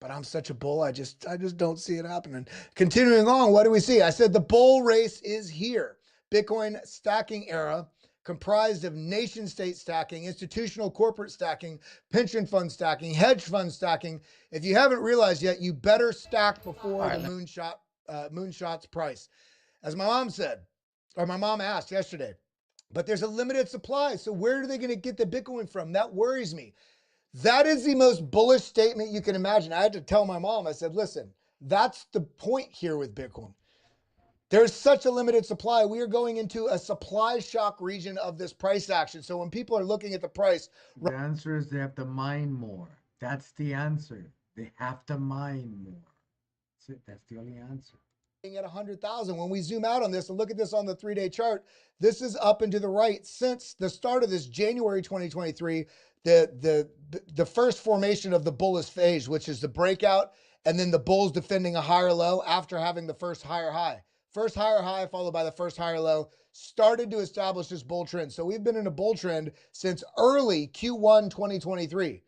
Speaker 20: But I'm such a bull, I just don't see it happening. Continuing on, what do we see? I said the bull race is here. Bitcoin stacking era, comprised of nation state stacking, institutional corporate stacking, pension fund stacking, hedge fund stacking. If you haven't realized yet, you better stack before the moonshot Moonshot's price. As my mom said, or my mom asked yesterday, but there's a limited supply. So where are they going to get the Bitcoin from? That worries me. That is the most bullish statement you can imagine. I had to tell my mom, I said, listen, that's the point here with Bitcoin. There's such a limited supply. We are going into a supply shock region of this price action. So when people are looking at the price,
Speaker 4: the answer is they have to mine more. That's the answer. They have to mine more. That's it. That's the only answer.
Speaker 20: At 100,000. When we zoom out on this and look at this on the 3-day chart, this is up and to the right since the start of this January 2023, the first formation of the bullish phase, which is the breakout, and then the bulls defending a higher low after having the first higher high. First higher high followed by the first higher low started to establish this bull trend. So we've been in a bull trend since early Q1 2023.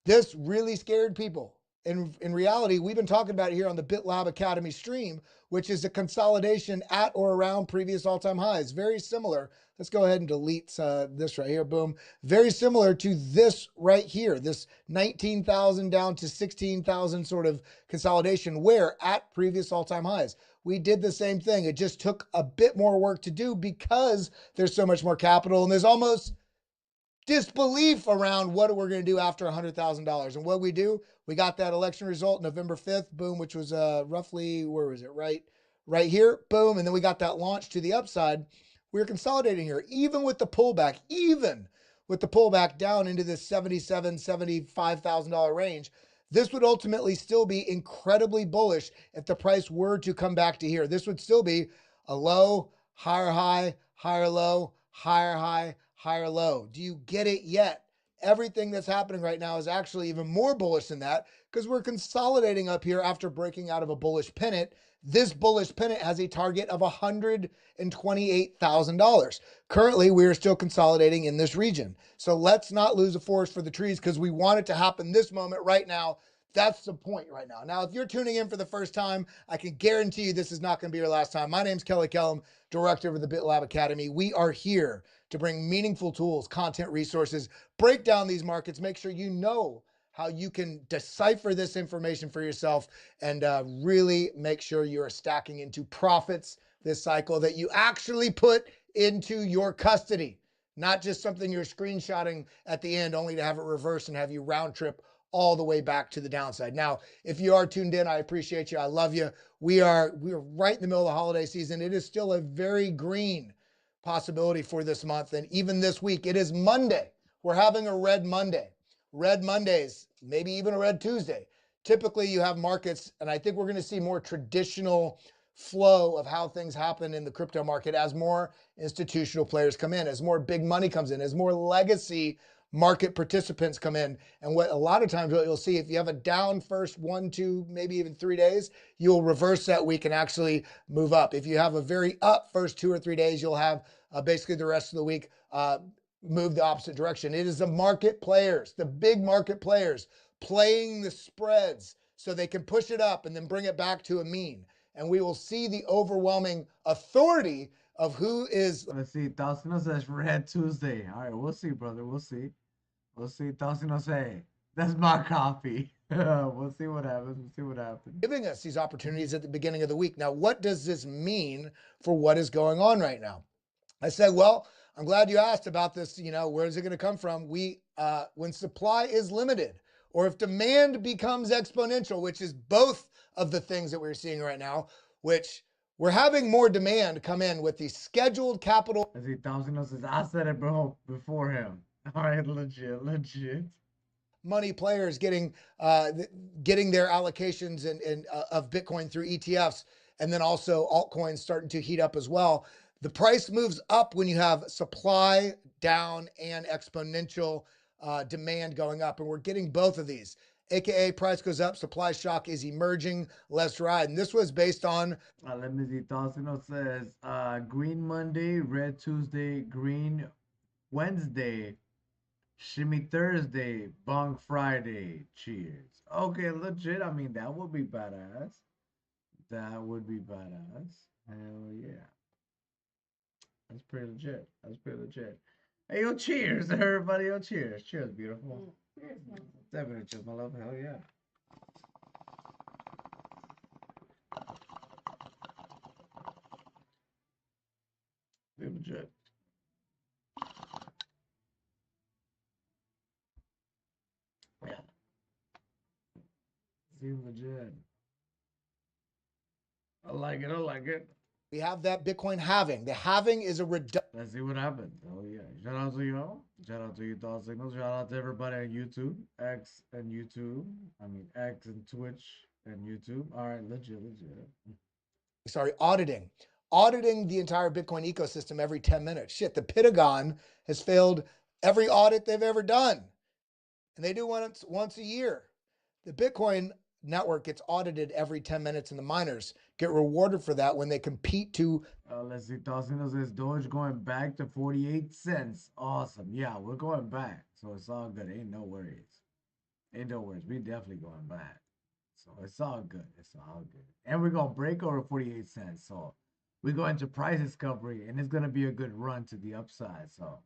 Speaker 20: This really scared people. In reality, we've been talking about it here on the BitLab Academy stream, which is a consolidation at or around previous all-time highs. Very similar. Let's go ahead and delete this right here. Boom. Very similar to this right here, this 19,000 down to 16,000 sort of consolidation where at previous all-time highs. We did the same thing. It just took a bit more work to do because there's so much more capital and there's almost disbelief around what we're going to do after $100,000. And what we do, we got that election result November 5th, boom, which was roughly, where was it? Right here, boom. And then we got that launch to the upside. We're consolidating here, even with the pullback down into this $77,000, $75,000 range. This would ultimately still be incredibly bullish if the price were to come back to here. This would still be a low, higher high, higher low, higher high, higher low. Do you get it yet? Everything that's happening right now is actually even more bullish than that because we're consolidating up here after breaking out of a bullish pennant. This bullish pennant has a target of $128,000. Currently, we are still consolidating in this region. So let's not lose the forest for the trees because we want it to happen this moment right now. That's the point right now. Now, if you're tuning in for the first time, I can guarantee you this is not going to be your last time. My name's Kelly Kellum, director of the BitLab Academy. We are here to bring meaningful tools, content, resources, break down these markets, make sure you know how you can decipher this information for yourself and really make sure you are stacking into profits this cycle that you actually put into your custody, not just something you're screenshotting at the end only to have it reverse and have you round trip all the way back to the downside. Now, if you are tuned in, I appreciate you. I love you. We are right in the middle of the holiday season. It is still a very green possibility for this month. And even this week, it is Monday. We're having a red Monday. Red Mondays, maybe even a red Tuesday. Typically you have markets, and I think we're going to see more traditional flow of how things happen in the crypto market as more institutional players come in, as more big money comes in, as more legacy market participants come in. And what a lot of times what you'll see, if you have a down first 1, 2, maybe even 3 days, you'll reverse that week and actually move up. If you have a very up first 2 or 3 days, you'll have basically the rest of the week move the opposite direction. It is the market players, the big market players playing the spreads so they can push it up and then bring it back to a mean. And we will see the overwhelming authority of who is.
Speaker 4: Let's see. Tausino says Red Tuesday. All right, we'll see, brother. We'll see. We'll see. Tausino say, that's my coffee. We'll see what happens. We'll see what happens.
Speaker 20: Giving us these opportunities at the beginning of the week. Now, what does this mean for what is going on right now? I said, well, I'm glad you asked about this. You know, where is it going to come from? When supply is limited, or if demand becomes exponential, which is both of the things that we're seeing right now, which we're having more demand come in with the scheduled capital.
Speaker 4: As he Tausino says, I said it before him. All right, legit.
Speaker 20: Money players getting their allocations of Bitcoin through ETFs, and then also altcoins starting to heat up as well. The price moves up when you have supply down and exponential demand going up. And we're getting both of these, AKA price goes up, supply shock is emerging. Let's ride. And this was based on.
Speaker 4: Let me see. Tausino says green Monday, red Tuesday, green Wednesday, shimmy Thursday, bong Friday. Cheers. Okay, legit. I mean, that would be badass. That would be badass. Hell yeah. That's pretty legit. That's pretty legit. Hey, yo, cheers, everybody. Yo, cheers. Cheers, beautiful.
Speaker 2: Cheers, man.
Speaker 4: Definitely cheers, my love. Hell yeah. Legit. Yeah. Seems legit. I like it. I like it.
Speaker 20: We have that Bitcoin halving. The halving is a reduction.
Speaker 4: Let's see what happens. Oh yeah. Shout out to y'all. Shout out to you, Thought Signals. Shout out to everybody on YouTube, X and YouTube. I mean X and Twitch and YouTube. All right, legit.
Speaker 20: Sorry, auditing the entire Bitcoin ecosystem every 10 minutes. Shit, the Pentagon has failed every audit they've ever done. And they do once a year. The Bitcoin network gets audited every 10 minutes, and the miners get rewarded for that when they compete to.
Speaker 4: Let's see. Thought Signals says Doge going back to 48 cents. Awesome. Yeah, we're going back. So it's all good. Ain't no worries. Ain't no worries. We definitely going back. So it's all good. It's all good. And we're going to break over 48 cents. So we go into price discovery, and it's going to be a good run to the upside. So,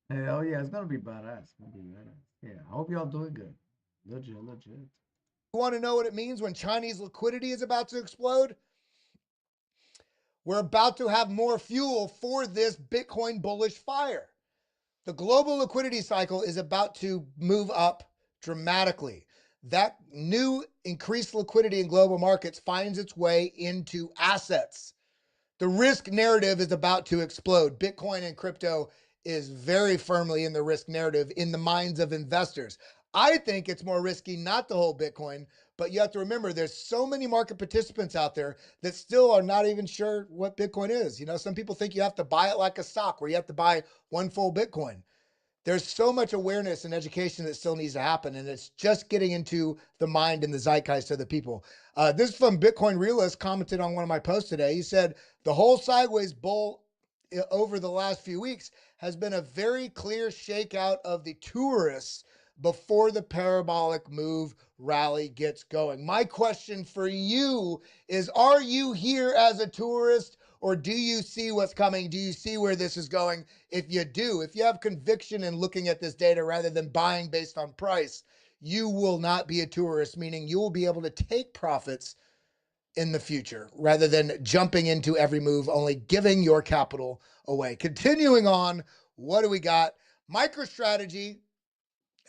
Speaker 4: hell yeah, it's going to be badass. It's gonna be badass. Yeah, I hope y'all doing good. Legit.
Speaker 20: You want to know what it means when Chinese liquidity is about to explode? We're about to have more fuel for this Bitcoin bullish fire. The global liquidity cycle is about to move up dramatically. That new increased liquidity in global markets finds its way into assets. The risk narrative is about to explode. Bitcoin and crypto is very firmly in the risk narrative in the minds of investors. I think it's more risky not to hold Bitcoin, but you have to remember there's so many market participants out there that still are not even sure what Bitcoin is. You know, some people think you have to buy it like a stock where you have to buy one full Bitcoin. There's so much awareness and education that still needs to happen, and it's just getting into the mind and the zeitgeist of the people. This is from Bitcoin Realist, commented on one of my posts today. He said, the whole sideways bull over the last few weeks has been a very clear shakeout of the tourists before the parabolic move rally gets going. My question for you is, are you here as a tourist, or do you see what's coming? Do you see where this is going? If you do, if you have conviction in looking at this data rather than buying based on price, you will not be a tourist, meaning you will be able to take profits in the future rather than jumping into every move, only giving your capital away. Continuing on, what do we got? MicroStrategy,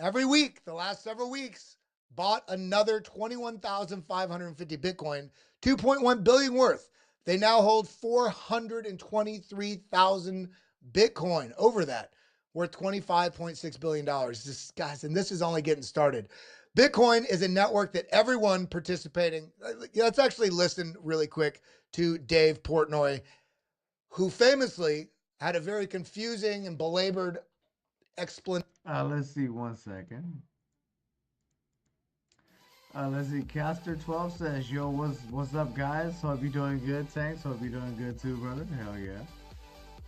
Speaker 20: every week, the last several weeks, bought another 21,550 Bitcoin, 2.1 billion worth. They now hold 423,000 Bitcoin over that, worth $25.6 billion. Guys, and this is only getting started. Bitcoin is a network that everyone participating, let's actually listen really quick to Dave Portnoy, who famously had a very confusing and belabored explanation.
Speaker 4: Let's see 1 second. Let's see. Caster12 says, yo, what's up, guys? Hope you're doing good. Thanks. Hope you're doing good too, brother. Hell yeah.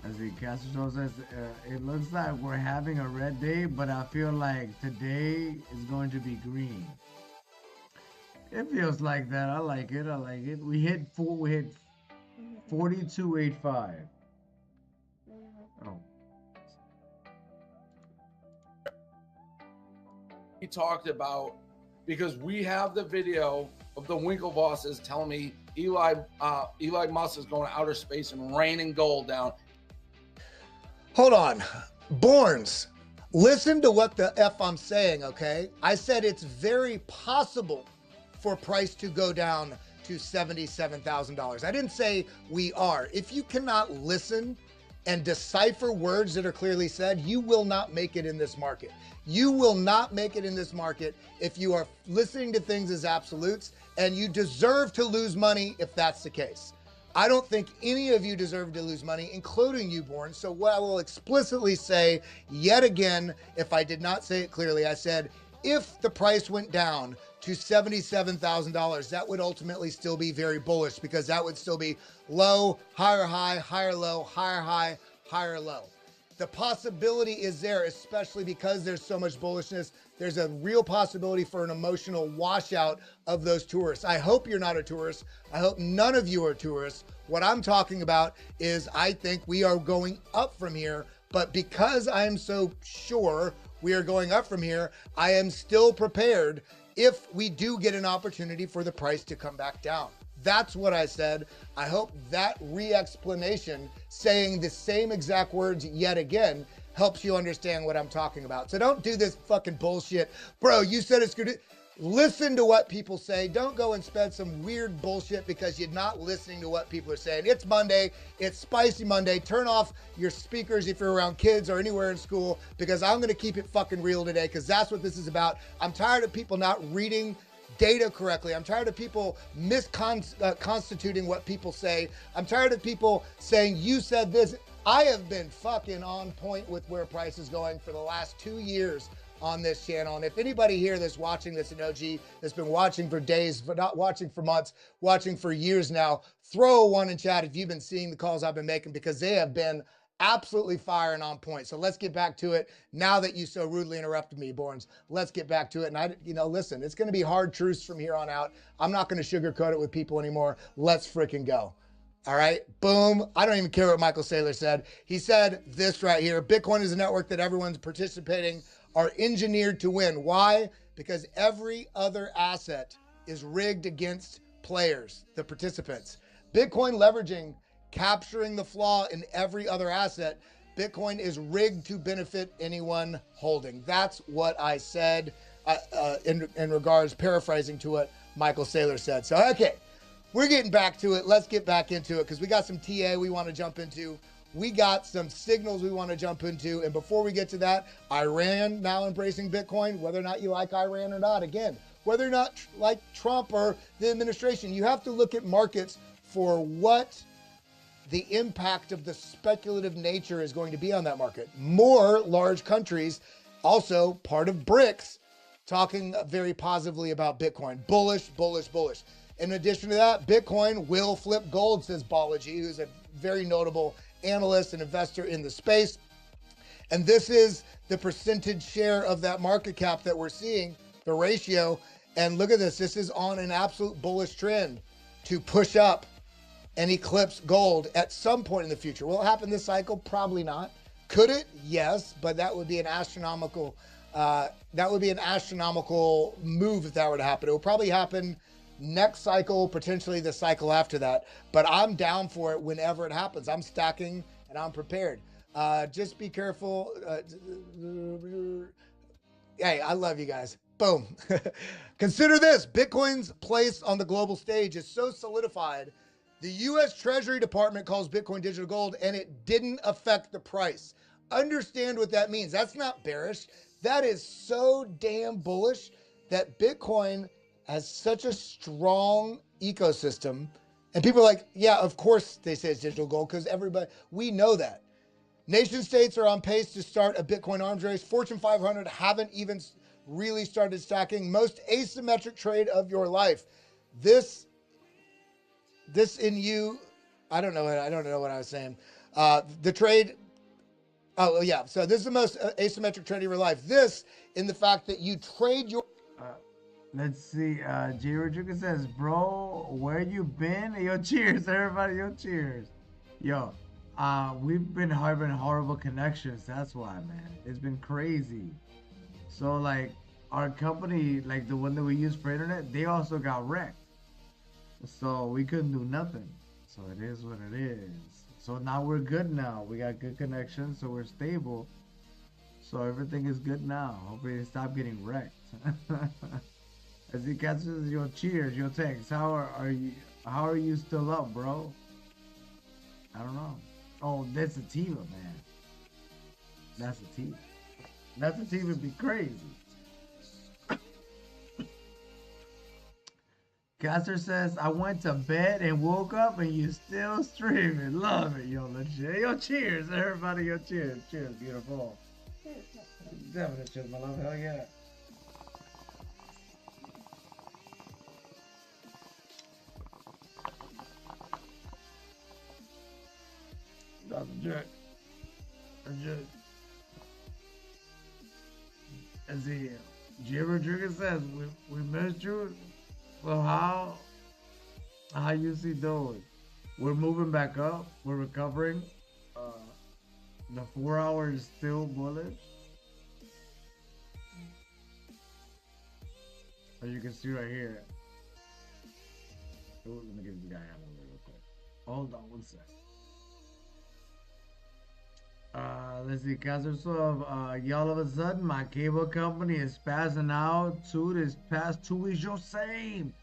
Speaker 4: Let's see. Caster12 says, it looks like we're having a red day, but I feel like today is going to be green. It feels like that. I like it. We hit 42.85. Oh.
Speaker 21: He talked about, because we have the video of the Winklevosses telling me Elon Musk is going to outer space and raining gold down.
Speaker 20: Hold on. Borns, listen to what the F I'm saying, okay? I said it's very possible for price to go down to $77,000. I didn't say we are. If you cannot listen and decipher words that are clearly said, you will not make it in this market. You will not make it in this market if you are listening to things as absolutes, and you deserve to lose money if that's the case. I don't think any of you deserve to lose money, including you, Born. So what I will explicitly say yet again, if I did not say it clearly, I said, if the price went down to $77,000, that would ultimately still be very bullish, because that would still be low, higher high, higher low, higher high, higher low. The possibility is there, especially because there's so much bullishness. There's a real possibility for an emotional washout of those tourists. I hope you're not a tourist. I hope none of you are tourists. What I'm talking about is I think we are going up from here, but because I am so sure we are going up from here, I am still prepared if we do get an opportunity for the price to come back down. That's what I said. I hope that re-explanation, saying the same exact words yet again, helps you understand what I'm talking about. So don't do this fucking bullshit. Bro, you said it's good. Listen to what people say. Don't go and spend some weird bullshit because you're not listening to what people are saying. It's Monday. It's Spicy Monday. Turn off your speakers if you're around kids or anywhere in school, because I'm going to keep it fucking real today, because that's what this is about. I'm tired of people not reading data correctly. I'm tired of people misconstituting what people say. I'm tired of people saying, you said this. I have been fucking on point with where price is going for the last 2 years on this channel. And if anybody here that's watching this an OG, that's been watching for days, but not watching for months, watching for years now, throw a 1 in chat if you've been seeing the calls I've been making, because they have been absolutely firing on point. So let's get back to it. Now that you so rudely interrupted me, Borns, let's get back to it. And listen, it's going to be hard truths from here on out. I'm not going to sugarcoat it with people anymore. Let's freaking go. All right, boom. I don't even care what Michael Saylor said. He said this right here: Bitcoin is a network that everyone's participating are engineered to win. Why? Because every other asset is rigged against players, the participants. Bitcoin leveraging, capturing the flaw in every other asset. Bitcoin is rigged to benefit anyone holding. That's what I said in regards, paraphrasing to what Michael Saylor said. So, okay, we're getting back to it. Let's get back into it, because we got some TA we want to jump into. We got some signals we want to jump into. And before we get to that, Iran now embracing Bitcoin, whether or not you like Iran or not. Again, whether or not like Trump or the administration, you have to look at markets for what the impact of the speculative nature is going to be on that market. More large countries, also part of BRICS, talking very positively about Bitcoin. Bullish, bullish, bullish. In addition to that, Bitcoin will flip gold, says Balaji, who's a very notable analyst and investor in the space. And this is the percentage share of that market cap that we're seeing, the ratio. And look at this. This is on an absolute bullish trend to push up and eclipse gold at some point in the future. Will it happen this cycle? Probably not. Could it? Yes, but that would be an astronomical move if that were to happen. It will probably happen next cycle, potentially the cycle after that. But I'm down for it whenever it happens. I'm stacking and I'm prepared. Just be careful. Hey, I love you guys. Boom. Consider this. Bitcoin's place on the global stage is so solidified. The U.S. Treasury Department calls Bitcoin digital gold, and it didn't affect the price. Understand what that means. That's not bearish. That is so damn bullish that Bitcoin has such a strong ecosystem. And people are like, yeah, of course they say it's digital gold, because everybody, we know that. Nation states are on pace to start a Bitcoin arms race. Fortune 500 haven't even really started stacking. Most asymmetric trade of your life. This in you, I don't know what I was saying. The trade, oh yeah, so this is the most asymmetric trade of your life. This in the fact that you trade your...
Speaker 4: Let's see, J. Rodriguez says, bro, where you been? Yo, cheers, everybody, yo, cheers. Yo, we've been having horrible connections, that's why, man. It's been crazy. So, like, our company, like the one that we use for internet, they also got wrecked. So we couldn't do nothing. So it is what it is. So now we're good now. We got good connections, so we're stable. So everything is good now. Hopefully they stop getting wrecked. As he catches your cheers, your text. How are you still up, bro? I don't know. Oh, that's sativa, man. That's sativa. That's sativa would be crazy. Caster says, I went to bed and woke up and you still streaming. Love it, yo, legit. Yo, cheers, everybody. Yo, cheers. Cheers, beautiful. Definitely cheers, my love. Hell yeah. That's legit. Legit. As he, J. Rodriguez says, we missed you. So how you see Doge? We're moving back up. We're recovering. The 4 hour is still bullish. As you can see right here. Let me give the guy a real quick. Hold on one sec. Let's see, Kazartsov, y'all of a sudden, my cable company is spazzing out too this past 2 weeks. Yo, same.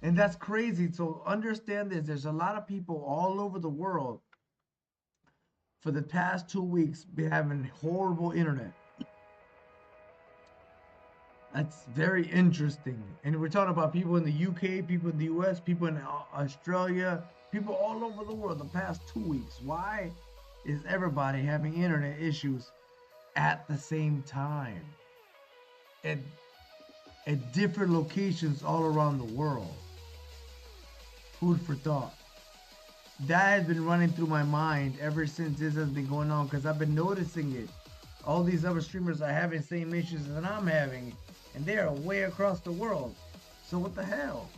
Speaker 4: And that's crazy. So understand this. There's a lot of people all over the world for the past 2 weeks been having horrible internet. That's very interesting. And we're talking about people in the UK, people in the US, people in Australia, people all over the world the past 2 weeks. Why is everybody having internet issues at the same time? At different locations all around the world. Food for thought. That has been running through my mind ever since this has been going on, because I've been noticing it. All these other streamers are having the same issues that I'm having, and they are way across the world. So what the hell?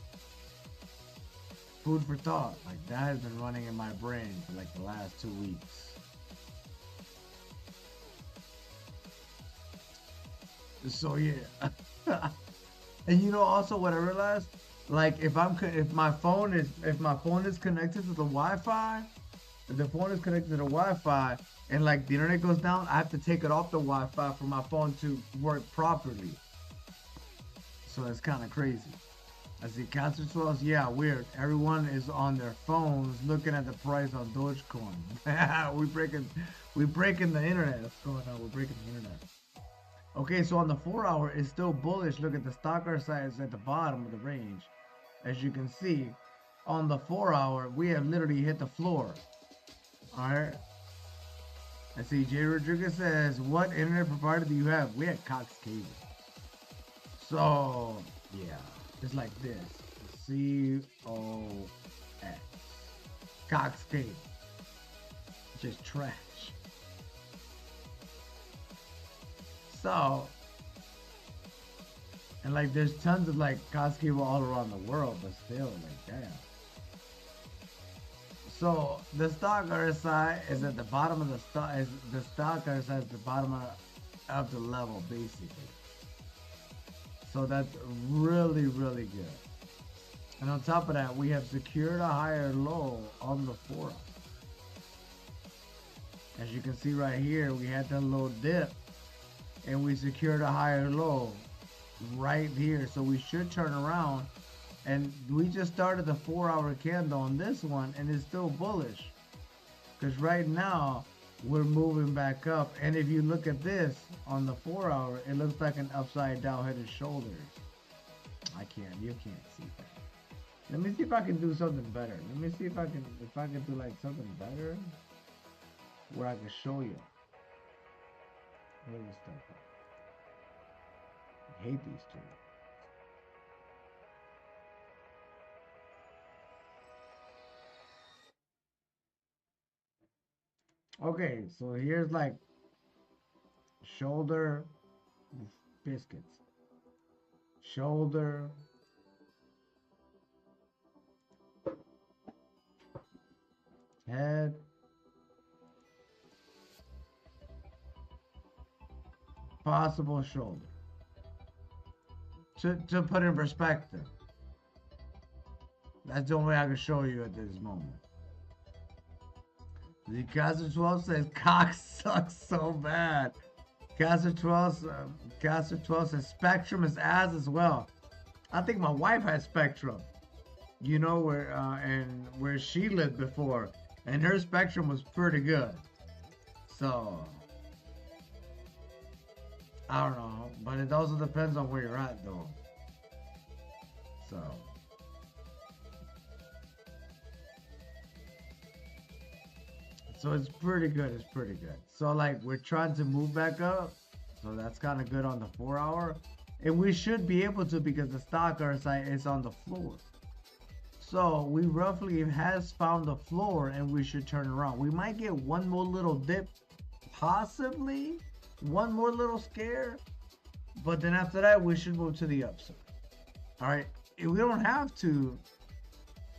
Speaker 4: Food for thought. Like, that has been running in my brain for like the last 2 weeks. So yeah. And you know also what I realized? Like if my phone is connected to the Wi-Fi, if the phone is connected to the Wi-Fi and like the internet goes down, I have to take it off the Wi-Fi for my phone to work properly. So it's kind of crazy. I see concert swells. Yeah, weird. Everyone is on their phones looking at the price on DogeCoin. we breaking the internet. What's going on? We're breaking the internet. Okay, so on the 4 hour, it's still bullish. Look at the stock size at the bottom of the range. As you can see, on the 4 hour, we have literally hit the floor. Alright. I see Jay Rodriguez says, what internet provider do you have? We have Cox Cable. So, yeah, it's like this. COX. Cox Cable. Just trash. So, and like there's tons of like Cox Cable all around the world, but still, like, damn. So the stock RSI is at the bottom of the stock. The stock RSI is at the bottom of the level, basically. So that's really, really good. And on top of that, we have secured a higher low on the 4 hour. As you can see right here, we had that little dip. And we secured a higher low right here, so we should turn around. And we just started the 4 hour candle on this one, and it's still bullish because right now we're moving back up. And if you look at this on the 4 hour, it looks like an upside down head and shoulders. You can't see that. Let me see if I can do something better. Let me see if I can do like something better where I can show you. Where is stuff? I hate these two. Okay, so here's like shoulder biscuits. Shoulder. Head. Possible shoulder. To put in perspective. That's the only way I can show you at this moment. The Casa 12 says Cox sucks so bad. Casa 12 says Spectrum is as well. I think my wife had Spectrum. You know where she lived before, and her Spectrum was pretty good. So I don't know, but it also depends on where you're at, though. So it's pretty good. It's pretty good. So like we're trying to move back up, so that's kind of good on the 4 hour, and we should be able to because the stock RSI is on the floor. So we roughly has found the floor, and we should turn around. We might get one more little dip, possibly. One more little scare, but then after that we should move to the upside. All right, we don't have to,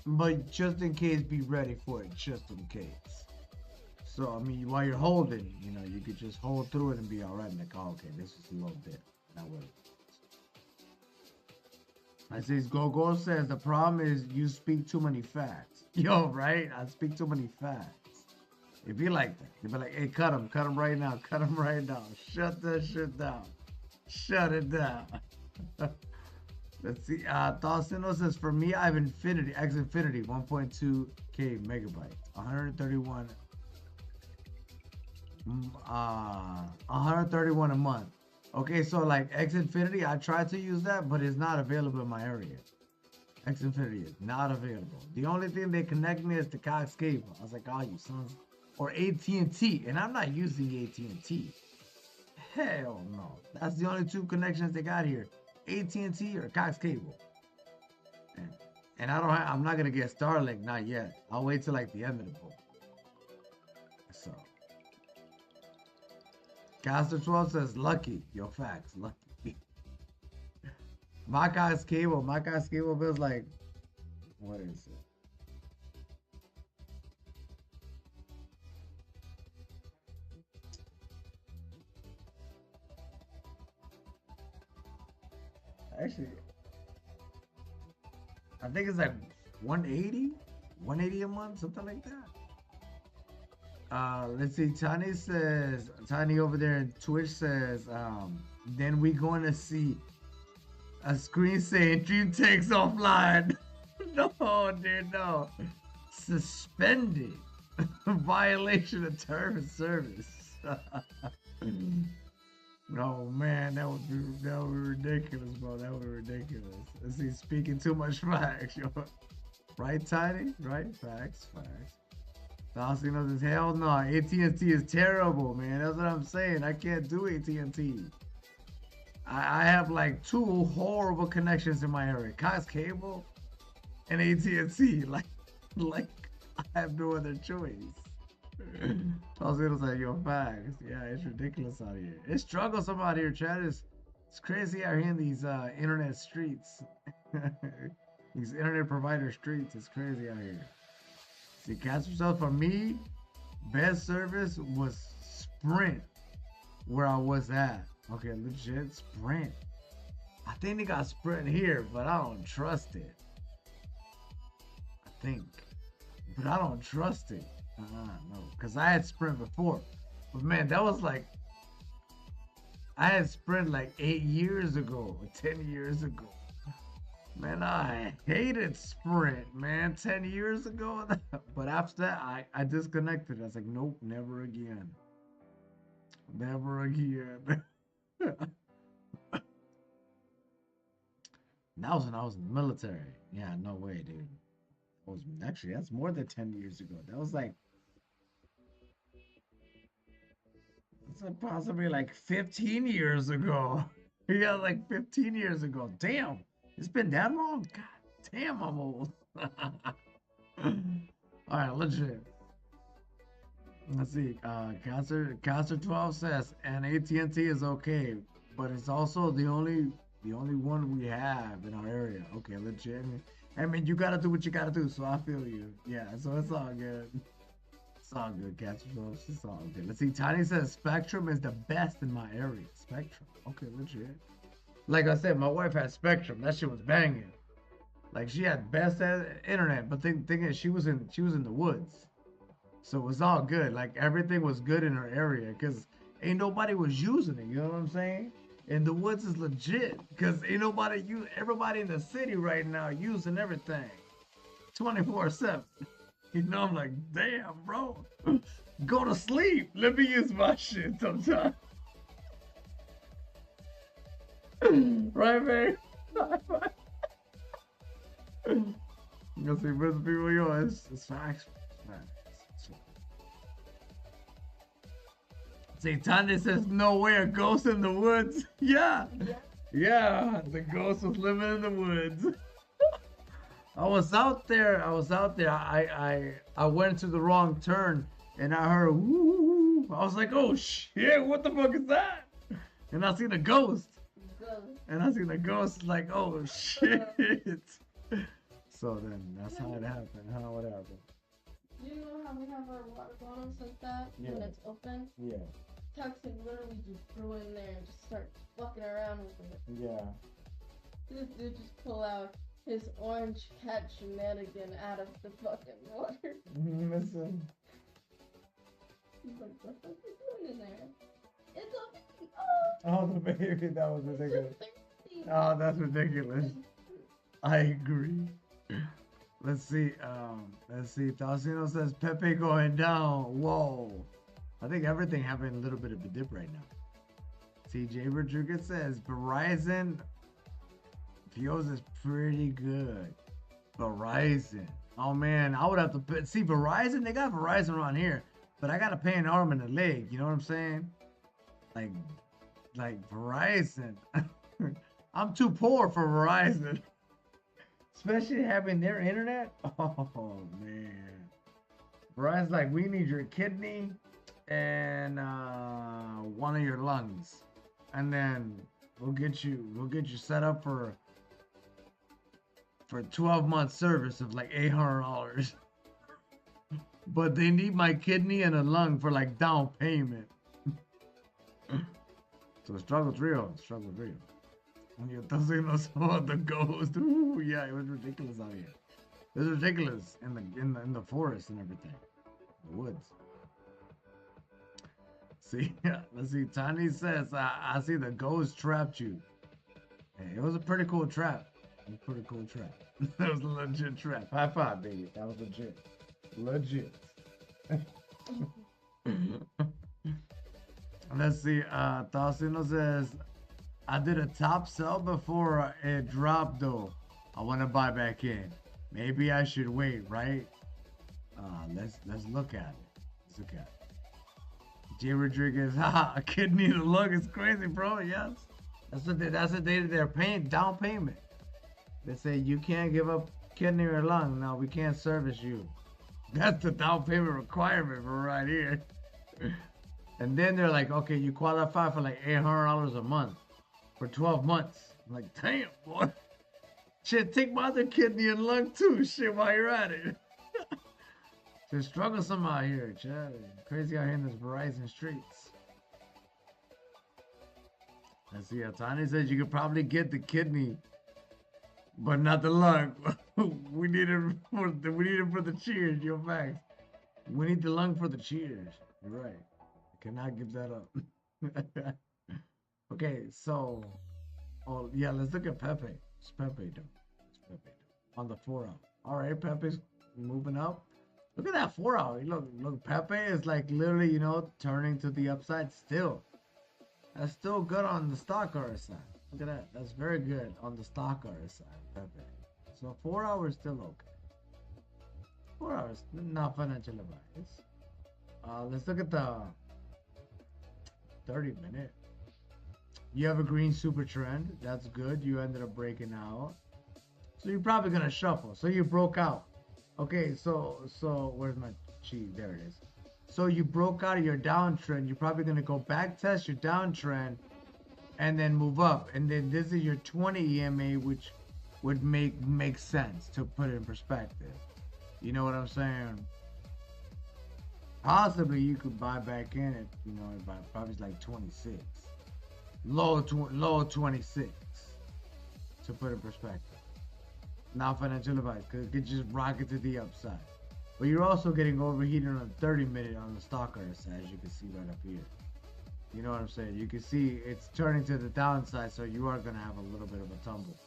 Speaker 4: but just in case, be ready for it, just in case. So I mean, while you're holding, you could just hold through it and be all right. And like, oh, okay, this is a little bit. That way. I see Gogo says the problem is you speak too many facts. Yo, right? I speak too many facts. If you like that, you'd be like, hey, cut him right now, cut him right now. Shut that shit down. Shut it down. Let's see. Thoughtsino says, for me, I have Infinity, X Infinity, 1.2K megabytes, 131 a month. Okay, so like X Infinity, I tried to use that, but it's not available in my area. X Infinity is not available. The only thing they connect me is to Cox Cable. I was like, oh, you sons. Or AT&T, and I'm not using AT&T. Hell no. That's the only two connections they got here. AT&T or Cox Cable. And I'm not gonna get Starlink, not yet. I'll wait till like the end of the book. So Caster 12 says lucky. Yo, facts, lucky. My Cox Cable bill's like, what is it? Actually, I think it's like 180 a month, something like that. Let's see. Tiny over there in Twitch says, then we going to see a screen saying Dream takes offline. No, dude, no. Suspended. Violation of term of service. No, man, that would be ridiculous, bro. That would be ridiculous. Let's see, speaking too much facts, yo. Right, Tiny? Right? Facts. Thousands says, hell no, AT&T is terrible, man. That's what I'm saying. I can't do AT&T. I have like two horrible connections in my area. Cox Cable and AT&T. Like I have no other choice. I was gonna say, yo, facts. Yeah, it's ridiculous out here. It struggles out here, Chad. It's crazy out here in these internet streets. These internet provider streets. It's crazy out here. See, catch yourself. For me, best service was Sprint, where I was at. Okay, legit Sprint. I think they got Sprint here, but I don't trust it. I think, but I don't trust it. No, because I had Sprint before. But man, that was like, I had Sprint like 8 years ago, or 10 years ago. Man, I hated Sprint, man, 10 years ago. But after that, I disconnected. I was like, nope, never again. Never again. That was when I was in the military. Yeah, no way, dude. Actually, that's more than 10 years ago. That was like, that's possibly like 15 years ago. Yeah, like 15 years ago. Damn, it's been that long? God damn, I'm old. Alright, legit. Let's see. Cancer 12 says, and AT&T is okay, but it's also the only one we have in our area. Okay, legit. I mean, you gotta do what you gotta do, so I feel you. Yeah, so it's all good. It's all good, Cancer 12. It's all good. Let's see. Tiny says Spectrum is the best in my area. Spectrum. Okay, legit. Like I said, my wife had Spectrum. That shit was banging. Like she had best internet, but thing is, she was in the woods, so it was all good. Like everything was good in her area, cause ain't nobody was using it. You know what I'm saying? And the woods is legit, cause ain't nobody everybody in the city right now using everything, 24/7. You know, I'm like, damn, bro, go to sleep. Let me use my shit sometime. Right, man? You see, most people, yo, it's facts, man. See, Tanya says, no way, a ghost in the woods. Yeah, the ghost was living in the woods. I was out there. I went to the wrong turn, and I heard, woo. I was like, oh shit, what the fuck is that? And I seen a ghost. Like, oh shit. So then that's how it happened. How it happened.
Speaker 2: You know how we have our water bottles like that when it's open?
Speaker 4: Yeah.
Speaker 2: Toxic literally just threw in there and just start fucking around with it.
Speaker 4: Yeah.
Speaker 2: This dude just pull out his orange cat shenanigan out of the fucking water.
Speaker 4: Listen.
Speaker 2: He's like, what the fuck is doing in there? It's a baby.
Speaker 4: Oh, the baby. That was ridiculous. Oh, that's ridiculous. I agree. Let's see. Tausino says Pepe going down. Whoa. I think everything having a little bit of a dip right now. TJ Rodriguez says Verizon feels is pretty good. Verizon. Oh man, I would have to put, see Verizon. They got Verizon around here, but I gotta pay an arm and a leg. You know what I'm saying? Like Verizon. I'm too poor for Verizon. Especially having their internet. Oh man. Verizon's like, we need your kidney and one of your lungs. And then we'll get you set up for 12-month service of like $800. But they need my kidney and a lung for like down payment. So the struggle's real. The struggle's real. And you're thinking about the ghost. Ooh, yeah, it was ridiculous out here. It was ridiculous in the forest and everything. The woods. See, let's see. Tiny says, I see the ghost trapped you. Hey, it was a pretty cool trap. It was a pretty cool trap. That was a legit trap. High five, baby. That was legit. Legit. Let's see. Tausino says, I did a top sell before it dropped though. I want to buy back in. Maybe I should wait, right? Let's look at it. Let's look at it. J Rodriguez, haha, a kidney and a lung is crazy, bro. Yes. That's what they're paying down payment. They say you can't give up kidney or lung. No, we can't service you. That's the down payment requirement for right here. And then they're like, okay, you qualify for like $800 a month for 12 months. I'm like, damn, boy. Shit, take my other kidney and lung too. Shit, while you're at it. They're struggling out here, Chad. Crazy out here in this Verizon streets. Let's see. Tiny says you could probably get the kidney, but not the lung. we need it for the cheers, yo, facts. We need the lung for the cheers. You're right. I cannot give that up. Okay, so, oh yeah, let's look at Pepe. What's Pepe doing? On the 4 hour. All right, Pepe's moving up. Look at that 4 hour. Look, Pepe is like literally, you know, turning to the upside still. That's still good on the stock RSI. Look at that. That's very good on the stock RSI, Pepe. So 4 hours still okay. 4 hours, not financial advice. Let's look at the 30-minute. You have a green super trend. That's good. You ended up breaking out. So you're probably gonna shuffle. So you broke out. Okay, so where's my cheat? There it is. So you broke out of your downtrend. You're probably gonna go back test your downtrend and then move up. And then this is your 20 EMA, which would make sense to put it in perspective. You know what I'm saying? Possibly you could buy back in at, you know, probably like 26. Low 26 to put in perspective. Not financial advice, because it could just rocket to the upside. But you're also getting overheated on a 30-minute on the stock RSI, as you can see right up here. You know what I'm saying? You can see it's turning to the downside, so you are going to have a little bit of a tumble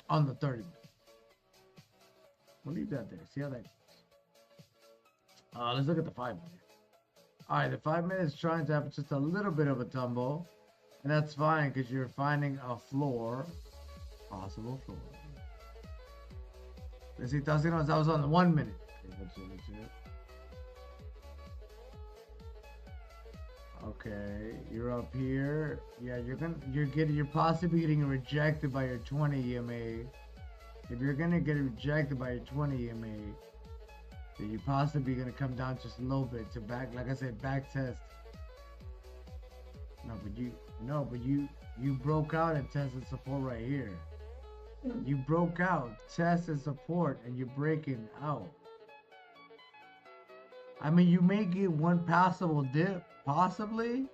Speaker 4: on the 30-minute. We'll leave that there. See how that goes. Let's look at the 5-minute. All right, the 5-minute is trying to have just a little bit of a tumble, and that's fine because you're finding a floor, possible floor. Let's see, that was on the 1 minute. Okay, you're up here. Yeah, you're possibly getting rejected by your 20 EMA. If you're gonna get rejected by your 20 EMA, then you're possibly gonna come down just a little bit to back, like I said, back test. No, but you broke out and tested support right here. You broke out, tested support, and you're breaking out. I mean, you may get one passable dip, possibly,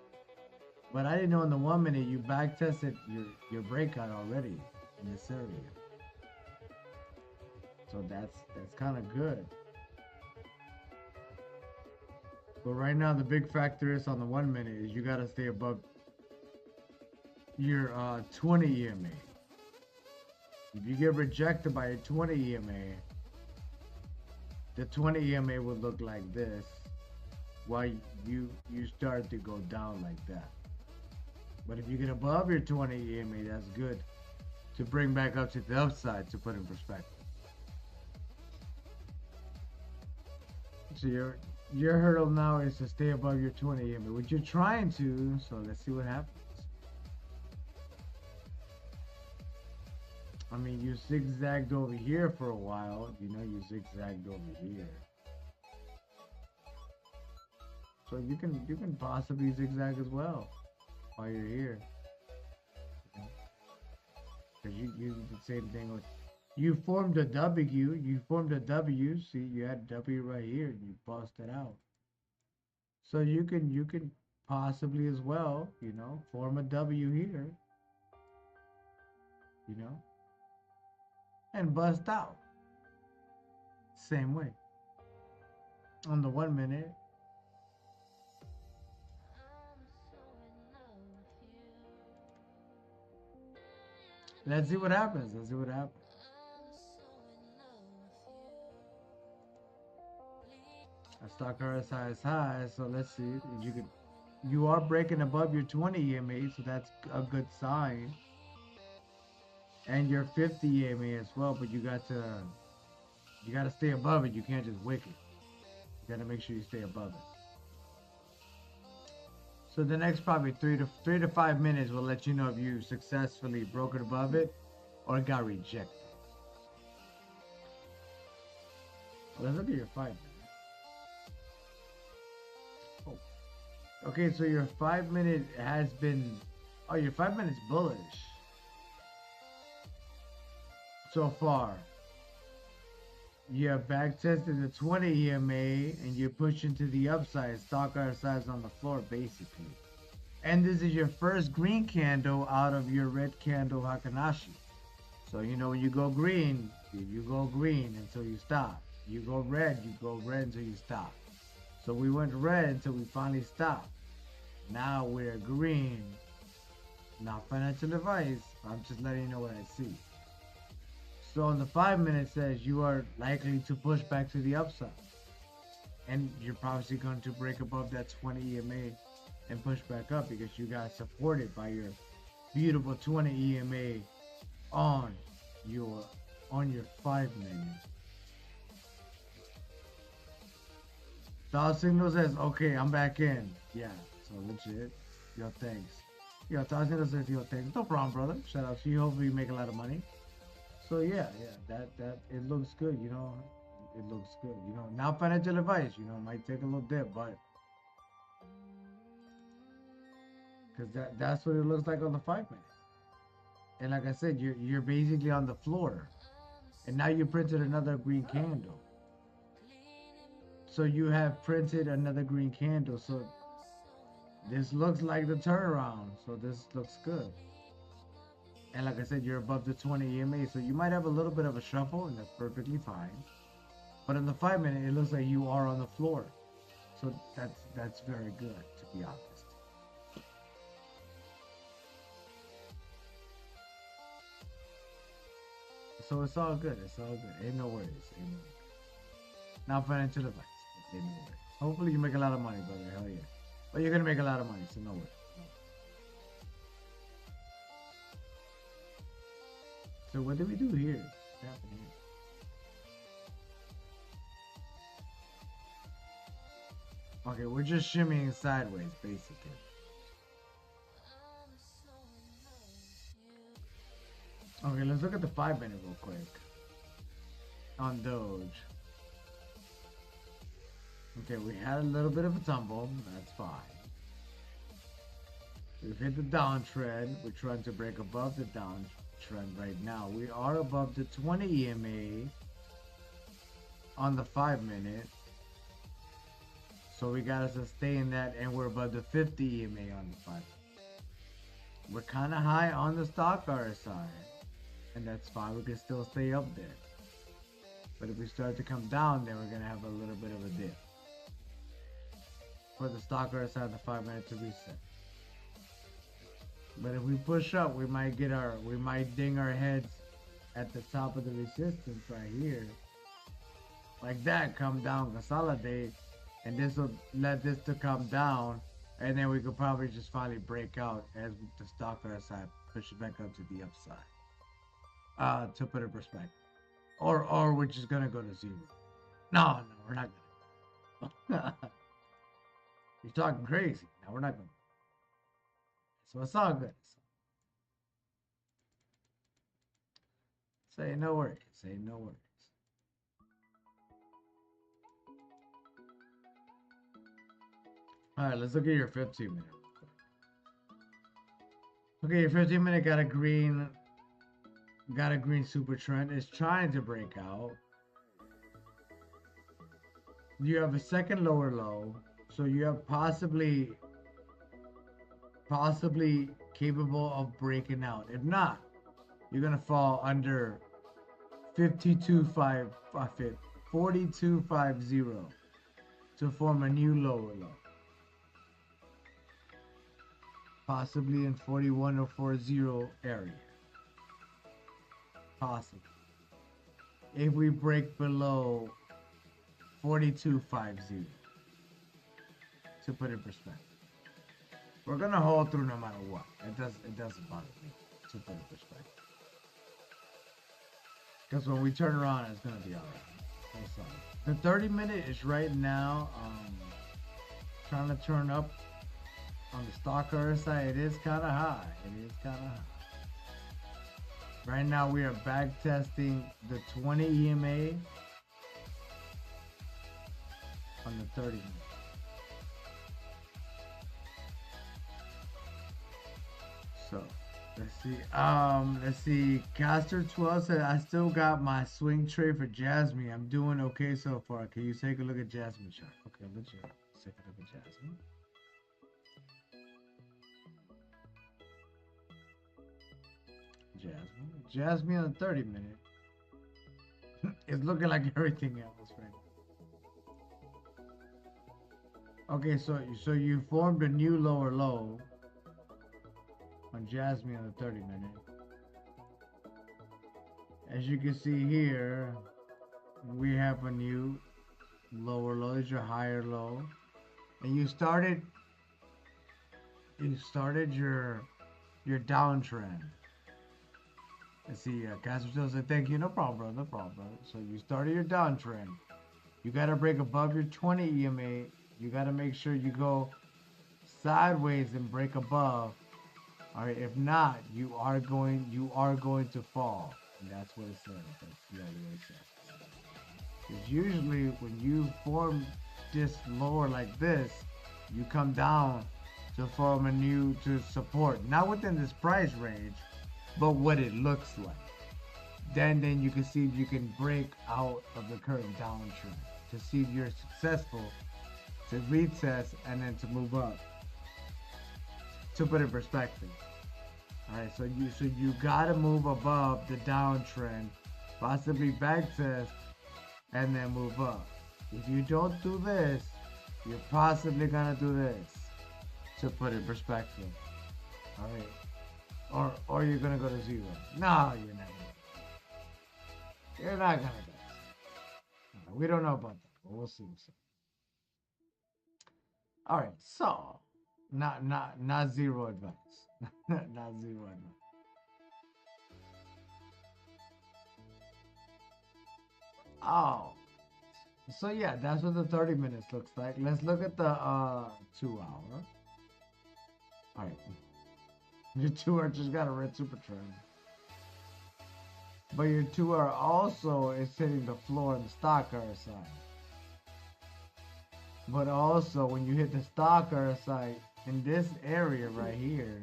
Speaker 4: but I didn't know in the 1 minute you back tested your breakout already. in this area. So that's kind of good. But right now the big factor is on the 1 minute is you got to stay above your 20 EMA. If you get rejected by a 20 EMA, the 20 EMA would look like this, while you start to go down like that. But if you get above your 20 EMA, that's good to bring back up to the upside, to put in perspective. So your hurdle now is to stay above your 20 EMA, which you're trying to. So let's see what happens. I mean, you zigzagged over here for a while. You know, you zigzagged over here. So you can possibly zigzag as well while you're here. Because you did the same thing with, you formed a W, see, you had W right here, and you bust it out. So you can possibly as well, you know, form a W here, you know, and bust out. Same way. On the 1 minute. Let's see what happens. Let's see what happens. A stock RSI is high, so let's see. You are breaking above your 20 EMA, so that's a good sign. And your 50 EMA as well, but you got to stay above it. You can't just wick it. You got to make sure you stay above it. So the next probably 3 to 5 minutes will let you know if you successfully broke it above it or got rejected. Let's look at your 5 minutes. Oh. Okay, so your 5 minute has been, oh, your 5 minutes bullish so far. You have back tested the 20 EMA and you're pushing to the upside. Stock RSI is on the floor basically. And this is your first green candle out of your red candle Hakanashi. So you know when you go green, you go green until you stop. You go red until you stop. So we went red until we finally stopped. Now we're green. Not financial advice. I'm just letting you know what I see. So on the 5 minute says you are likely to push back to the upside. And you're probably going to break above that 20 EMA and push back up because you got supported by your beautiful 20 EMA on your 5 minute. Thought signal says, okay, I'm back in. Yeah, so legit. Yo, thanks. Yo, thought signal says, yo, thanks. No problem, brother. Shout out to you. Hopefully you make a lot of money. So yeah, that it looks good, you know. It looks good, you know. Now financial advice, you know, might take a little dip, but because that's what it looks like on the 5 minute. And like I said, you're basically on the floor, and now you printed another green candle. So you have printed another green candle. So this looks like the turnaround. So this looks good. And like I said, you're above the 20 EMA, so you might have a little bit of a shuffle, and that's perfectly fine. But in the 5 minute, it looks like you are on the floor. So that's very good, to be honest. So it's all good. It's all good. Ain't no worries. Ain't no worries. Now financial advice. Ain't no worries. Hopefully you make a lot of money, brother. Hell yeah. But you're gonna make a lot of money, so no worries. So what do we do here? What's happening here? Okay, we're just shimmying sideways, basically. Okay, let's look at the 5 minute real quick. On Doge. Okay, we had a little bit of a tumble. That's fine. We've hit the downtrend. We're trying to break above the downtrend right now. We are above the 20 EMA on the 5 minute. So we gotta sustain that, and we're above the 50 EMA on the 5 minute. We're kind of high on the stock RSI. And that's fine, we can still stay up there. But if we start to come down, then we're gonna have a little bit of a dip. For the stock RSI, the 5 minute to reset. But if we push up, we might ding our heads at the top of the resistance right here. Like that, come down, consolidate, and this will let this to come down, and then we could probably just finally break out as the stock RSI pushes back up to the upside. To put it in perspective. Or we're just gonna go to zero. No, we're not gonna. You're talking crazy. No, we're not gonna. So it's all good. Say no worries. Say no worries. All right, let's look at your 15 minute. Okay, your 15 minute got a green super trend. It's trying to break out. You have a second lower low, so you have possibly capable of breaking out. If not, you're gonna fall under 4250 to form a new lower low. Possibly in 41040 area. Possibly. If we break below 4250, to put it in perspective. We're gonna hold through no matter what. It doesn't bother me, to put it in perspective. Because when we turn around, it's gonna be alright. The 30 minute is right now trying to turn up on the stock RSI. It is kind of high. It is kind of high. Right now we are back testing the 20 EMA on the 30 minute. So let's see. Caster 12 said, I still got my swing trade for Jasmine. I'm doing okay so far. Can you take a look at Jasmine chart? Okay, let's take a look at Jasmine. Jasmine on the 30 minute. It's looking like everything else right now. Okay, so you formed a new lower low on Jasmine on the 30 minute. As you can see here, we have a new lower low. This is your higher low, and you started your downtrend. Let's see, Caster still said, thank you, no problem, bro, no problem, bro. So you started your downtrend. You got to break above your 20 EMA. You got to make sure you go sideways and break above. All right, if not, you are going to fall. And that's what it says. That's really what it says. Because usually when you form this lower like this, you come down to form a new to support. Not within this price range, but what it looks like. Then you can see if you can break out of the current downtrend to see if you're successful to retest and then to move up. To put it in perspective. Alright, so you gotta move above the downtrend, possibly backtest, and then move up. If you don't do this, you're possibly gonna do this. To put it in perspective. Alright. Or you're gonna go to zero. No, you're not gonna. You're not gonna do this. We don't know about that, but we'll see. All right, so not zero advice. Not zero advice. Oh, so yeah, that's what the 30 minutes looks like. Let's look at the 2 hour. All right. Your 2 hour just got a red super trend. But your 2 hour also is hitting the floor in the stock RSI. But also when you hit the stock RSI in this area right here,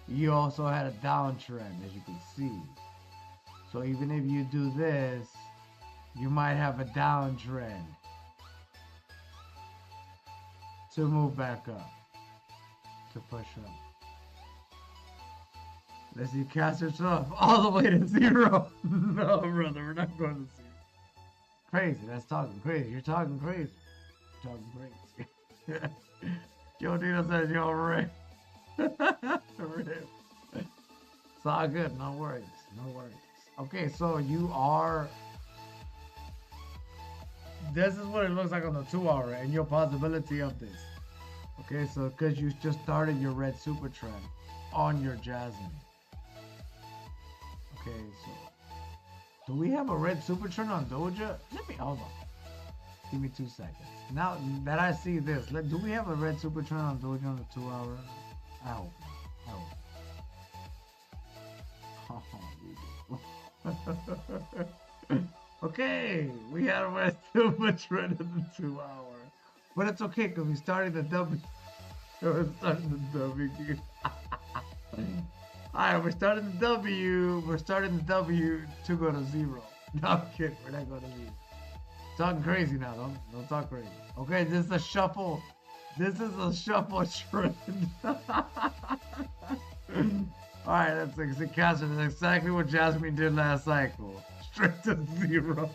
Speaker 4: you also had a downtrend, as you can see. So even if you do this, you might have a downtrend to move back up, to push up. Let's see, Caster 12 all the way to 0. No, brother, we're not going to 0. Crazy, that's talking crazy. You're talking crazy. You're talking crazy. Joe Dino says you're Rick. It's all good, no worries. No worries. Okay, so you are. This is what it looks like on the 2 hour and your possibility of this. Okay, so because you just started your red super trend on your Jasmine. Okay, so do we have a red super trend on Doja? Let me hold on. Give me 2 seconds. Now that I see this, do we have a red super trend on Doja on the 2 hour? I hope not. Oh, okay, we had a red super trend in the 2 hour, but it's okay because we started the W. We're starting the W. Alright, we're starting the W. We're starting the W to go to 0. No, I'm kidding. We're not going to 0. Talking crazy now. Don't talk crazy. Okay, this is a shuffle. This is a shuffle trend. Alright, that's that's exactly what Jasmine did last cycle. Straight to 0.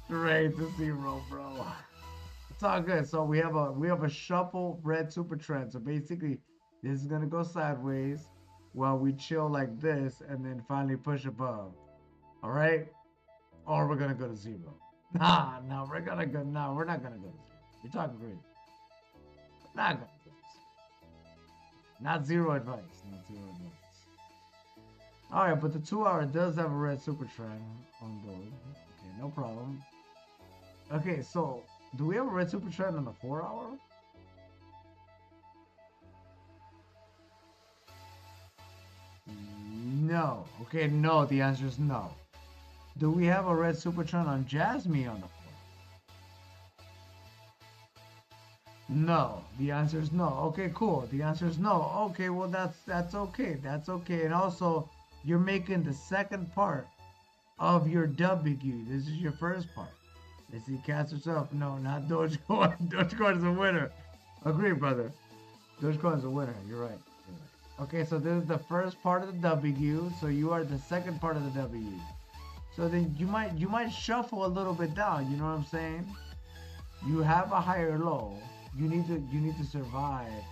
Speaker 4: Straight to 0, bro. It's all good. So we have a shuffle red super trend. So basically, this is gonna go sideways while we chill like this, and then finally push above. All right, or we're gonna go to 0. No, we're gonna go. No, we're not gonna go to 0. You're talking crazy. We're not gonna go to 0. Not 0 advice. Not 0 advice. All right, but the 2 hour does have a red super trend on Doge. Okay, no problem. Okay, so. Do we have a red super trend on the 4 hour? No. Okay, no. The answer is no. Do we have a red super trend on Jasmine on the 4? No. The answer is no. Okay, cool. The answer is no. Okay, well that's okay. That's okay. And also, you're making the second part of your W. This is your first part. Let's see, cast yourself. No, not DogeCoin. DogeCoin is a winner. Agree, brother. DogeCoin is a winner. You're right. Okay, so this is the first part of the W. So you are the second part of the W. So then you might shuffle a little bit down. You know what I'm saying? You have a higher low. You need to survive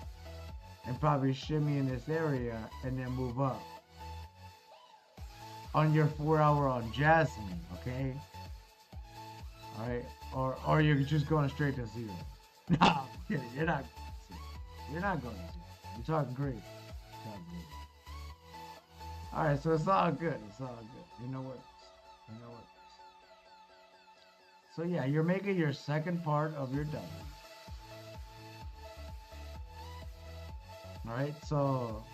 Speaker 4: and probably shimmy in this area and then move up on your 4 hour on Jasmine. Okay. All right, or you're just going straight to 0. No, I'm kidding. You're not. You're not going to 0. You're talking crazy. All right, so it's all good. It's all good. You know what? You know what? So yeah, you're making your second part of your W. All right, so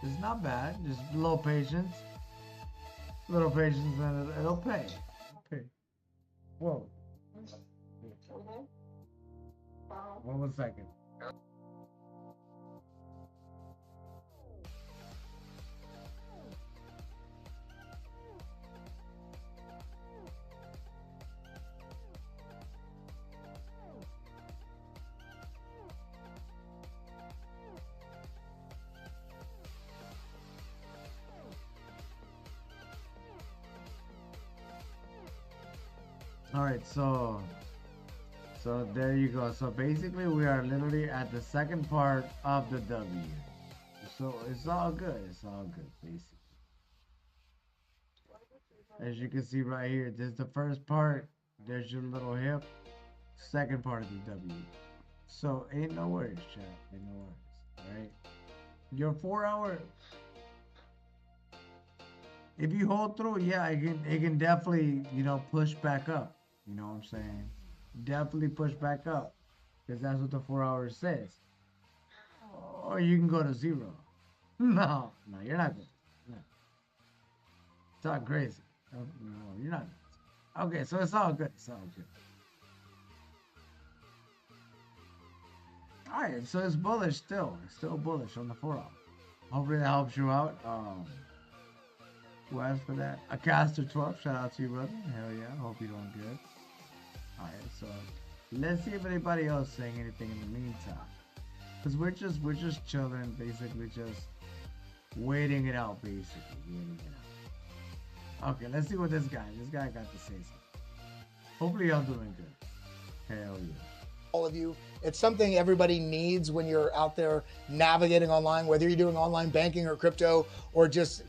Speaker 4: it's not bad. Just a little patience. Little patience, and it'll pay. Whoa. 1 second. All right, so there you go. So basically, we are literally at the second part of the W. So it's all good. It's all good, basically. As you can see right here, this is the first part. There's your little hip. Second part of the W. So ain't no worries, chat. Ain't no worries. All right. Your 4 hour. If you hold through, yeah, it can definitely, push back up. You know what I'm saying? Definitely push back up, because that's what the 4 hours says. Or you can go to 0. No, you're not good. No. Talk crazy. No, you're not good. Okay, so it's all good. It's all good. All right, so it's bullish still. It's still bullish on the 4 hour. Hopefully that helps you out. Who asked for that? A Caster 12. Shout out to you, brother. Hell yeah. Hope you're doing good. Alright, so let's see if anybody else saying anything in the meantime. Because we're just chilling, basically just waiting it out, basically. Waiting it out. Okay, let's see what this guy got to say something. Hopefully y'all doing good. Hell yeah.
Speaker 20: All of you. It's something everybody needs when you're out there navigating online, whether you're doing online banking or crypto or just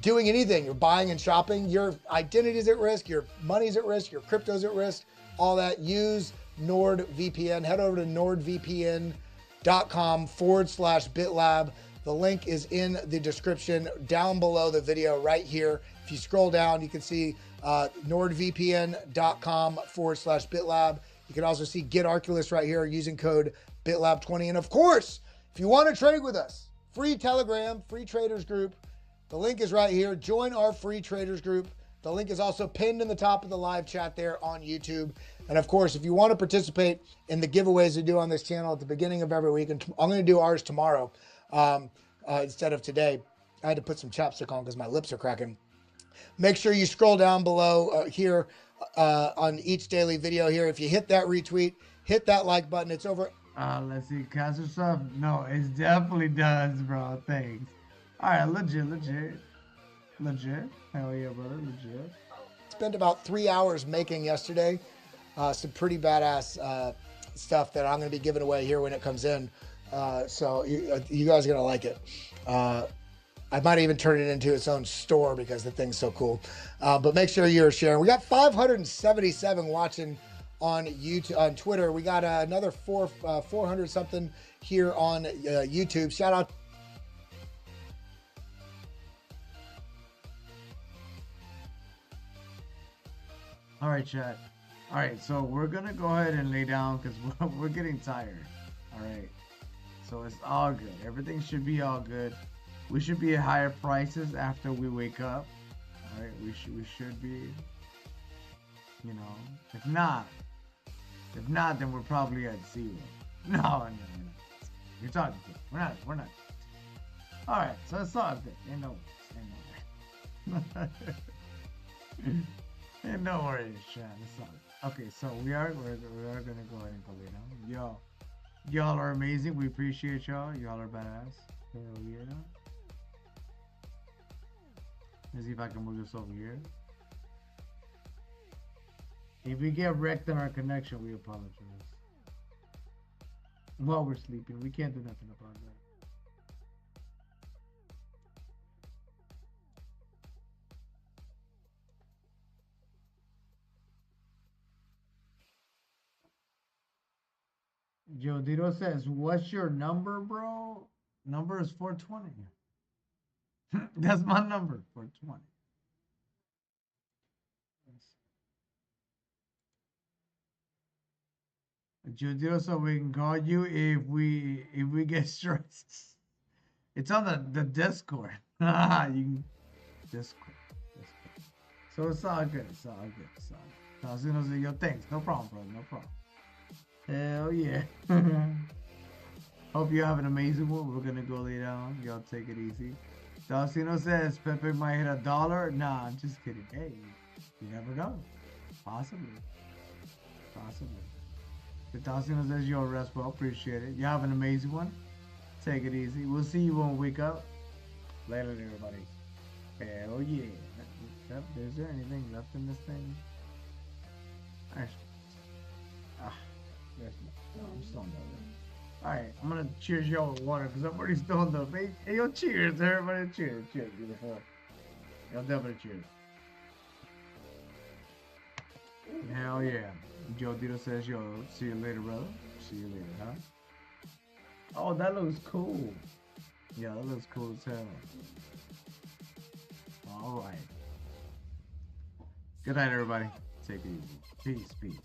Speaker 20: doing anything. You're buying and shopping. Your identity is at risk. Your money's at risk. Your crypto's at risk. All that. Use NordVPN. Head over to nordvpn.com/bitlab. The link is in the description down below the video right here. If you scroll down, you can see nordvpn.com/bitlab. You can also see Get Arculus right here using code BitLab20. And of course, if you want to trade with us, free Telegram, free traders group. The link is right here. Join our free traders group. The link is also pinned in the top of the live chat there on YouTube. And of course, if you want to participate in the giveaways we do on this channel at the beginning of every week, and I'm going to do ours tomorrow instead of today. I had to put some chapstick on because my lips are cracking. Make sure you scroll down below here on each daily video here. If you hit that retweet, hit that like button. It's over.
Speaker 4: Let's see. Cancer stuff. No, it definitely does, bro. Thanks. All right, legit. Hell yeah, brother, legit.
Speaker 20: Spent about 3 hours making yesterday. Some pretty badass stuff that I'm going to be giving away here when it comes in. So you guys are going to like it. I might even turn it into its own store because the thing's so cool. But make sure you're sharing. We got 577 watching on YouTube, on Twitter. We got another 400 something here on YouTube. Shout out.
Speaker 4: All right, chat. All right, so we're gonna go ahead and lay down because we're getting tired. All right, so it's all good. Everything should be all good. We should be at higher prices after we wake up. All right, we should be. You know, if not, then we're probably at zero. No. You're talking good. We're not. All right, so it's all good. Ain't no worries. Ain't no worries, chat. It's all good. Okay, so we are gonna go ahead and go lay down. Y'all are amazing. We appreciate y'all. Y'all are badass. Hell yeah. Let's see if I can move this over here. If we get wrecked on our connection, we apologize. While we're sleeping, we can't do nothing about that. Joe Dito says, "What's your number, bro?" Number is 420. That's my number, 420. Joe Dito, so we can call you if we get stressed. It's on the Discord. You can Discord. So it's all good. It's all good. It's all good. Dalcino says, "Yo, thanks. No problem, bro. No problem." Hell yeah. Hope you have an amazing one. We're gonna go lay down. Y'all take it easy. Dalcino says Pepe might hit $1. Nah, I'm just kidding. Hey, you never know. Possibly. The Dalcino says you'll rest well. Appreciate it. You have an amazing one. Take it easy. We'll see you when we wake up. Later, everybody. Hell yeah. Is there anything left in this thing? I'm stoned already. Alright, I'm gonna cheers y'all with water because I'm already stoned up. Hey, yo, cheers, everybody. Cheers, beautiful. Y'all definitely cheers. Hell yeah. Joe Dito says, "Yo, see you later, brother. See you later, huh?" Oh, that looks cool. Yeah, that looks cool as hell. Alright. Good night, everybody. Take it easy. Peace.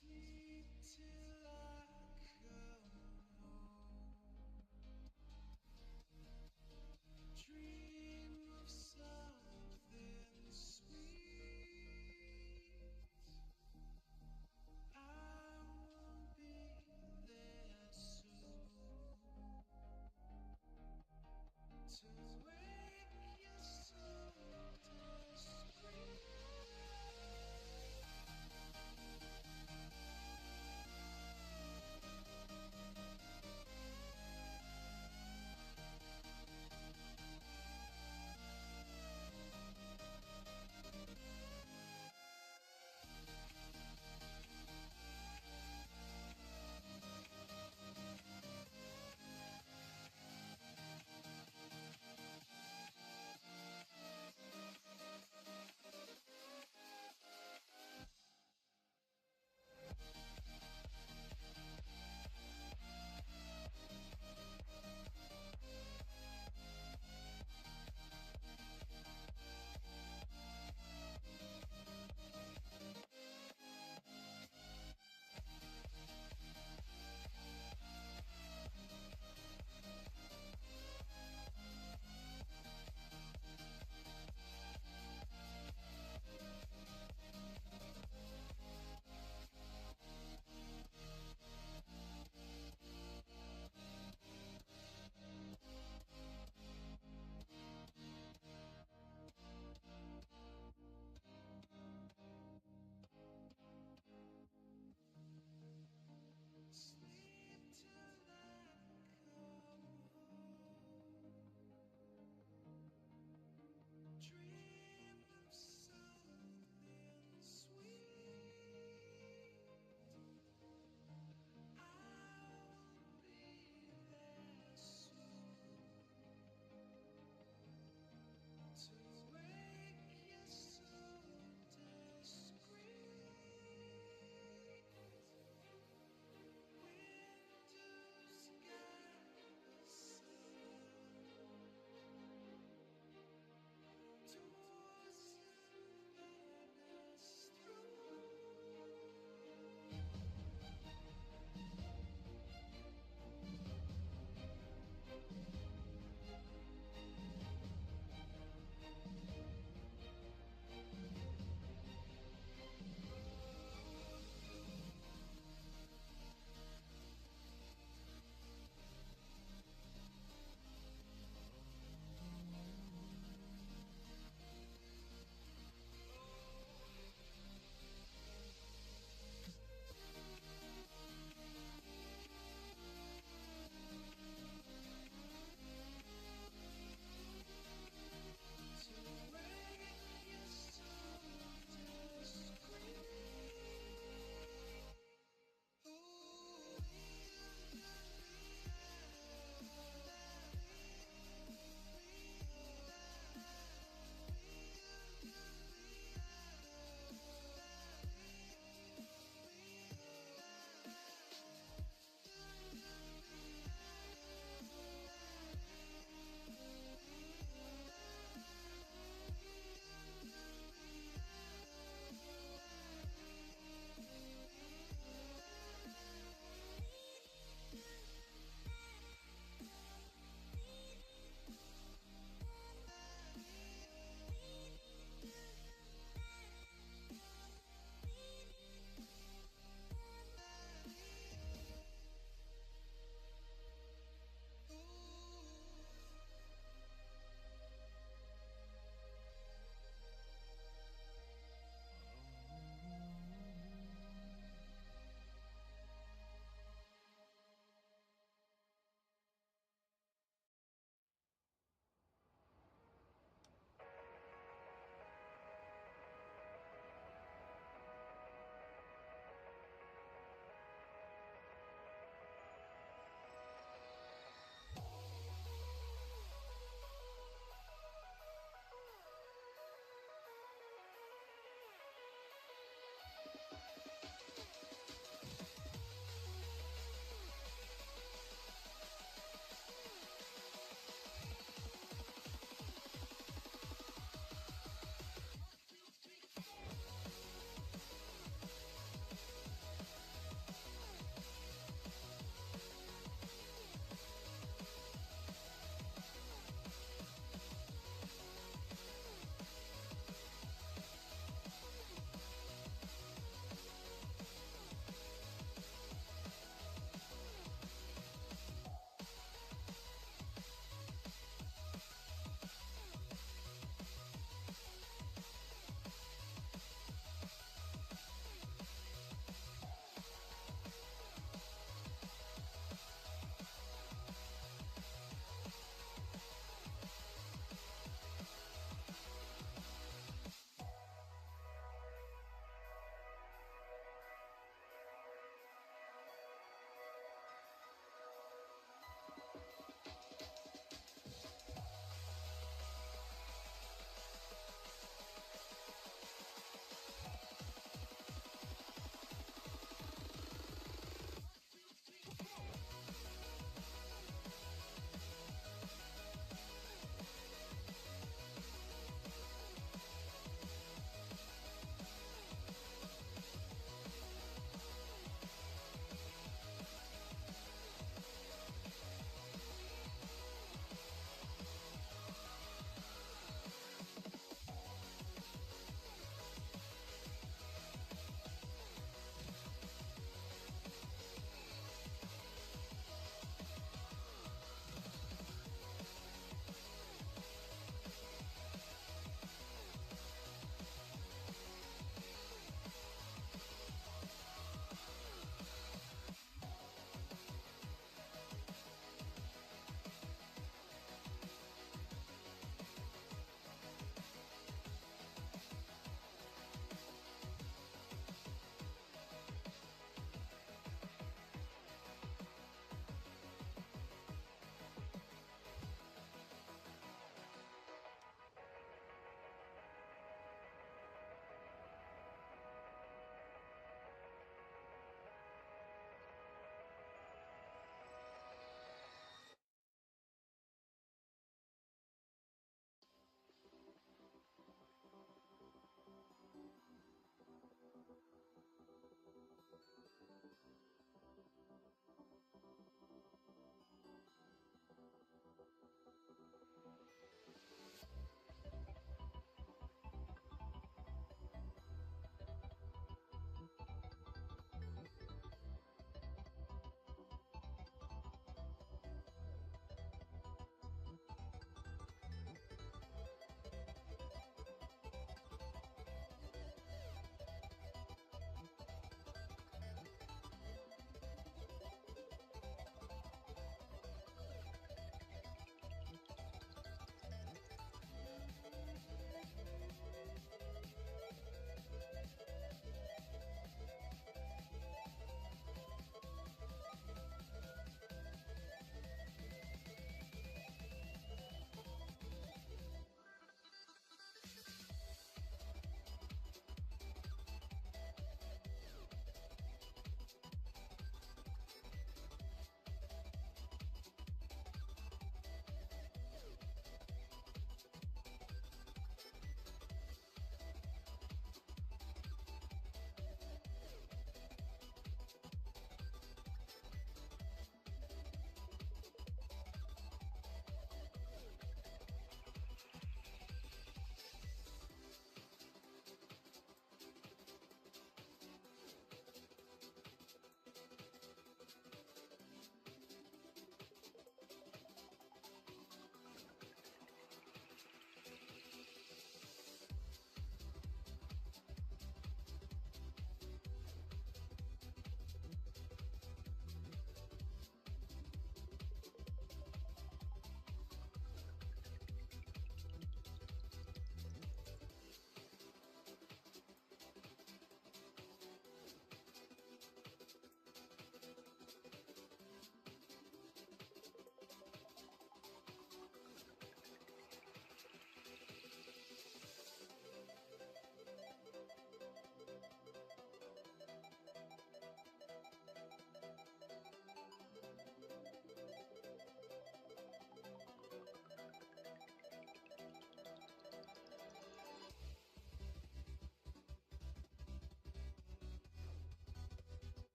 Speaker 5: Sleep till I come home. Dream of something sweet. I won't be there soon to wake your soul to scream.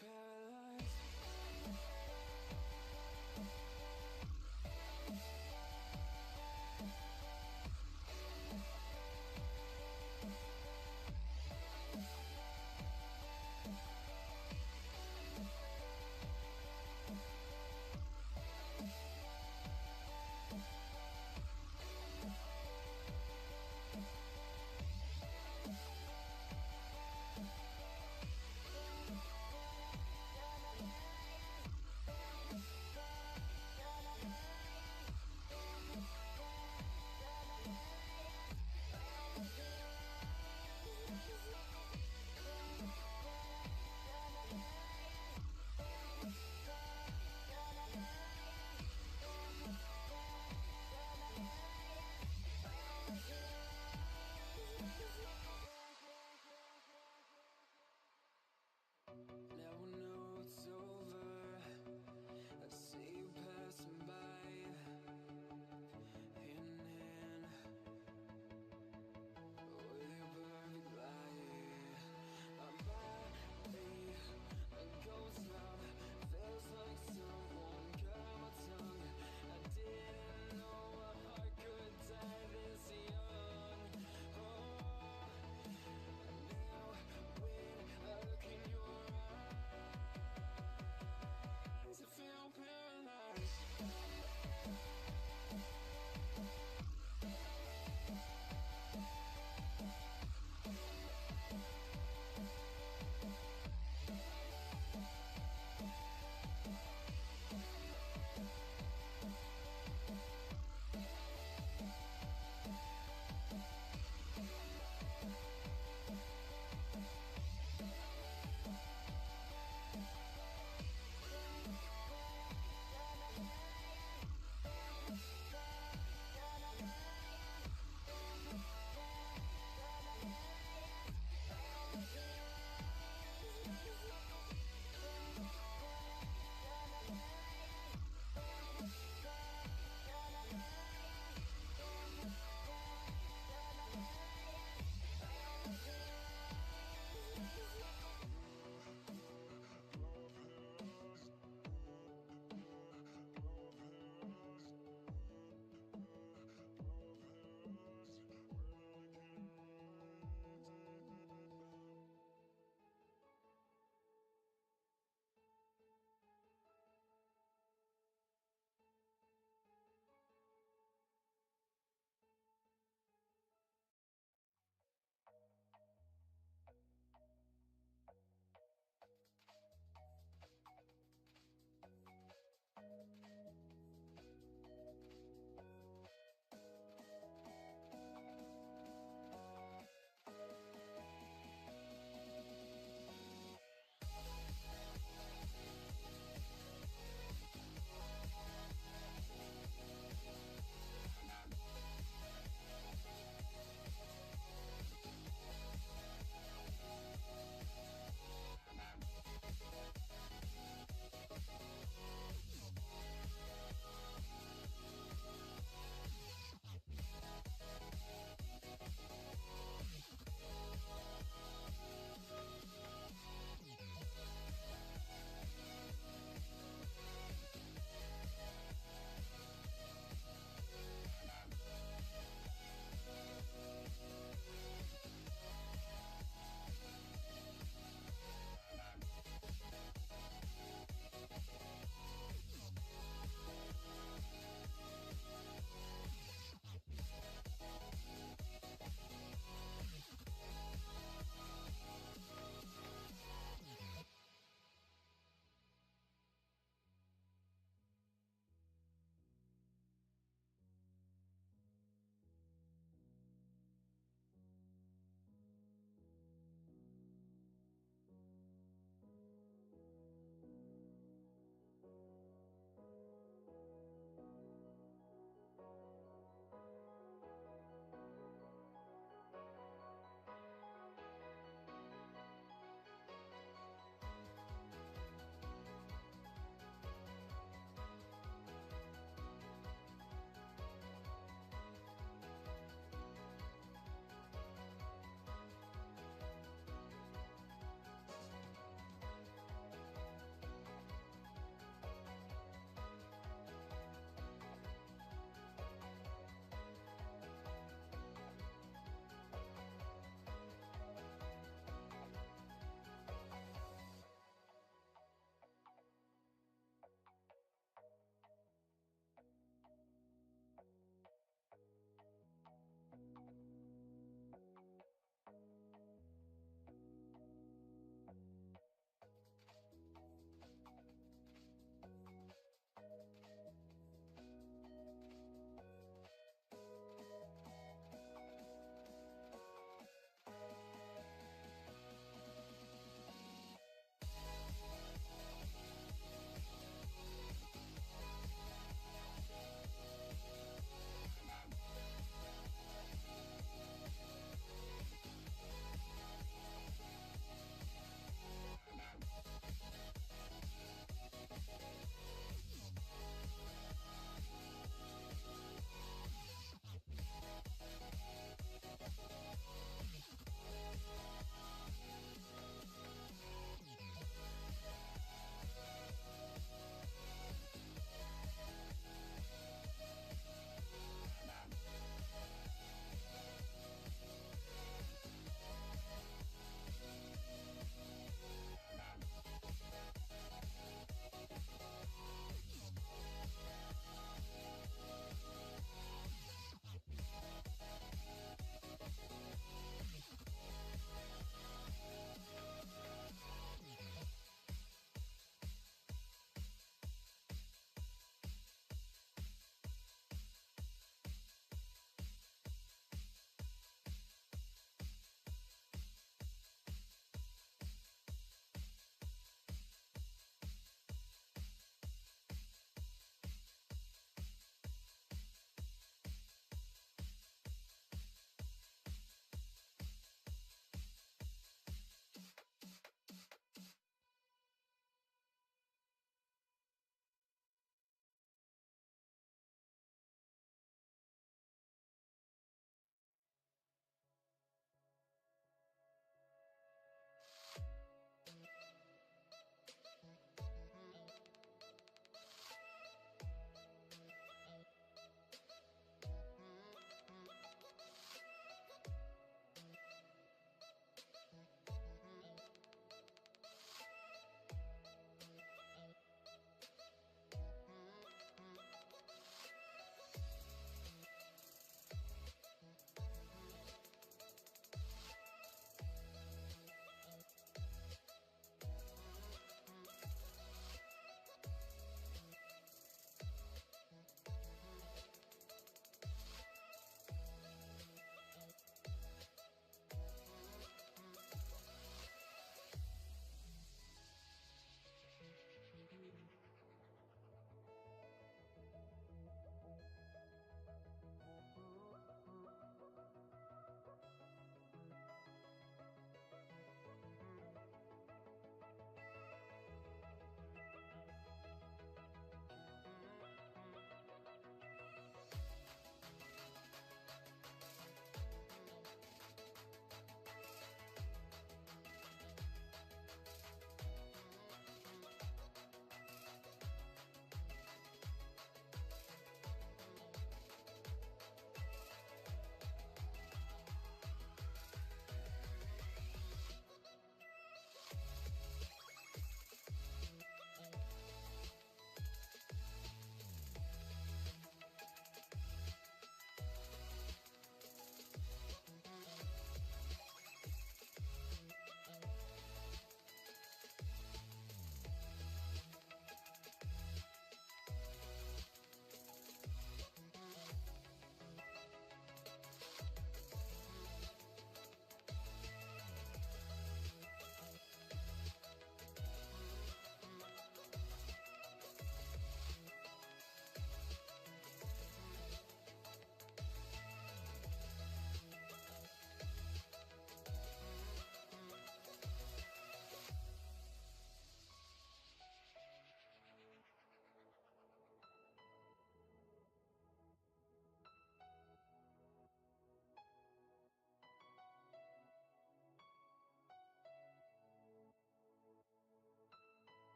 Speaker 5: paralyzed.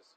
Speaker 19: exchanges.